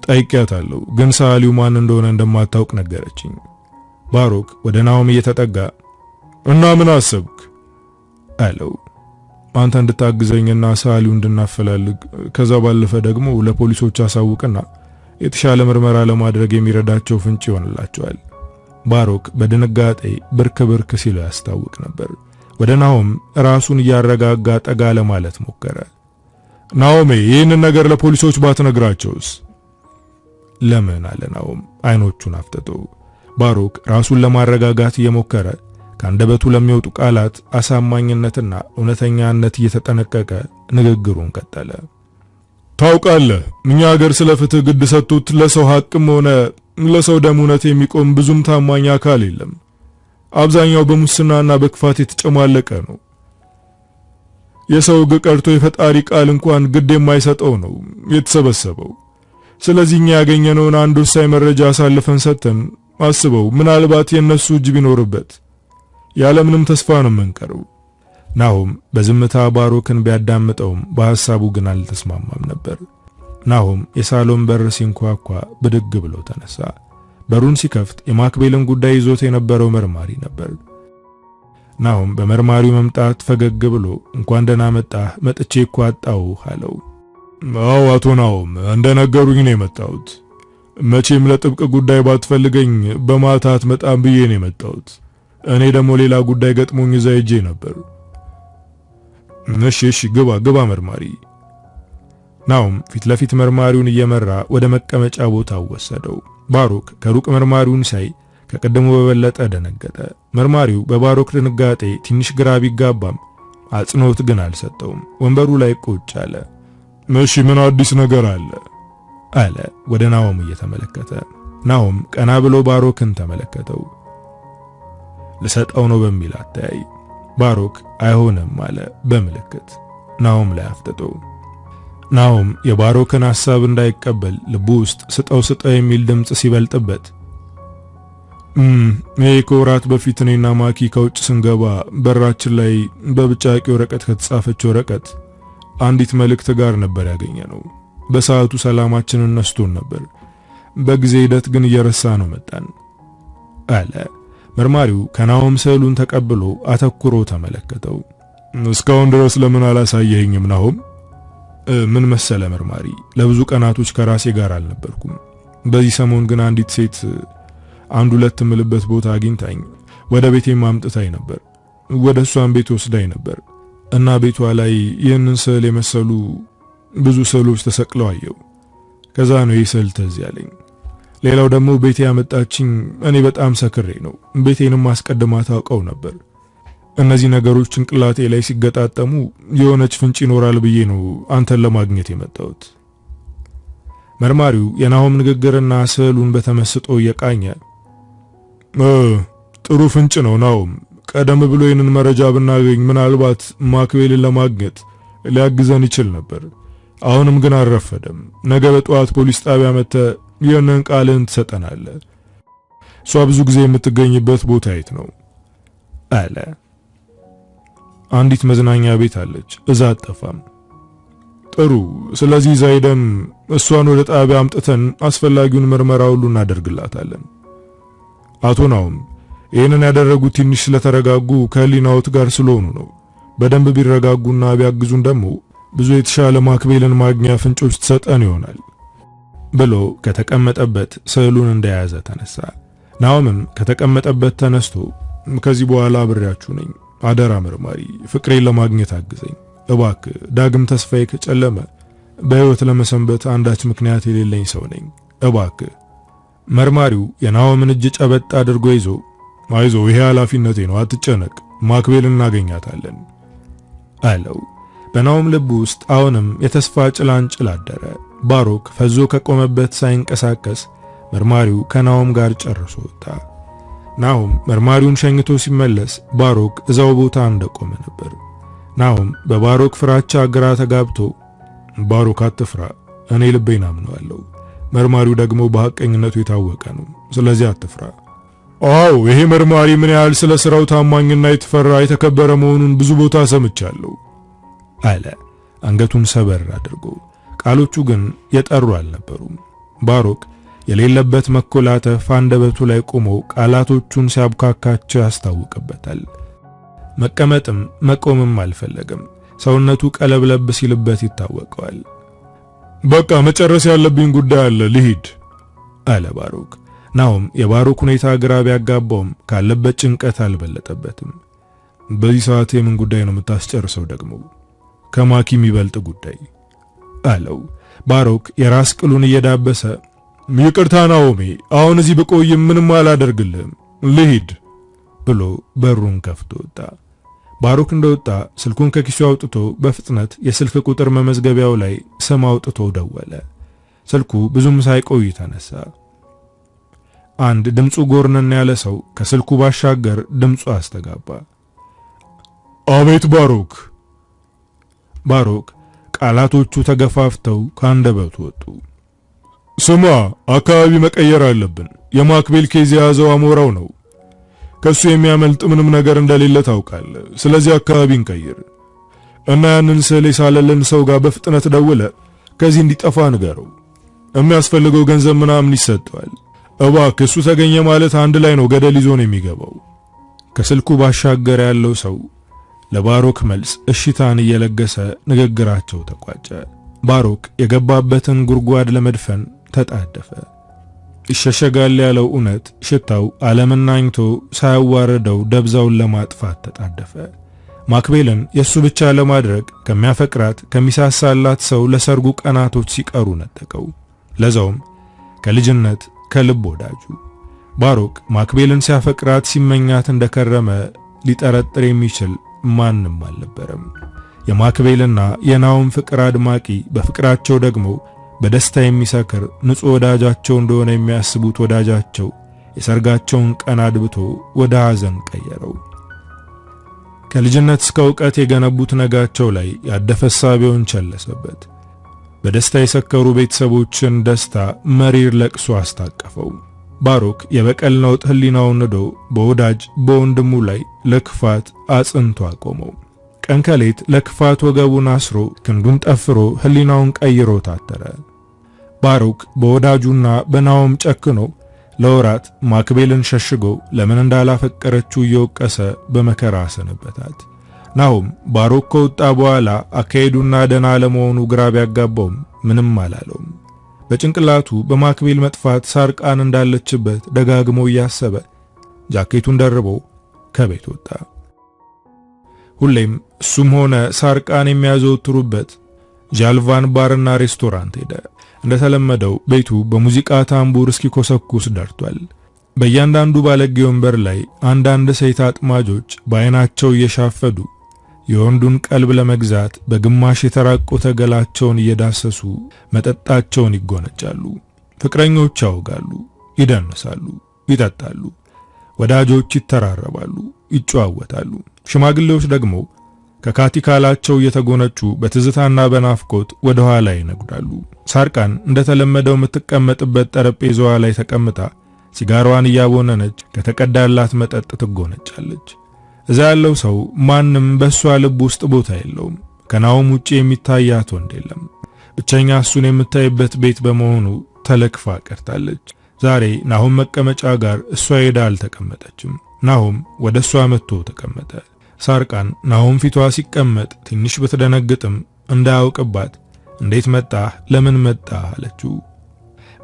ጠይቄያታለሁ፣ ግን ሰዓሊው ማን እንደሆነ እንደማታውቅ ነገረችኝ። ባሮክ ወደ ናሆም እየተጠጋ እና ምን አሰብክ አለው። አንተ እንድታግዘኝና ሰዓሊው እንድናፈላልግ ከዛ ባለፈ ደግሞ ለፖሊሶች አሳውቅና የተሻለ ምርመራ ለማድረግ የሚረዳቸው ፍንጭ ይሆንላቸዋል። ባሮክ በድንጋጤ ብርክ ሲል ያስታውቅ ነበር። ወደ ናሆም ራሱን እያረጋጋ ጠጋ ለማለት ሞከረ። ናሆሜ ይህንን ነገር ለፖሊሶች ባትነግራቸውስ? ለምን አለ ናሆም አይኖቹን አፍጥጦ። ባሮክ ራሱን ለማረጋጋት እየሞከረ ከአንደበቱ ለሚወጡ ቃላት አሳማኝነትና እውነተኛነት እየተጠነቀቀ ንግግሩን ቀጠለ። ታውቃለህ፣ እኛ ሀገር ስለ ፍትህ ግድ ሰጥቶት ለሰው ሐቅም ሆነ ለሰው ደም እውነት የሚቆም ብዙም ታማኝ አካል የለም። አብዛኛው በሙስናና በክፋት የተጨማለቀ ነው። የሰው ሕግ ቀርቶ የፈጣሪ ቃል እንኳን ግድ የማይሰጠው ነው የተሰበሰበው። ስለዚህ እኛ ያገኘነውን አንድ ወሳኝ መረጃ አሳልፈን ሰጥተን አስበው፣ ምናልባት የነሱ እጅ ቢኖርበት ያለምንም ተስፋ ነው የምንቀረው። ናሆም በዝምታ ባሮክን ቢያዳምጠውም በሐሳቡ ግን አልተስማማም ነበር። ናሆም የሳሎን በር ሲንኳኳ ብድግ ብሎ ተነሳ። በሩን ሲከፍት የማክቤልን ጉዳይ ይዞት የነበረው መርማሪ ነበር። ናሆም በመርማሪው መምጣት ፈገግ ብሎ እንኳን ደህና መጣህ፣ መጥቼ እኮ አጣሁህ አለው። አዎ አቶ ናሆም እንደነገሩኝ ነው የመጣሁት። መቼም ለጥብቅ ጉዳይ ባትፈልገኝ በማታ አትመጣም ብዬ ነው የመጣሁት። እኔ ደግሞ ሌላ ጉዳይ ገጥሞኝ እዛ ሄጄ ነበር። እሺ ግባ መርማሪ። ናሆም ፊት ለፊት መርማሪውን እየመራ ወደ መቀመጫ ቦታው ወሰደው። ባሮክ ከሩቅ መርማሪውን ሳይ ከቀደሙ በበለጠ ደነገጠ። መርማሪው በባሮክ ድንጋጤ ትንሽ ግራ ቢጋባም አጽንኦት ግን አልሰጠውም። ወንበሩ ላይ ቁጭ አለ። እሺ ምን አዲስ ነገር አለ ወደ ናሆም እየተመለከተ። ናሆም ቀና ብሎ ባሮክን ተመለከተው። ልሰጠው ነው በሚል አተያይ። ባሮክ አይሆንም አለ በምልክት። ናሆም ላይ አፍጥጠው። ናሆም የባሮክን ሐሳብ እንዳይቀበል ልቡ ውስጥ ስጠው የሚል ድምጽ ሲበልጥበት ከወራት በፊት እኔና ማኪ ከውጭ ስንገባ በራችን ላይ በብጫቂ ወረቀት ከተጻፈች ወረቀት አንዲት መልእክት ጋር ነበር ያገኘነው። በሰዓቱ ሰላማችንን ነስቶን ነበር። በጊዜ ሂደት ግን እየረሳ ነው መጣን አለ። መርማሪው ከናሆም ስዕሉን ተቀብሎ አተኩሮ ተመለከተው። እስካሁን ድረስ ለምን አላሳየኸኝም ናሆም? ምን መሰለ መርማሪ፣ ለብዙ ቀናቶች ከራሴ ጋር አልነበርኩም። በዚህ ሰሞን ግን አንዲት ሴት አንድ ሁለት ምልበት ቦታ አግኝታኝ ወደ ቤቴ ማምጥታኝ ነበር። ወደ እሷን ቤት ወስዳኝ ነበር እና ቤቷ ላይ ይህንን ስዕል የመሰሉ ብዙ ስዕሎች ተሰቅለው አየሁ። ከዛ ነው ይህ ስዕል ትዝ ያለኝ። ሌላው ደግሞ ቤቴ ያመጣችኝ እኔ በጣም ሰክሬ ነው። ቤቴንም አስቀድማ ታውቀው ነበር። እነዚህ ነገሮች ጭንቅላቴ ላይ ሲገጣጠሙ የሆነች ፍንጭ ይኖራል ብዬ ነው አንተን ለማግኘት የመጣሁት። መርማሪው የናሆም ንግግርና ስዕሉን በተመስጦ እየቃኘ ጥሩ ፍንጭ ነው ናሆም። ቀደም ብሎ ይህንን መረጃ ብናገኝ ምናልባት ማክቤልን ለማግኘት ሊያግዘን ይችል ነበር። አሁንም ግን አልረፈደም። ነገ በጠዋት ፖሊስ ጣቢያ መጥተህ ይህንን ቃልን ትሰጠናለህ። እሷ ብዙ ጊዜ የምትገኝበት ቦታ የት ነው አለ። አንዲት መዝናኛ ቤት አለች፣ እዛ አጠፋም። ጥሩ። ስለዚህ ዛይደን እሷን ወደ ጣቢያ አምጥተን አስፈላጊውን ምርመራ ሁሉ እናደርግላታለን። አቶ ናሆም ይህንን ያደረጉት ትንሽ ስለተረጋጉ ከህሊናዎት ጋር ስለሆኑ ነው። በደንብ ቢረጋጉና ቢያግዙን ደግሞ ብዙ የተሻለ ማክቤልን ማግኛ ፍንጮች ትሰጠን ይሆናል ብሎ ከተቀመጠበት ስዕሉን እንደያዘ ተነሳ። ናሆምም ከተቀመጠበት ተነስቶ ከዚህ በኋላ አብሬያችሁ ነኝ። አደራ መርማሪ፣ ፍቅሬን ለማግኘት አግዘኝ እባክህ። ዳግም ተስፋዬ ከጨለመ በህይወት ለመሰንበት አንዳች ምክንያት የሌለኝ ሰው ነኝ እባክህ። መርማሪው የናሆምን እጅ ጨበጥ አድርጎ ይዞ አይዞ፣ ይሄ ኃላፊነቴ ነው፣ አትጨነቅ፣ ማክቤል እናገኛታለን አለው። በናሆም ልብ ውስጥ አሁንም የተስፋ ጭላንጭል አደረ። ባሮክ ፈዞ ከቆመበት ሳይንቀሳቀስ መርማሪው ከናሆም ጋር ጨርሶ ወጣ። ናሆም መርማሪውን ሸኝቶ ሲመለስ ባሮክ እዛው ቦታ እንደቆመ ነበር። ናሆም በባሮክ ፍራቻ ግራ ተጋብቶ ባሮክ አትፍራ፣ እኔ ልቤን አምነዋለሁ። መርማሪው ደግሞ በሐቀኝነቱ የታወቀ ነው። ስለዚህ አትፍራ። አዎ ይሄ መርማሪ ምን ያህል ስለ ስራው ታማኝና የተፈራ የተከበረ መሆኑን ብዙ ቦታ ሰምቻለሁ አለ አንገቱን ሰበር አድርጎ። ቃሎቹ ግን የጠሩ አልነበሩም። ባሮክ የሌለበት መኮላተፍ አንደበቱ ላይ ቆሞ ቃላቶቹን ሲያብካካቸው ያስታውቅበታል። መቀመጥም መቆምም አልፈለገም። ሰውነቱ ቀለብለብ ሲልበት ይታወቀዋል። በቃ መጨረስ ያለብኝ ጉዳይ አለ፣ ልሂድ አለ ባሮክ። ናሆም የባሮክ ሁኔታ ግራ ቢያጋባውም ካለበት ጭንቀት አልበለጠበትም። በዚህ ሰዓት የምን ጉዳይ ነው የምታስጨርሰው ደግሞ? ከማኪ የሚበልጥ ጉዳይ አለው። ባሮክ የራስ ቅሉን እየዳበሰ ይቅርታ ናሆሜ፣ አሁን እዚህ ብቆይም ምንም አላደርግልህም፣ ልሂድ ብሎ በሩን ከፍቶ ወጣ። ባሮክ እንደወጣ ስልኩን ከኪሱ አውጥቶ በፍጥነት የስልክ ቁጥር መመዝገቢያው ላይ ስም አውጥቶ ደወለ። ስልኩ ብዙም ሳይቆይ ተነሳ። አንድ ድምፁ ጎርነን ያለ ሰው ከስልኩ ባሻገር ድምፁ አስተጋባ። አቤት ባሮክ። ባሮክ ቃላቶቹ ተገፋፍተው ካንደበቱ ወጡ። ስማ፣ አካባቢ መቀየር አለብን። የማክቤል ኬዝ የያዘው አሞራው ነው። ከሱ የሚያመልጥ ምንም ነገር እንደሌለ ታውቃለህ። ስለዚህ አካባቢ እንቀይር እና ያንን ስዕል የሳለልን ሰው ጋር በፍጥነት ደውለ ከዚህ እንዲጠፋ ንገረው። የሚያስፈልገው ገንዘብ ምናምን ይሰጠዋል። እባክህ እሱ ተገኘ ማለት አንድ ላይ ነው ገደል ይዞ ነው የሚገባው። ከስልኩ ባሻገር ያለው ሰው ለባሮክ መልስ እሽታን እየለገሰ ንግግራቸው ተቋጨ። ባሮክ የገባበትን ጉድጓድ ለመድፈን ተጣደፈ። ይሸሸጋል ያለው እውነት ሽታው ዓለምናኝቶ ሳያዋረደው ደብዛውን ለማጥፋት ተጣደፈ። ማክቤልን የሱ ብቻ ለማድረግ ከሚያፈቅራት ከሚሳሳላት ሰው ለሰርጉ ቀናቶች ሲቀሩ ነጠቀው። ለዛውም ከልጅነት ከልብ ወዳጁ። ባሮክ ማክቤልን ሲያፈቅራት ሲመኛት እንደከረመ ሊጠረጥር የሚችል ማንም አልነበረም። የማክቤልና የናሆም ፍቅር አድማቂ፣ በፍቅራቸው ደግሞ በደስታ የሚሰክር ንጹህ ወዳጃቸው እንደሆነ የሚያስቡት ወዳጃቸው የሰርጋቸውን ቀን አድብቶ ወደ ሐዘን ቀየረው። ከልጅነት እስከ ዕውቀት የገነቡት ነጋቸው ላይ ያደፈ ሳቢውን ቸለሰበት። በደስታ የሰከሩ ቤተሰቦችን ደስታ መሪር ለቅሶ አስታቀፈው። ባሮክ የበቀል ነውጥ ህሊናውን ንዶ በወዳጅ በወንድሙ ላይ ለክፋት አጽንቶ አቆመው። ቀን ከሌት ለክፋት ወገቡን አስሮ ክንዱን ጠፍሮ ህሊናውን ቀይሮ ታተረ። ባሮክ በወዳጁና በናሆም ጨክኖ ለወራት ማክቤልን ሸሽጎ ለምን እንዳላፈቀረችው እየወቀሰ በመከራ አሰነበታት። ናሆም ባሮክ ከወጣ በኋላ አካሄዱና ደና ለመሆኑ ግራ ቢያጋባውም ምንም አላለውም። በጭንቅላቱ በማክቤል መጥፋት ሳርቃን እንዳለችበት ደጋግሞ እያሰበ ጃኬቱን ደርቦ ከቤት ወጣ። ሁሌም እሱም ሆነ ሳርቃን የሚያዘወትሩበት ጃልቫን ባርና ሬስቶራንት ሄደ። እንደተለመደው ቤቱ በሙዚቃ ታምቡር እስኪኮሰኩስ ደርቷል። በእያንዳንዱ ባለጌ ወንበር ላይ አንዳንድ ሴት አጥማጆች በአይናቸው እየሻፈዱ የወንዱን ቀልብ ለመግዛት በግማሽ የተራቆተ ገላቸውን እየዳሰሱ መጠጣቸውን ይጎነጫሉ። ፍቅረኞች ያወጋሉ፣ ይደንሳሉ፣ ይጠጣሉ። ወዳጆች ይተራረባሉ፣ ይጨዋወታሉ። ሽማግሌዎች ደግሞ ከካቲካላቸው እየተጎነጩ በትዝታና በናፍቆት ወደ ኋላ ይነጉዳሉ። ሳርቃን እንደተለመደው የምትቀመጥበት ጠረጴዛዋ ላይ ተቀምጣ ሲጋራዋን እያቦነነች ከተቀዳላት መጠጥ ትጎነጫለች። እዛ ያለው ሰው ማንም በሷ ልብ ውስጥ ቦታ የለውም። ከናሆም ውጪ የሚታያት ወንድ የለም። ብቸኛ እሱን የምታይበት ቤት በመሆኑ ተለክፋ ቀርታለች። ዛሬ ናሆም መቀመጫ ጋር እሷ ሄዳ አልተቀመጠችም። ናሆም ወደ እሷ መጥቶ ተቀመጠ። ሳርቃን ናሆም ፊቷ ሲቀመጥ ትንሽ ብትደነግጥም እንዳያውቅባት እንዴት መጣህ ለምን መጣህ አለችው።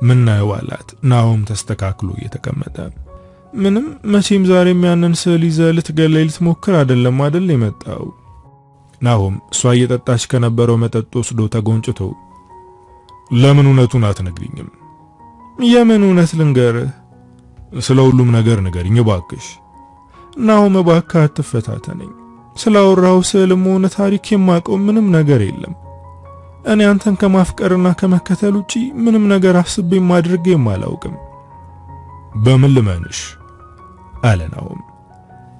ምን ነው አላት። ናሆም ተስተካክሎ እየተቀመጠ ምንም መቼም ዛሬም ያንን ስዕል ይዘህ ልትገለይ ልትሞክር አይደለም አይደል የመጣው? ናሆም እሷ እየጠጣች ከነበረው መጠጥ ወስዶ ተጎንጭቶ ለምን እውነቱን አትነግሪኝም? የምን እውነት ልንገርህ? ስለ ሁሉም ነገር ንገሪኝ እባክሽ። ናሆም እባክህ አትፈታተነኝ። ስላወራው ስዕልም ሆነ ታሪክ የማውቀው ምንም ነገር የለም። እኔ አንተን ከማፍቀርና ከመከተል ውጪ ምንም ነገር አስቤም አድርጌም አላውቅም። በምን ልመንሽ? አለ ናሆም።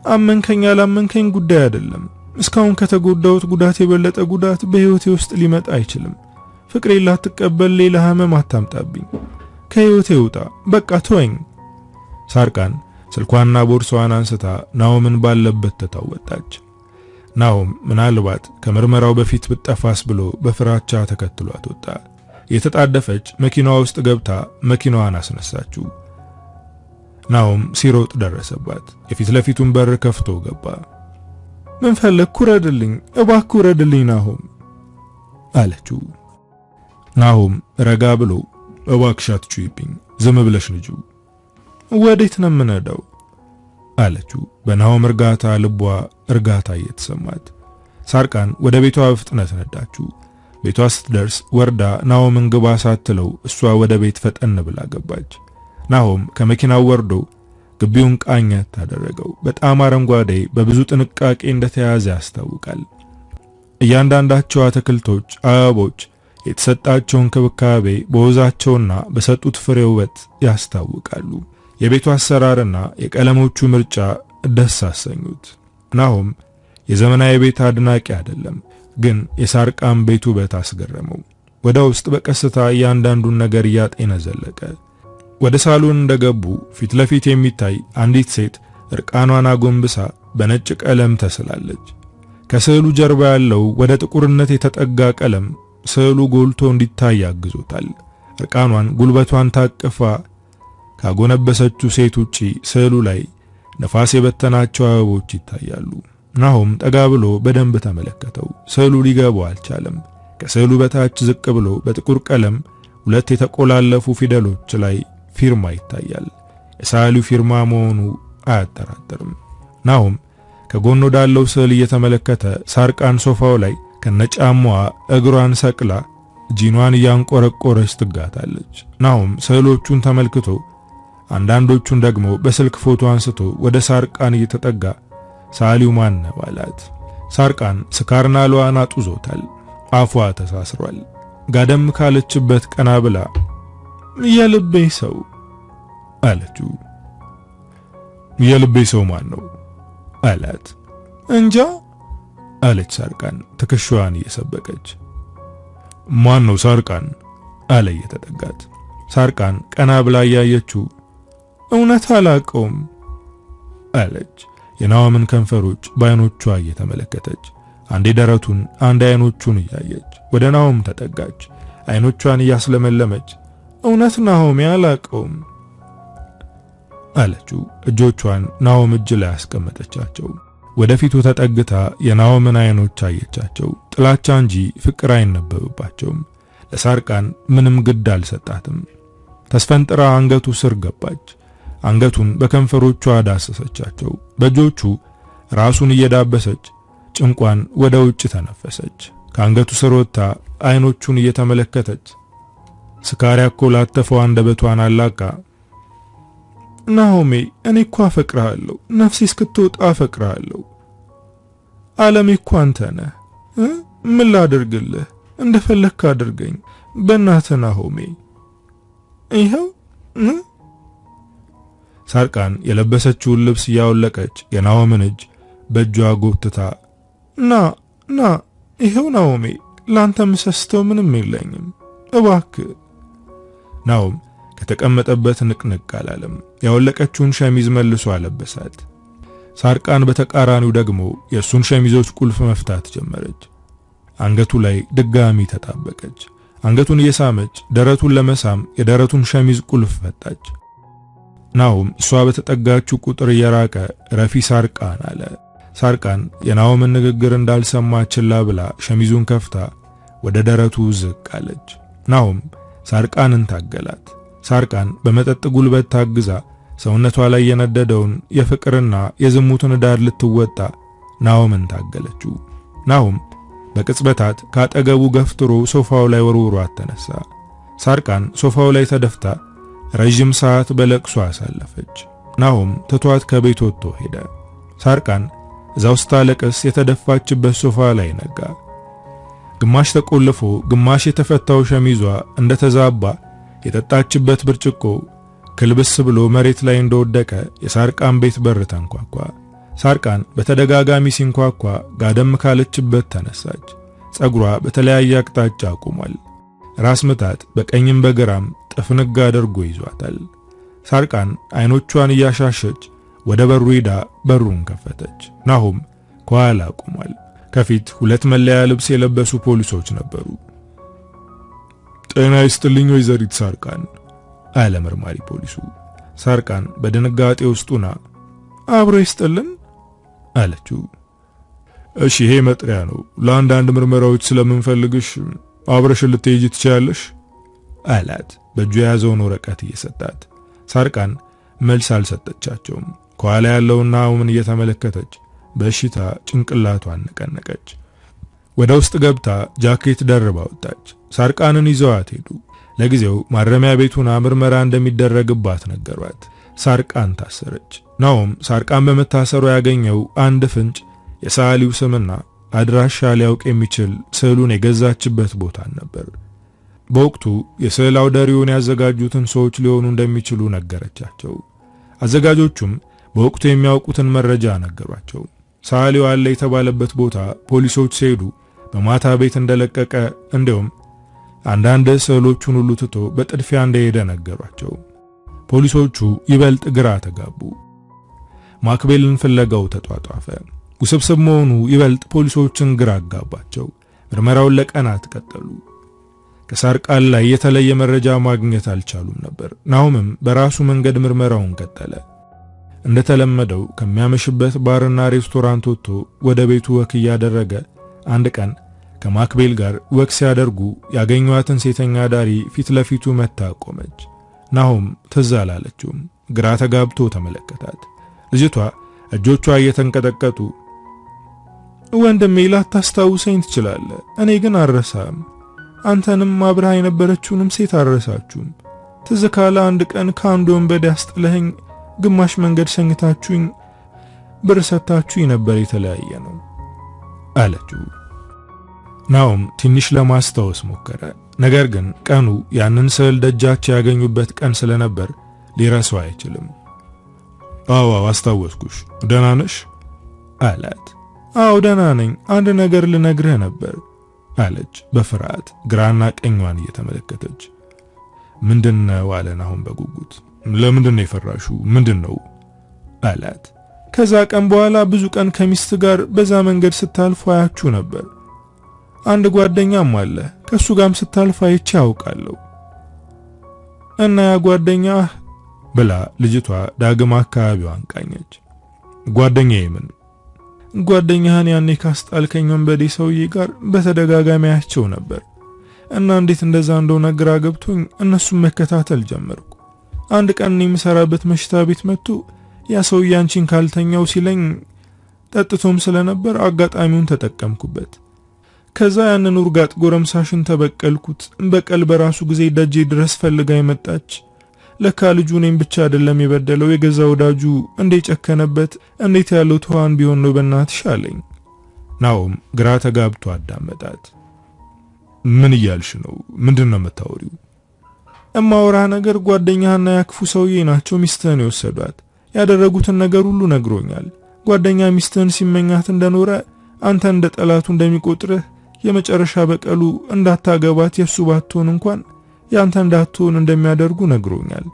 አመንከኝ አላመንከኝ ጉዳይ አይደለም። እስካሁን ከተጎዳሁት ጉዳት የበለጠ ጉዳት በህይወቴ ውስጥ ሊመጣ አይችልም። ፍቅሬን ላትቀበል ሌላ ህመም አታምጣብኝ። ከህይወቴ ውጣ፣ በቃ ተወኝ። ሳርቃን ስልኳና ቦርሳዋን አንስታ ናኦምን ባለበት ተታወጣች። ናኦም ምናልባት ከምርመራው በፊት ብጠፋስ ብሎ በፍራቻ ተከትሏት ወጣ። የተጣደፈች መኪናዋ ውስጥ ገብታ መኪናዋን አስነሳችው። ናኦም ሲሮጥ ደረሰባት። የፊት ለፊቱን በር ከፍቶ ገባ። ምን ፈለክ? ውረድልኝ፣ እባክህ ውረድልኝ ናኦም አለችው። ናኦም ረጋ ብሎ እባክሽ አትጩይብኝ፣ ዝም ብለሽ ንጁ። ወዴት ነው የምነዳው? አለችው። በናኦም እርጋታ ልቧ እርጋታ እየተሰማት ሳርቃን ወደ ቤቷ በፍጥነት ነዳችው። ቤቷ ስትደርስ ወርዳ ናኦምን ግባ ሳትለው እሷ ወደ ቤት ፈጠን ብላ ገባች። ናኦም ከመኪናው ወርዶ ግቢውን ቃኘት ታደረገው። በጣም አረንጓዴ፣ በብዙ ጥንቃቄ እንደተያዘ ያስታውቃል። እያንዳንዳቸው አትክልቶች፣ አበቦች የተሰጣቸው እንክብካቤ በወዛቸውና በሰጡት ፍሬ ውበት ያስታውቃሉ። የቤቱ አሰራርና የቀለሞቹ ምርጫ ደስ አሰኙት። ናኦም የዘመናዊ ቤት አድናቂ አይደለም፣ ግን የሳርቃን ቤት ውበት አስገረመው። ወደ ውስጥ በቀስታ እያንዳንዱን ነገር እያጤነ ዘለቀ። ወደ ሳሎን እንደገቡ ፊት ለፊት የሚታይ አንዲት ሴት እርቃኗን አጎንብሳ በነጭ ቀለም ተስላለች። ከስዕሉ ጀርባ ያለው ወደ ጥቁርነት የተጠጋ ቀለም ስዕሉ ጎልቶ እንዲታይ ያግዞታል። እርቃኗን ጉልበቷን ታቅፋ ካጎነበሰችው ሴት ውጪ ስዕሉ ላይ ነፋስ የበተናቸው አበቦች ይታያሉ። ናኦም ጠጋ ብሎ በደንብ ተመለከተው። ስዕሉ ሊገባው አልቻለም። ከስዕሉ በታች ዝቅ ብሎ በጥቁር ቀለም ሁለት የተቆላለፉ ፊደሎች ላይ ፊርማ ይታያል። የሰዓሊው ፊርማ መሆኑ አያጠራጥርም። ናኦም ከጎን ወዳለው ስዕል እየተመለከተ ሳርቃን ሶፋው ላይ ከነጫማዋ እግሯን ሰቅላ ጂኗን እያንቆረቆረች ትጋታለች። ናኦም ስዕሎቹን ተመልክቶ አንዳንዶቹን ደግሞ በስልክ ፎቶ አንስቶ ወደ ሳርቃን እየተጠጋ ሰዓሊው ማን ነው አላት። ሳርቃን ስካርና ሏን አጡዞታል። አፏ ተሳስሯል። ጋደም ካለችበት ቀና ብላ የልቤ ሰው አለችው። የልቤ ሰው ማን ነው አላት። እንጃ አለች ሳርቃን ትከሻዋን እየሰበቀች። ማን ነው ሳርቃን አለ እየተጠጋት። ሳርቃን ቀና ብላ ያየችው እውነት አላቀውም አለች። የናኦምን ከንፈሮች በአይኖቿ እየተመለከተች አንዴ ደረቱን አንዴ አይኖቹን እያየች ወደ ናኦም ተጠጋች። አይኖቿን እያስለመለመች እውነት ናኦሚ አላቀውም አለችው። እጆቿን ናኦም እጅ ላይ አስቀመጠቻቸው። ወደፊቱ ተጠግታ የናኦምን አይኖች አየቻቸው። ጥላቻ እንጂ ፍቅር አይነበብባቸውም። ለሳርቃን ምንም ግድ አልሰጣትም። ተስፈንጥራ አንገቱ ስር ገባች። አንገቱን በከንፈሮቿ ዳሰሰቻቸው። በእጆቹ ራሱን እየዳበሰች ጭንቋን ወደ ውጭ ተነፈሰች። ከአንገቱ ስር ወጥታ አይኖቹን እየተመለከተች ስካር ያኮላተፈው አንደበቷን አላቃ ናኦሚ እኔ እኮ አፈቅርሃለሁ፣ ነፍሴ እስክትወጣ አፈቅርሃለሁ። ዓለሜ እኮ አንተ ነህ። ምን ላድርግልህ? እንደፈለክ አድርገኝ በእናትህ ናኦሚ። ይኸው ሳርቃን የለበሰችውን ልብስ ያወለቀች የናኦምን እጅ በእጇ ጎትታ ና ይኸው ናኦሚ፣ ላንተ ምሰስተው ምንም የለኝም እባክህ። ናኦም ከተቀመጠበት ንቅንቅ አላለም። ያወለቀችውን ሸሚዝ መልሶ አለበሳት። ሳርቃን በተቃራኒው ደግሞ የሱን ሸሚዞች ቁልፍ መፍታት ጀመረች። አንገቱ ላይ ድጋሚ ተጣበቀች። አንገቱን እየሳመች ደረቱን ለመሳም የደረቱን ሸሚዝ ቁልፍ ፈታች። ናኦም እሷ በተጠጋችው ቁጥር እየራቀ ረፊ ሳርቃን አለ። ሳርቃን የናኦምን ንግግር እንዳልሰማች ችላ ብላ ሸሚዙን ከፍታ ወደ ደረቱ ዝቅ አለች። ናኦም ሳርቃንን ታገላት። ሳርቃን በመጠጥ ጉልበት ታግዛ ሰውነቷ ላይ የነደደውን የፍቅርና የዝሙትን ዳር ልትወጣ ናኦምን ታገለችው። ናኦም በቅጽበታት ካጠገቡ ገፍትሮ ሶፋው ላይ ወርውሯት ተነሳ። ሳርቃን ሶፋው ላይ ተደፍታ ረጅም ሰዓት በለቅሶ አሳለፈች። ናኦም ትቷት ከቤት ወጥቶ ሄደ። ሳርቃን እዛው ስታለቅስ የተደፋችበት ሶፋ ላይ ነጋ። ግማሽ ተቆልፎ ግማሽ የተፈታው ሸሚዟ እንደተዛባ የጠጣችበት ብርጭቆ ክልብስ ብሎ መሬት ላይ እንደወደቀ የሳርቃን ቤት በር ተንኳኳ። ሳርቃን በተደጋጋሚ ሲንኳኳ ጋደም ካለችበት ተነሳች። ጸጉሯ በተለያየ አቅጣጫ ቆሟል። ራስ ምታት በቀኝም በግራም ጥፍንግ አድርጎ ይዟታል። ሳርቃን አይኖቿን እያሻሸች ወደ በሩ ሄዳ በሩን ከፈተች። ናሆም ከኋላ ቆሟል። ከፊት ሁለት መለያ ልብስ የለበሱ ፖሊሶች ነበሩ። ጤና ይስጥልኝ ወይዘሪት ሳርቃን አለ መርማሪ ፖሊሱ። ሳርቃን በድንጋጤ ውስጥ ሆና አብሮ ይስጥልን አለችው። እሺ ይሄ መጥሪያ ነው። ለአንዳንድ ምርመራዎች ስለምንፈልግሽ አብረሽ ልትሄጂ ትችያለሽ አላት በእጁ የያዘውን ወረቀት እየሰጣት። ሳርቃን መልስ አልሰጠቻቸውም። ከኋላ ያለውና ናሆምን እየተመለከተች በሽታ ጭንቅላቷን ነቀነቀች። ወደ ውስጥ ገብታ ጃኬት ደርባ ወጣች። ሳርቃንን ይዘዋት ሄዱ። ለጊዜው ማረሚያ ቤቱና ምርመራ እንደሚደረግባት ነገሯት። ሳርቃን ታሰረች። ናሆም ሳርቃን በመታሰሩ ያገኘው አንድ ፍንጭ የሰዓሊው ስምና አድራሻ ሊያውቅ የሚችል ስዕሉን የገዛችበት ቦታ ነበር። በወቅቱ የስዕል አውደ ርዕዩን ያዘጋጁትን ሰዎች ሊሆኑ እንደሚችሉ ነገረቻቸው። አዘጋጆቹም በወቅቱ የሚያውቁትን መረጃ ነገሯቸው። ሰዓሊው አለ የተባለበት ቦታ ፖሊሶች ሲሄዱ በማታ ቤት እንደለቀቀ እንዲሁም አንዳንድ ስዕሎቹን ሁሉ ትቶ በጥድፊያ እንደሄደ ነገሯቸው። ፖሊሶቹ ይበልጥ ግራ ተጋቡ። ማክቤልን ፍለጋው ተጧጧፈ። ውስብስብ መሆኑ ይበልጥ ፖሊሶችን ግራ አጋባቸው። ምርመራውን ለቀናት ቀጠሉ። ከሳርቃን ላይ የተለየ መረጃ ማግኘት አልቻሉም ነበር። ናሆምም በራሱ መንገድ ምርመራውን ቀጠለ። እንደተለመደው ከሚያመሽበት ባርና ሬስቶራንት ወጥቶ ወደ ቤቱ ወክ እያደረገ አንድ ቀን ከማክቤል ጋር ወክ ሲያደርጉ ያገኟትን ሴተኛ ዳሪ ፊት ለፊቱ መታ ቆመች። ናሆም ትዝ አላለችውም። ግራ ተጋብቶ ተመለከታት። ልጅቷ እጆቿ እየተንቀጠቀጡ ወንድሜ ላታስታውሰኝ ትችላለህ፣ እኔ ግን አልረሳም። አንተንም አብረሃ የነበረችውንም ሴት አልረሳችሁም። ትዝ ካለ አንድ ቀን ከአንድ ወንበዴ አስጥለኸኝ ግማሽ መንገድ ሸኝታችሁኝ ብር ሰጣችሁኝ ነበር የተለያየ ነው አለችው። ናሆም ትንሽ ለማስታወስ ሞከረ። ነገር ግን ቀኑ ያንን ስዕል ደጃቸው ያገኙበት ቀን ስለነበር ሊረሳው አይችልም። አዎ አስታወስኩሽ፣ ደህና ነሽ አላት። አዎ ደህና ነኝ፣ አንድ ነገር ልነግርህ ነበር አለች በፍርሃት ግራና ቀኟን እየተመለከተች። ምንድነው አለ ናሆም በጉጉት። ለምንድነው የፈራሹ? ምንድነው አላት። ከዛ ቀን በኋላ ብዙ ቀን ከሚስት ጋር በዛ መንገድ ስታልፉ አያችሁ ነበር። አንድ ጓደኛም አለ፣ ከሱ ጋርም ስታልፍ አይቼ አውቃለሁ። እና ያ ጓደኛ ብላ ልጅቷ ዳግም አካባቢዋን ቃኘች። ጓደኛዬ ምን? ጓደኛህን ያኔ ካስጣልከኝ ወንበዴ ሰውዬ ጋር በተደጋጋሚ አያቸው ነበር እና እንዴት እንደዛ እንደሆነ ግራ ገብቶኝ እነሱን መከታተል ጀመርኩ። አንድ ቀን የምሰራበት መሽታ ቤት መጥቶ ያ ሰውዬ አንቺን ካልተኛው ሲለኝ ጠጥቶም ስለነበር አጋጣሚውን ተጠቀምኩበት። ከዛ ያንን ውርጋጥ ጎረምሳሽን ተበቀልኩት። በቀል በራሱ ጊዜ ደጄ ድረስ ፈልጋ የመጣች። ለካ ልጁ እኔም ብቻ አይደለም የበደለው የገዛ ወዳጁ እንዴት ጨከነበት፣ እንዴት ያለው ተዋን ቢሆን ነው በእናትሽ አለኝ። ናሆም ግራ ተጋብቶ አዳመጣት። ምን እያልሽ ነው? ምንድነው የምታወሪው? እማወራ ነገር ጓደኛህና ያክፉ ሰውዬ ናቸው ሚስትህን የወሰዷት። ያደረጉትን ነገር ሁሉ ነግሮኛል። ጓደኛ ሚስትህን ሲመኛት እንደኖረ አንተ እንደ ጠላቱ እንደሚቆጥርህ የመጨረሻ በቀሉ እንዳታገባት የሱ ባትሆን እንኳን ያንተ እንዳትሆን እንደሚያደርጉ ነግሮኛል።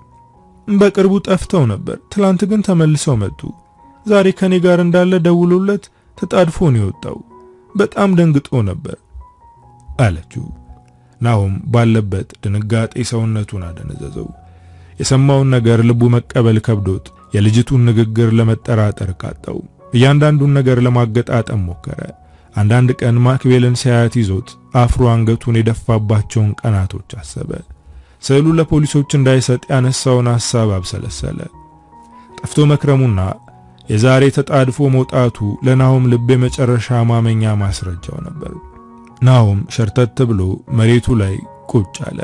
በቅርቡ ጠፍተው ነበር፣ ትላንት ግን ተመልሰው መጡ። ዛሬ ከኔ ጋር እንዳለ ደውሎለት ተጣድፎ ነው የወጣው። በጣም ደንግጦ ነበር አለችው። ናሆም ባለበት ድንጋጤ ሰውነቱን አደነዘዘው። የሰማውን ነገር ልቡ መቀበል ከብዶት የልጅቱን ንግግር ለመጠራጠር ቃጣው። እያንዳንዱን ነገር ለማገጣጠም ሞከረ። አንዳንድ ቀን ማክቤልን ሲያያት ይዞት አፍሮ አንገቱን የደፋባቸውን ቀናቶች አሰበ። ስዕሉ ለፖሊሶች እንዳይሰጥ ያነሳውን ሐሳብ አብሰለሰለ። ጠፍቶ መክረሙና የዛሬ ተጣድፎ መውጣቱ ለናሆም ልብ የመጨረሻ ማመኛ ማስረጃው ነበር። ናሆም ሸርተት ብሎ መሬቱ ላይ ቁጭ አለ።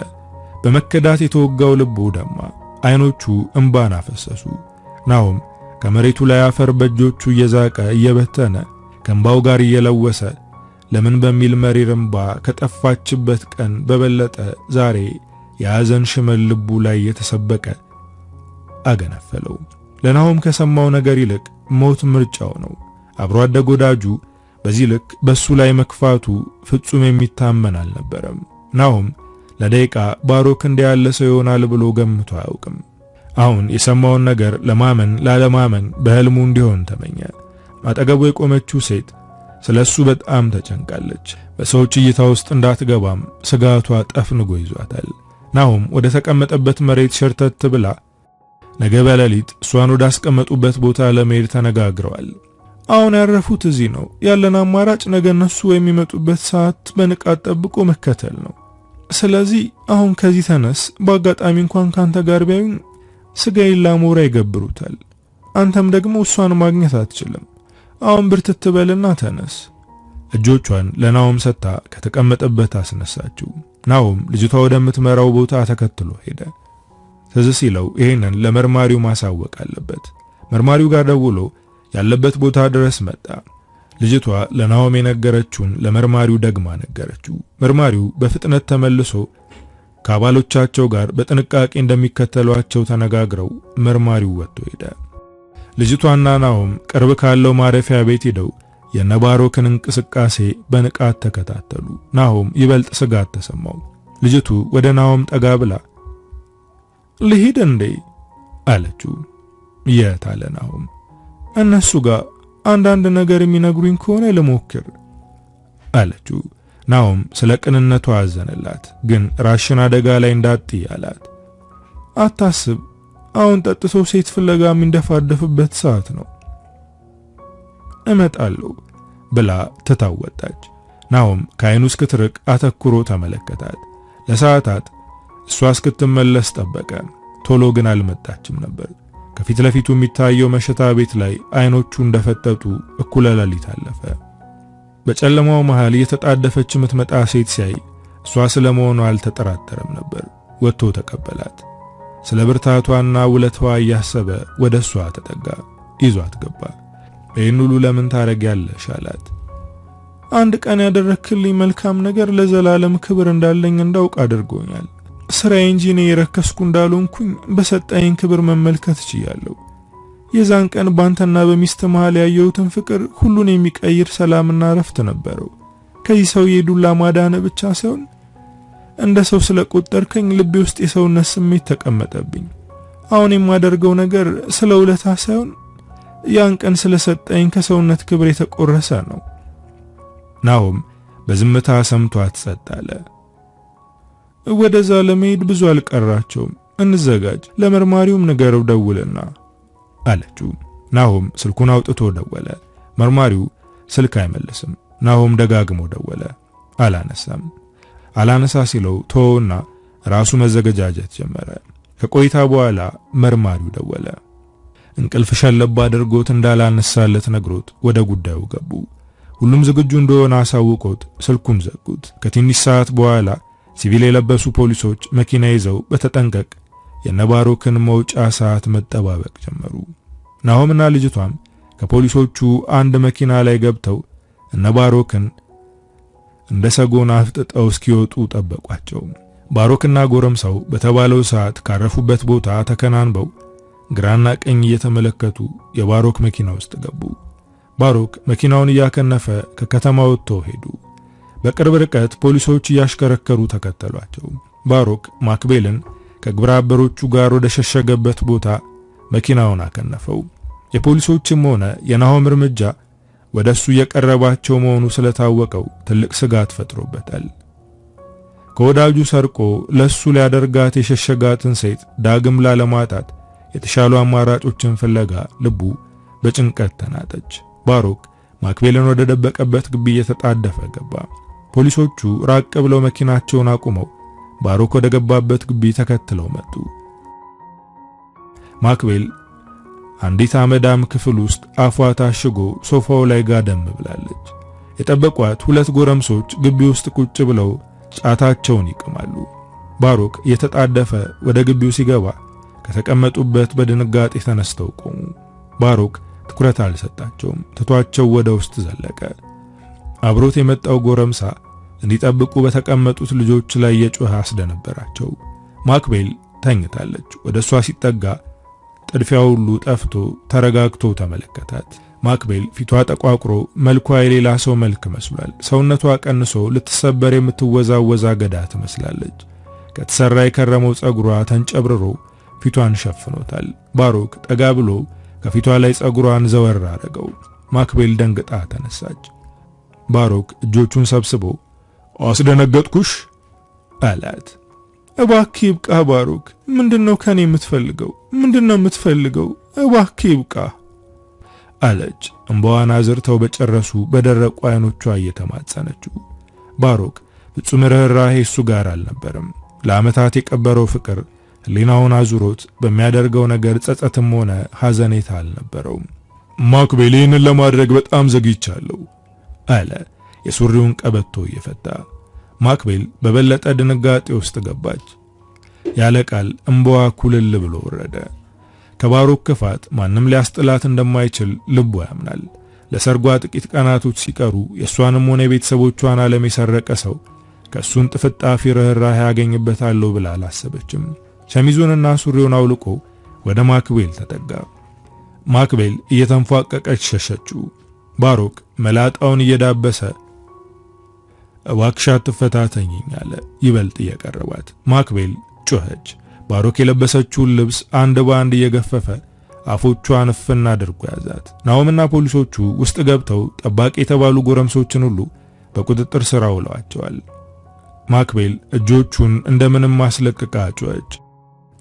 በመከዳት የተወጋው ልቡ ደማ፣ አይኖቹ እንባን አፈሰሱ። ናሆም ከመሬቱ ላይ አፈር በእጆቹ እየዛቀ እየበተነ ከእንባው ጋር እየለወሰ ለምን በሚል መሪር እንባ ከጠፋችበት ቀን በበለጠ ዛሬ የሐዘን ሽመል ልቡ ላይ የተሰበቀ አገነፈለው። ለናሆም ከሰማው ነገር ይልቅ ሞት ምርጫው ነው። አብሮ አደግ ወዳጁ በዚህ ልክ በሱ ላይ መክፋቱ ፍጹም የሚታመን አልነበረም። ናሆም ለደቂቃ ባሮክ እንዲያለ ሰው ይሆናል ብሎ ገምቶ አያውቅም። አሁን የሰማውን ነገር ለማመን ላለማመን በህልሙ እንዲሆን ተመኘ። አጠገቡ የቆመችው ሴት ስለሱ በጣም ተጨንቃለች። በሰዎች እይታ ውስጥ እንዳትገባም ስጋቷ ጠፍንጎ ይዟታል። ናሆም ወደ ተቀመጠበት መሬት ሸርተት ብላ ነገ በሌሊት እሷን ወደ አስቀመጡበት ቦታ ለመሄድ ተነጋግረዋል። አሁን ያረፉት እዚህ ነው። ያለን አማራጭ ነገ እነሱ የሚመጡበት ሰዓት በንቃት ጠብቆ መከተል ነው። ስለዚህ አሁን ከዚህ ተነስ። በአጋጣሚ እንኳን ካንተ ጋር ቢያዩኝ ስጋዬን ላሞራ ይገብሩታል። አንተም ደግሞ እሷን ማግኘት አትችልም። አሁን ብርትት በልና ተነስ። እጆቿን ለናሆም ሰጥታ ከተቀመጠበት አስነሳችው። ናሆም ልጅቷ ወደምትመራው ቦታ ተከትሎ ሄደ። ትዝ ሲለው ይሄንን ለመርማሪው ማሳወቅ አለበት። መርማሪው ጋር ደውሎ ያለበት ቦታ ድረስ መጣ። ልጅቷ ለናሆም የነገረችውን ለመርማሪው ደግማ ነገረችው። መርማሪው በፍጥነት ተመልሶ ከአባሎቻቸው ጋር በጥንቃቄ እንደሚከተሏቸው ተነጋግረው መርማሪው ወጥቶ ሄደ። ልጅቷና ናሆም ቅርብ ካለው ማረፊያ ቤት ሄደው የነባሮክን እንቅስቃሴ በንቃት ተከታተሉ። ናሆም ይበልጥ ስጋት ተሰማው። ልጅቱ ወደ ናሆም ጠጋ ብላ ልሂድ እንዴ አለችው። የት አለ ናሆም። እነሱ ጋር አንዳንድ ነገር የሚነግሩኝ ከሆነ ልሞክር አለችው። ናሆም ስለ ቅንነቷ አዘነላት፣ ግን ራሽን አደጋ ላይ እንዳትይ አላት። አታስብ፣ አሁን ጠጥቶ ሴት ፍለጋ የሚንደፋደፍበት ሰዓት ነው። እመጣለሁ ብላ ተታወጣች። ናሆም ከዓይኑ እስክትርቅ አተኩሮ ተመለከታት። ለሰዓታት እሷ እስክትመለስ ጠበቀ። ቶሎ ግን አልመጣችም ነበር። ከፊት ለፊቱ የሚታየው መሸታ ቤት ላይ አይኖቹ እንደፈጠጡ እኩለ ሌሊት አለፈ። በጨለማው መሃል እየተጣደፈች የምትመጣ ሴት ሲያይ እሷ ስለመሆኗ አልተጠራጠረም ነበር። ወጥቶ ተቀበላት። ስለ ብርታቷና ውለቷ እያሰበ ወደ እሷ ተጠጋ። ይዟት ገባ። ይህን ሁሉ ለምን ታረጊያለሽ አላት። አንድ ቀን ያደረክልኝ መልካም ነገር ለዘላለም ክብር እንዳለኝ እንዳውቅ አድርጎኛል። ስራዬ እንጂ እኔ የረከስኩ እንዳልሆንኩኝ በሰጠኝ ክብር መመልከት እችላለሁ። የዛን ቀን ባንተና በሚስት መሃል ያየሁትን ፍቅር ሁሉን የሚቀይር ሰላምና ረፍት ነበረው። ከዚህ ሰውዬ ዱላ ማዳነ ብቻ ሳይሆን እንደ ሰው ስለቆጠርከኝ ልቤ ውስጥ የሰውነት ስሜት ተቀመጠብኝ። አሁን የማደርገው ነገር ስለ ውለታ ሳይሆን ያን ቀን ስለሰጠኝ ከሰውነት ክብር የተቆረሰ ነው። ናሆም በዝምታ ሰምቷት ጸጥ አለ። ወደዛ ለመሄድ ብዙ አልቀራቸውም፣ እንዘጋጅ፣ ለመርማሪውም ንገረው ደውልና አለችው። ናሆም ስልኩን አውጥቶ ደወለ። መርማሪው ስልክ አይመልስም። ናሆም ደጋግሞ ደወለ፣ አላነሳም። አላነሳ ሲለው ተወውና ራሱ መዘገጃጀት ጀመረ። ከቆይታ በኋላ መርማሪው ደወለ። እንቅልፍ ሸለብ አድርጎት እንዳላነሳለት ነግሮት ወደ ጉዳዩ ገቡ። ሁሉም ዝግጁ እንደሆነ አሳውቆት ስልኩን ዘጉት። ከትንሽ ሰዓት በኋላ ሲቪል የለበሱ ፖሊሶች መኪና ይዘው በተጠንቀቅ የነባሮክን መውጫ ሰዓት መጠባበቅ ጀመሩ። ናሆምና ልጅቷም ከፖሊሶቹ አንድ መኪና ላይ ገብተው እነባሮክን እንደ ሰጎን አፍጥጠው እስኪወጡ ጠበቋቸው። ባሮክና ጎረምሳው በተባለው ሰዓት ካረፉበት ቦታ ተከናንበው ግራና ቀኝ እየተመለከቱ የባሮክ መኪና ውስጥ ገቡ። ባሮክ መኪናውን እያከነፈ ከከተማ ወጥቶ ሄዱ። በቅርብ ርቀት ፖሊሶች እያሽከረከሩ ተከተሏቸው። ባሮክ ማክቤልን ከግብረ አበሮቹ ጋር ወደ ሸሸገበት ቦታ መኪናውን አከነፈው። የፖሊሶችም ሆነ የናሆም እርምጃ ወደሱ የቀረባቸው መሆኑ ስለታወቀው ትልቅ ስጋት ፈጥሮበታል። ከወዳጁ ሰርቆ ለሱ ሊያደርጋት የሸሸጋትን ሴት ዳግም ላለማጣት የተሻሉ አማራጮችን ፍለጋ ልቡ በጭንቀት ተናጠች። ባሮክ ማክቤልን ወደ ደበቀበት ግቢ እየተጣደፈ ገባ። ፖሊሶቹ ራቅ ብለው መኪናቸውን አቁመው ባሮክ ወደ ገባበት ግቢ ተከትለው መጡ። ማክቤል አንዲት አመዳም ክፍል ውስጥ አፏ ታሽጎ ሶፋው ላይ ጋደም ብላለች። የጠበቋት ሁለት ጎረምሶች ግቢ ውስጥ ቁጭ ብለው ጫታቸውን ይቅማሉ። ባሮክ እየተጣደፈ ወደ ግቢው ሲገባ ከተቀመጡበት በድንጋጤ ተነስተው ቆሙ። ባሮክ ትኩረት አልሰጣቸውም። ትቷቸው ወደ ውስጥ ዘለቀ። አብሮት የመጣው ጎረምሳ እንዲጠብቁ በተቀመጡት ልጆች ላይ የጮኸ አስደነበራቸው። ማክቤል ተኝታለች። ወደ እሷ ሲጠጋ ጥድፊያው ሁሉ ጠፍቶ ተረጋግቶ ተመለከታት። ማክቤል ፊቷ ተቋቁሮ መልኳ የሌላ ሰው መልክ መስሏል። ሰውነቷ ቀንሶ ልትሰበር የምትወዛወዛ ገዳ ትመስላለች። ከተሰራ የከረመው ጸጉሯ ተንጨብርሮ ፊቷን ሸፍኖታል። ባሮክ ጠጋ ብሎ ከፊቷ ላይ ጸጉሯን ዘወር አደረገው። ማክቤል ደንግጣ ተነሳች። ባሮክ እጆቹን ሰብስቦ አስደነገጥኩሽ አላት። እባክህ ይብቃ ባሮክ፣ ምንድነው ከኔ የምትፈልገው? ምንድነው የምትፈልገው? እባክህ ይብቃ አለች። እንባዋን አዝርተው በጨረሱ በደረቁ አይኖቿ እየተማጸነችው። ባሮክ ፍጹም ርህራሄ እሱ ጋር አልነበረም። ለዓመታት የቀበረው ፍቅር ህሊናውን አዙሮት በሚያደርገው ነገር ጸጸትም ሆነ ሐዘኔታ አልነበረውም። ማክቤል ይህንን ለማድረግ በጣም ዘግይቻለሁ አለ የሱሪውን ቀበቶ እየፈታ። ማክቤል በበለጠ ድንጋጤ ውስጥ ገባች። ያለ ቃል እንባዋ ኩልል ብሎ ወረደ። ከባሮክ ክፋት ማንም ሊያስጥላት እንደማይችል ልቧ ያምናል። ለሰርጓ ጥቂት ቀናቶች ሲቀሩ የእሷንም ሆነ የቤተሰቦቿን ዓለም የሰረቀ ሰው ከእሱን ጥፍጣፊ ርህራሄ ያገኝበታለሁ ብላ አላሰበችም። ሸሚዙንና ሱሪውን አውልቆ ወደ ማክቤል ተጠጋ። ማክቤል እየተንፏቀቀች ሸሸችው። ባሮክ መላጣውን እየዳበሰ እባክሽ አትፈታተኝኝ አለ፣ ይበልጥ እየቀረባት። ማክቤል ጮኸች። ባሮክ የለበሰችውን ልብስ አንድ በአንድ እየገፈፈ አፎቿን እፍና አድርጎ ያዛት። ናሆምና ፖሊሶቹ ውስጥ ገብተው ጠባቂ የተባሉ ጎረምሶችን ሁሉ በቁጥጥር ስር አውለዋቸዋል። ማክቤል እጆቹን እንደምንም ማስለቀቃ ጮኸች።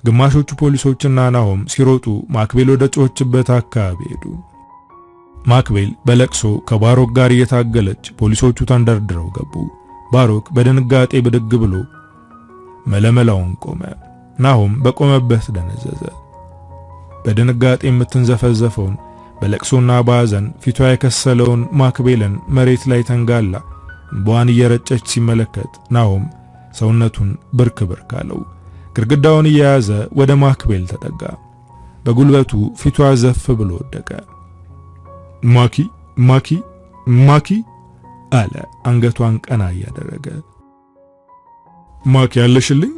ግማሾቹ ፖሊሶችና ናሆም ሲሮጡ ማክቤል ወደ ጮኸችበት አካባቢ ሄዱ። ማክቤል በለቅሶ ከባሮክ ጋር እየታገለች ፖሊሶቹ ተንደርድረው ገቡ። ባሮክ በድንጋጤ ብድግ ብሎ መለመላውን ቆመ። ናሆም በቆመበት ደነዘዘ። በድንጋጤ የምትንዘፈዘፈውን በለቅሶና በሐዘን ፊቷ የከሰለውን ማክቤልን መሬት ላይ ተንጋላ እንባዋን እየረጨች ሲመለከት ናሆም ሰውነቱን ብርክ ብርክ አለው። ግድግዳውን እየያዘ ወደ ማክቤል ተጠጋ። በጉልበቱ ፊቷ ዘፍ ብሎ ወደቀ። ማኪ ማኪ ማኪ አለ አንገቷን ቀና እያደረገ። ማኪ አለሽልኝ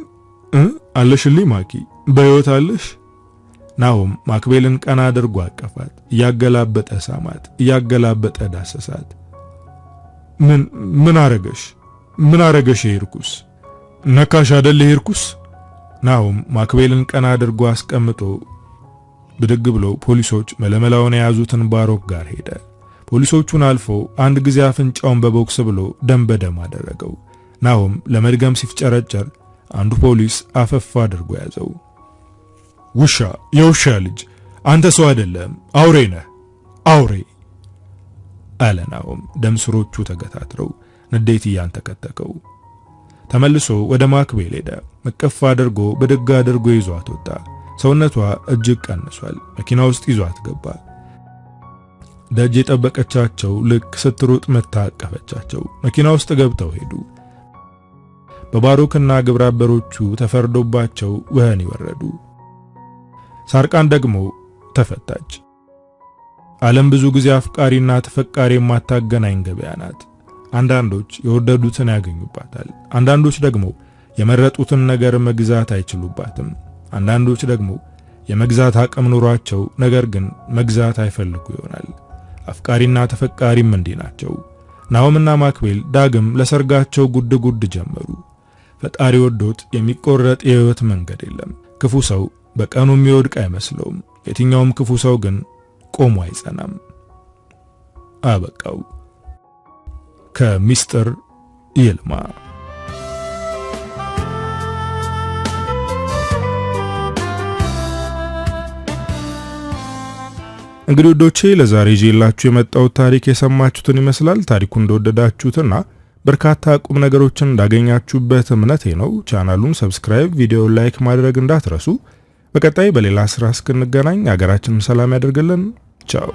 አለሽልኝ ማኪ በሕይወት አለሽ? ናሆም ማክቤልን ቀና አድርጎ አቀፋት። እያገላበጠ ሳማት፣ እያገላበጠ ዳሰሳት። ምን አረገሽ? ምን አረገሽ? ይርኩስ ነካሽ አይደል? ይርኩስ ናሆም ማክቤልን ቀና አድርጎ አስቀምጦ ብድግ ብሎ ፖሊሶች መለመላውን የያዙትን ባሮክ ጋር ሄደ። ፖሊሶቹን አልፎ አንድ ጊዜ አፍንጫውን በቦክስ ብሎ ደም በደም አደረገው። ናሆም ለመድገም ሲፍጨረጨር አንዱ ፖሊስ አፈፍ አድርጎ ያዘው። ውሻ፣ የውሻ ልጅ፣ አንተ ሰው አይደለም አውሬ ነህ፣ አውሬ አለ ናሆም። ደም ስሮቹ ተገታትረው ንዴት እያንተከተከው ተመልሶ ወደ ማክቤል ሄደ። መቀፍ አድርጎ በደጋ አድርጎ ይዟት ወጣ። ሰውነቷ እጅግ ቀንሷል። መኪና ውስጥ ይዟት ገባ። ደጅ የጠበቀቻቸው ልክ ስትሮጥ መታቀፈቻቸው። መኪና ውስጥ ገብተው ሄዱ። በባሮክና ግብረአበሮቹ ተፈርዶባቸው ወህኒ ወረዱ። ሳርቃን ደግሞ ተፈታች። ዓለም ብዙ ጊዜ አፍቃሪና ተፈቃሪ የማታገናኝ ገበያ ናት። አንዳንዶች የወደዱትን ያገኙባታል። አንዳንዶች ደግሞ የመረጡትን ነገር መግዛት አይችሉባትም። አንዳንዶች ደግሞ የመግዛት አቅም ኑሯቸው ነገር ግን መግዛት አይፈልጉ ይሆናል። አፍቃሪና ተፈቃሪም እንዲህ ናቸው። ናሆምና ማክቤል ዳግም ለሰርጋቸው ጉድ ጉድ ጀመሩ። ፈጣሪ ወዶት የሚቆረጥ የህይወት መንገድ የለም። ክፉ ሰው በቀኑ የሚወድቅ አይመስለውም። የትኛውም ክፉ ሰው ግን ቆሞ አይጸናም። አበቃው። ከሚስጥር ይልማ። እንግዲህ ወዶቼ ለዛሬ ይዤላችሁ የመጣሁት ታሪክ የሰማችሁትን ይመስላል። ታሪኩን እንደወደዳችሁትና በርካታ ቁም ነገሮችን እንዳገኛችሁበት እምነቴ ነው። ቻናሉን ሰብስክራይብ፣ ቪዲዮ ላይክ ማድረግ እንዳትረሱ። በቀጣይ በሌላ ስራ እስክንገናኝ ሀገራችንን ሰላም ያደርግልን። ቻው።